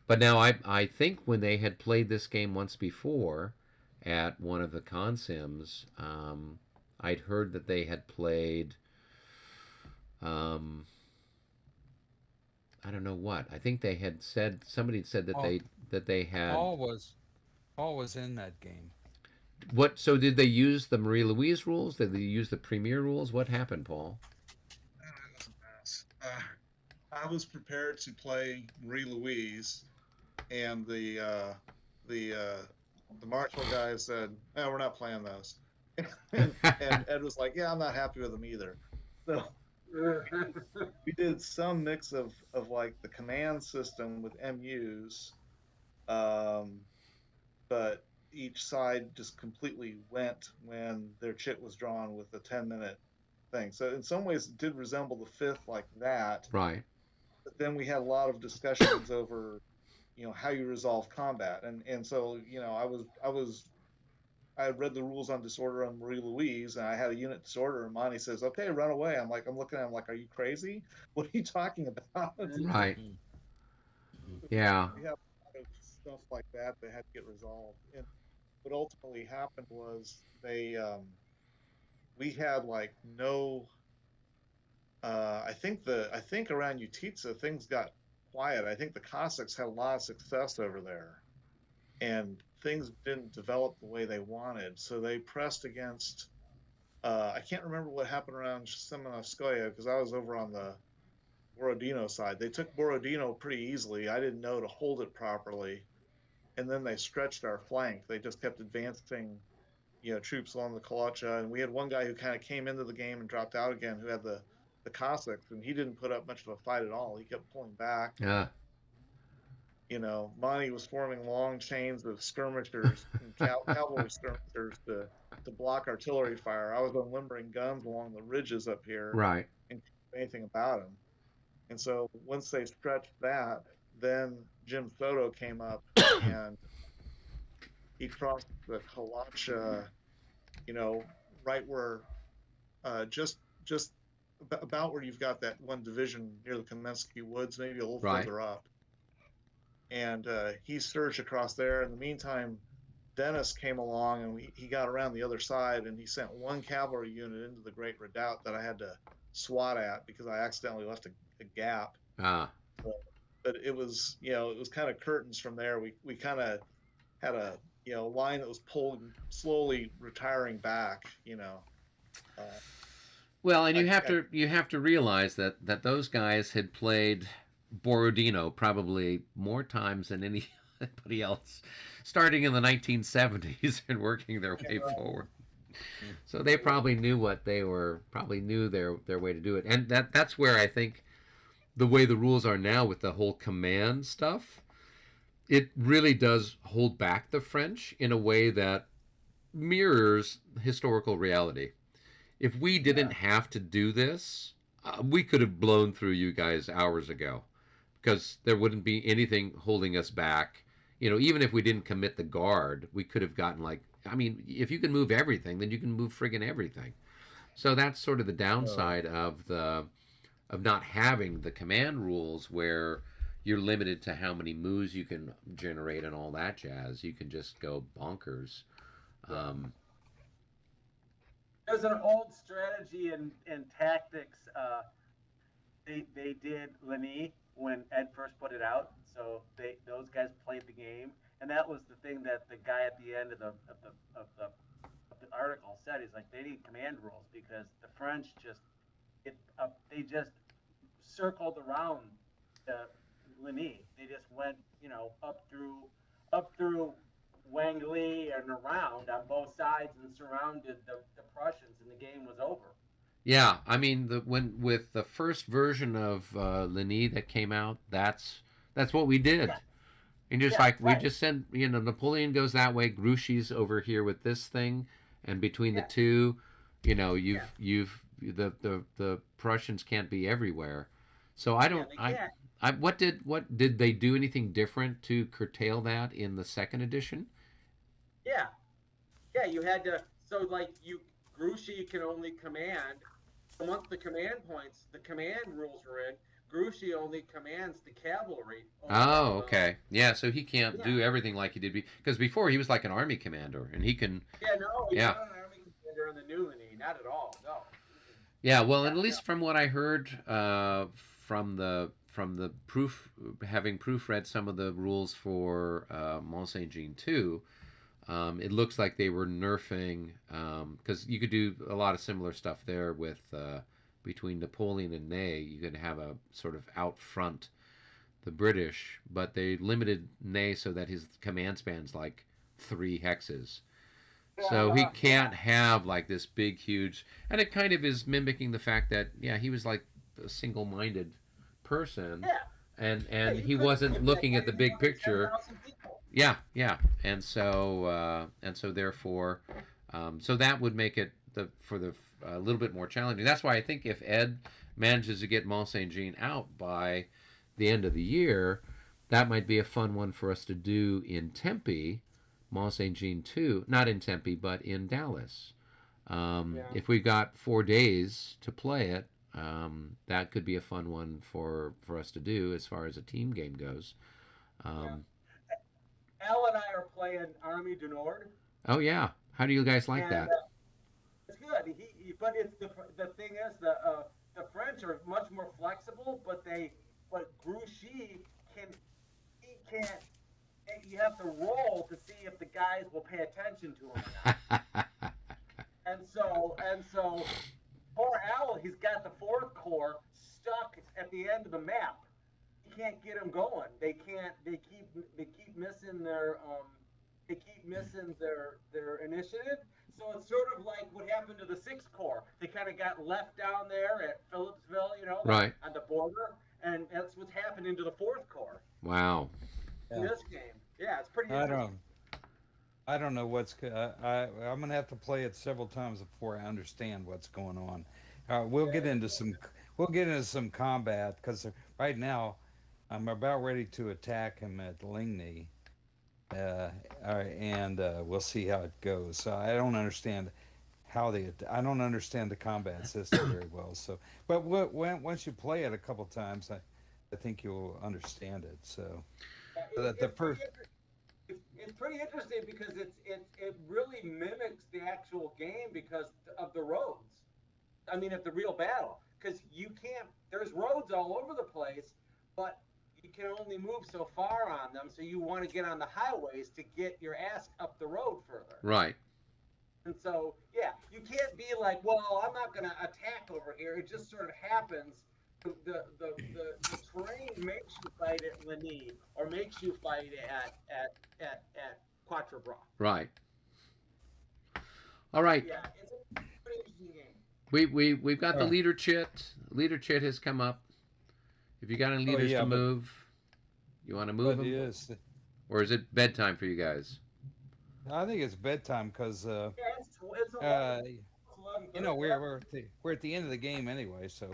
but now I think when they had played this game once before at one of the consims, I'd heard that they had played, I don't know what. I think they had said, somebody had said that they had. Paul was in that game. What? So did they use the Marie Louise rules? Did they use the Premier rules? What happened, Paul? I was prepared to play Marie Louise, and the martial guy said, "No, we're not playing those." and Ed was like, "Yeah, I'm not happy with them either." So we did some mix of like the command system with MUs, but each side just completely went when their chit was drawn with a 10-minute thing. So in some ways it did resemble the fifth like that. Right. But then we had a lot of discussions over, how you resolve combat. And so, I had read the rules on disorder on Marie Louise, and I had a unit disorder, and Monty says, "Okay, run away." I'm looking at him like, "Are you crazy? What are you talking about?" Right. Yeah. We have a lot of stuff like that had to get resolved. And what ultimately happened was we had no. I think around Utitsa things got quiet. I think the Cossacks had a lot of success over there, and things didn't develop the way they wanted. So they pressed against. I can't remember what happened around Semenovskoye because I was over on the Borodino side. They took Borodino pretty easily. I didn't know to hold it properly, and then they stretched our flank. They just kept advancing, troops along the Kolocha, and we had one guy who kind of came into the game and dropped out again, who had the Cossacks, and he didn't put up much of a fight at all. He kept pulling back. Yeah. Monty was forming long chains of skirmishers and cavalry skirmishers to block artillery fire. I was unlimbering guns along the ridges up here. Right. And couldn't do anything about them. And so once they stretched that, then Jim Soto came up and he crossed the Kalacha, right where, just about where you've got that one division near the Kamensky Woods, maybe a little further up. And he surged across there. In the meantime, Dennis came along and he got around the other side, and he sent one cavalry unit into the Great Redoubt that I had to swat at because I accidentally left a gap. But it was, it was kind of curtains from there. We kind of had a, line that was pulled slowly retiring back, Well, and you have to realize that those guys had played Borodino probably more times than anybody else, starting in the 1970s and working their way forward. So they probably knew their way to do it, and that's where I think the way the rules are now with the whole command stuff, it really does hold back the French in a way that mirrors historical reality. If we didn't have to do this, we could have blown through you guys hours ago, because there wouldn't be anything holding us back. You know, even if we didn't commit the guard, we could have gotten like, I mean, if you can move everything, then you can move friggin' everything. So that's sort of the downside of not having the command rules, where you're limited to how many moves you can generate and all that jazz. You can just go bonkers. There's an old strategy in tactics. They did Lenny when Ed first put it out, so those guys played the game, and that was the thing that the guy at the end of the article said. He's like, they need command rules because the French they just circled around the Lenny. They just went, up through Wangli and around on both sides and surrounded the Prussians, and the game was over. Yeah, I mean, with the first version of Lenny that came out, that's what we did. Yeah. And just Yeah, we right. just sent, Napoleon goes that way, Grouchy's over here with this thing, and between the Yeah. two, you've the Prussians can't be everywhere. So I don't they can't. what did they do anything different to curtail that in the second edition? Yeah, you had to. So like Grouchy can only command. Amongst the command points, the command rules were in. Grouchy only commands the cavalry. Oh, okay. Yeah, so he can't Yeah. do everything like he did because before he was like an army commander, and he can. Yeah, no, he's Yeah. not an army commander on the new Lenny, not at all. No. Yeah, well, and at least from what I heard from the proof, having proofread some of the rules for Mont Saint Jean 2, it looks like they were nerfing, because you could do a lot of similar stuff there with between Napoleon and Ney. You could have a sort of out front the British, but they limited Ney so that his command span's like 3 hexes. So he can't have like this big, huge, and it kind of is mimicking the fact that he was like a single-minded person, Yeah. and You he couldn't wasn't get looking that at the guy big to picture. 10,000 people. Yeah, and so therefore, so that would make it a little bit more challenging. That's why I think if Ed manages to get Mont Saint Jean out by the end of the year, that might be a fun one for us to do in Tempe. Mont Saint Jean 2, not in Tempe, but in Dallas. If we got 4 days to play it, that could be a fun one for us to do as far as a team game goes. Al and I are playing Army du Nord. Oh, yeah. How do you guys like And, that? It's good. But it's the thing is the French are much more flexible, but Grouchy can't. You have to roll to see if the guys will pay attention to him or not. and so poor Al, he's got the 4th Corps stuck at the end of the map. He can't get them going. They can't. They keep missing their their initiative. So it's sort of like what happened to the 6th Corps. They kind of got left down there at Phillipsville, Right. on the border, and that's what's happening to the 4th Corps Wow. in this game. Yeah, it's pretty I interesting. don't know I'm gonna have to play it several times before I understand what's going on. We'll get into some combat, because right now I'm about ready to attack him at Ligny, and we'll see how it goes. So I don't understand the combat system very well. So, but once you play it a couple times, I think you'll understand it. So It's pretty interesting because it really mimics the actual game because of the roads. I mean, of the real battle, because there's roads all over the place, but you can only move so far on them. So you want to get on the highways to get your ass up the road further. Right. And so, you can't be like, well, I'm not going to attack over here. It just sort of happens. The terrain makes you fight at Ligny or makes you fight at Quatre Bras. Right. All right. Yeah, it's a pretty interesting game. We've got the leader chit. Leader chit has come up. If you got any leaders to move, you want to move them? Yes. Or is it bedtime for you guys? I think it's bedtime because Yeah, it's 11, you know we're at the end of the game anyway, so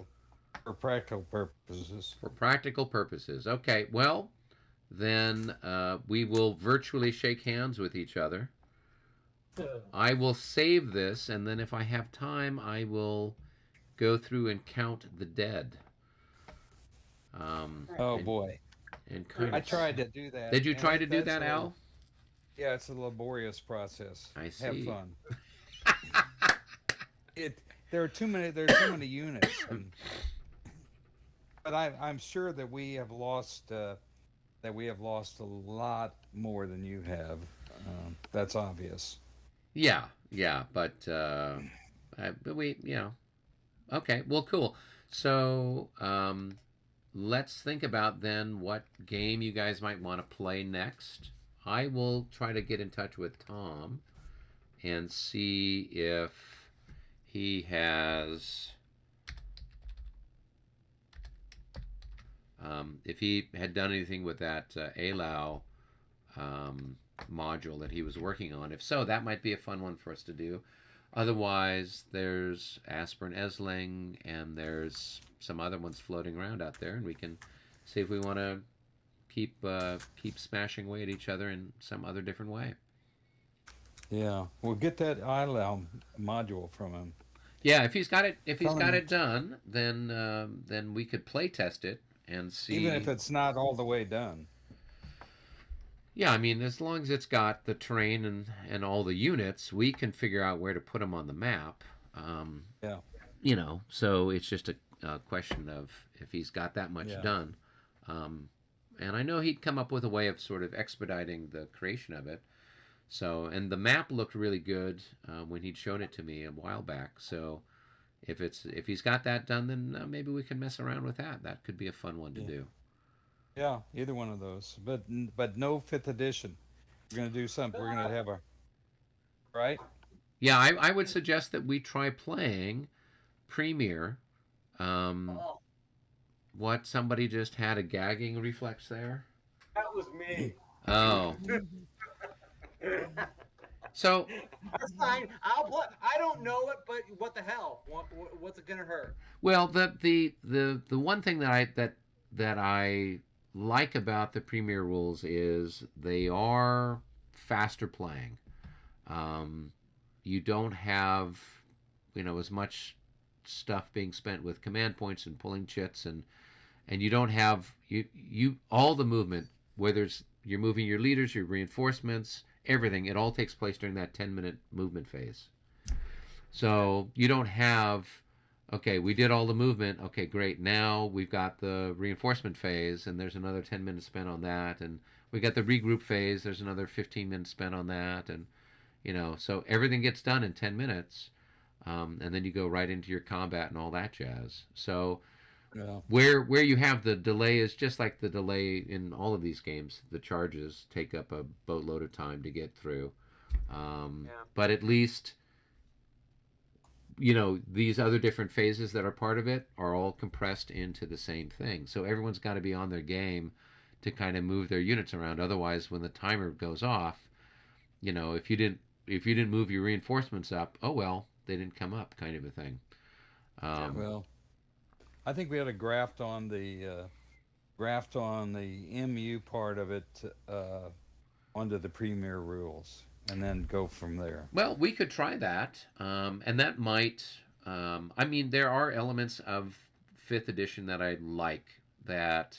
for practical purposes. For practical purposes. Okay, well, then we will virtually shake hands with each other. I will save this, and then if I have time, I will go through and count the dead. Oh and, boy, and kind I of, tried to do that. Did you and try to do that's that, Al? Yeah, it's a laborious process. I Have see. fun. There are too many units, but I'm sure that we have lost a lot more than you have. That's obvious. Yeah, but we, okay, well, cool. So let's think about then what game you guys might want to play next. I will try to get in touch with Tom and see if he has if he had done anything with that ALAO module that he was working on. If so, that might be a fun one for us to do. Otherwise, there's Aspirin Esling, and there's some other ones floating around out there, and we can see if we want to keep smashing away at each other in some other different way. Yeah, we'll get that ILAO module from him. Yeah, if he's got it done, then we could play test it and see. Even if it's not all the way done. Yeah, I mean, as long as it's got the terrain and all the units, we can figure out where to put them on the map. Yeah. So it's just a question of if he's got that much done. And I know he'd come up with a way of sort of expediting the creation of it. So, and the map looked really good when he'd shown it to me a while back. So, if he's got that done, then maybe we can mess around with that. That could be a fun one to do. Yeah, either one of those, but no 5th edition. We're gonna do something. We're gonna have a right. Yeah, I would suggest that we try playing Premier. What, somebody just had a gagging reflex there? That was me. Oh. So That's fine. I'll play. I don't know it, but what the hell? What's it gonna hurt? well, the one thing that I like about the Premier rules is they are faster playing. You don't have as much stuff being spent with command points and pulling chits, and you don't have you all the movement, whether you're moving your leaders, your reinforcements, everything, it all takes place during that 10-minute movement phase. So you don't have, okay, we did all the movement, okay, great, now we've got the reinforcement phase, and there's another 10 minutes spent on that, and we got the regroup phase, there's another 15 minutes spent on that, and so everything gets done in 10 minutes, and then you go right into your combat and all that jazz. So where you have the delay is just like the delay in all of these games. The charges take up a boatload of time to get through. But at least, these other different phases that are part of it are all compressed into the same thing. So everyone's got to be on their game to kind of move their units around. Otherwise, when the timer goes off, if you didn't move your reinforcements up, oh well, they didn't come up, kind of a thing. Well, I think we had a graft on the MU part of it onto the Premier rules, and then go from there. Well, we could try that, and that might. I mean, there are elements of 5th edition that I like that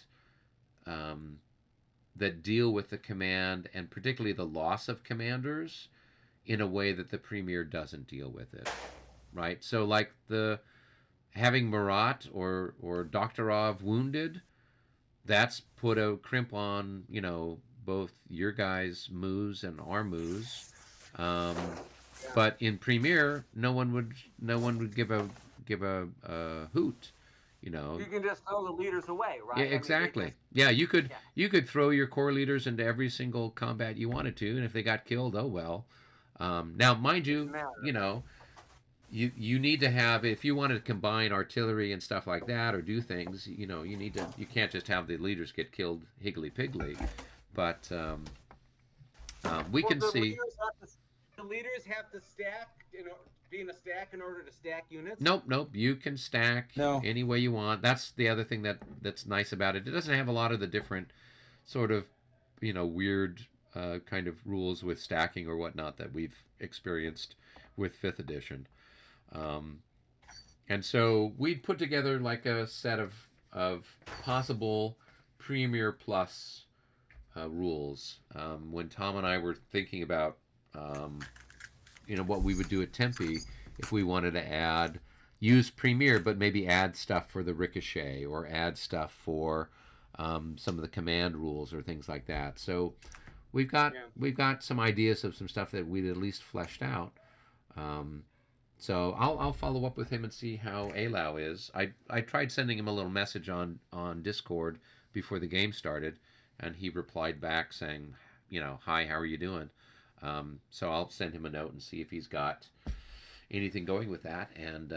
that deal with the command and particularly the loss of commanders in a way that the Premier doesn't deal with it, right? So, like having Murat or Doktorov wounded, that's put a crimp on both your guys' moves and our moves. But in Premier, no one would give a hoot. You can just throw the leaders away, right? Yeah, exactly. You could throw your core leaders into every single combat you wanted to, and if they got killed, oh well. Now, mind you, you need to have, if you want to combine artillery and stuff like that or do things, you can't just have the leaders get killed higgly-piggly. But we can the see. leaders the leaders have to stack, be in a stack in order to stack units? Nope, nope. You can stack No. any way you want. That's the other thing that's nice about it. It doesn't have a lot of the different sort of, weird kind of rules with stacking or whatnot that we've experienced with 5th edition. And so we put together like a set of possible Premier Plus rules. When Tom and I were thinking about, what we would do at Tempe if we wanted to use Premier, but maybe add stuff for the Ricochet or add stuff for some of the command rules or things like that. So we've got some ideas of some stuff that we'd at least fleshed out. So I'll follow up with him and see how Alau is. I tried sending him a little message on Discord before the game started, and he replied back saying, hi, how are you doing? So I'll send him a note and see if he's got anything going with that, and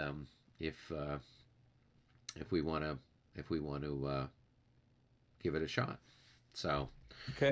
if we want to give it a shot. So Okay.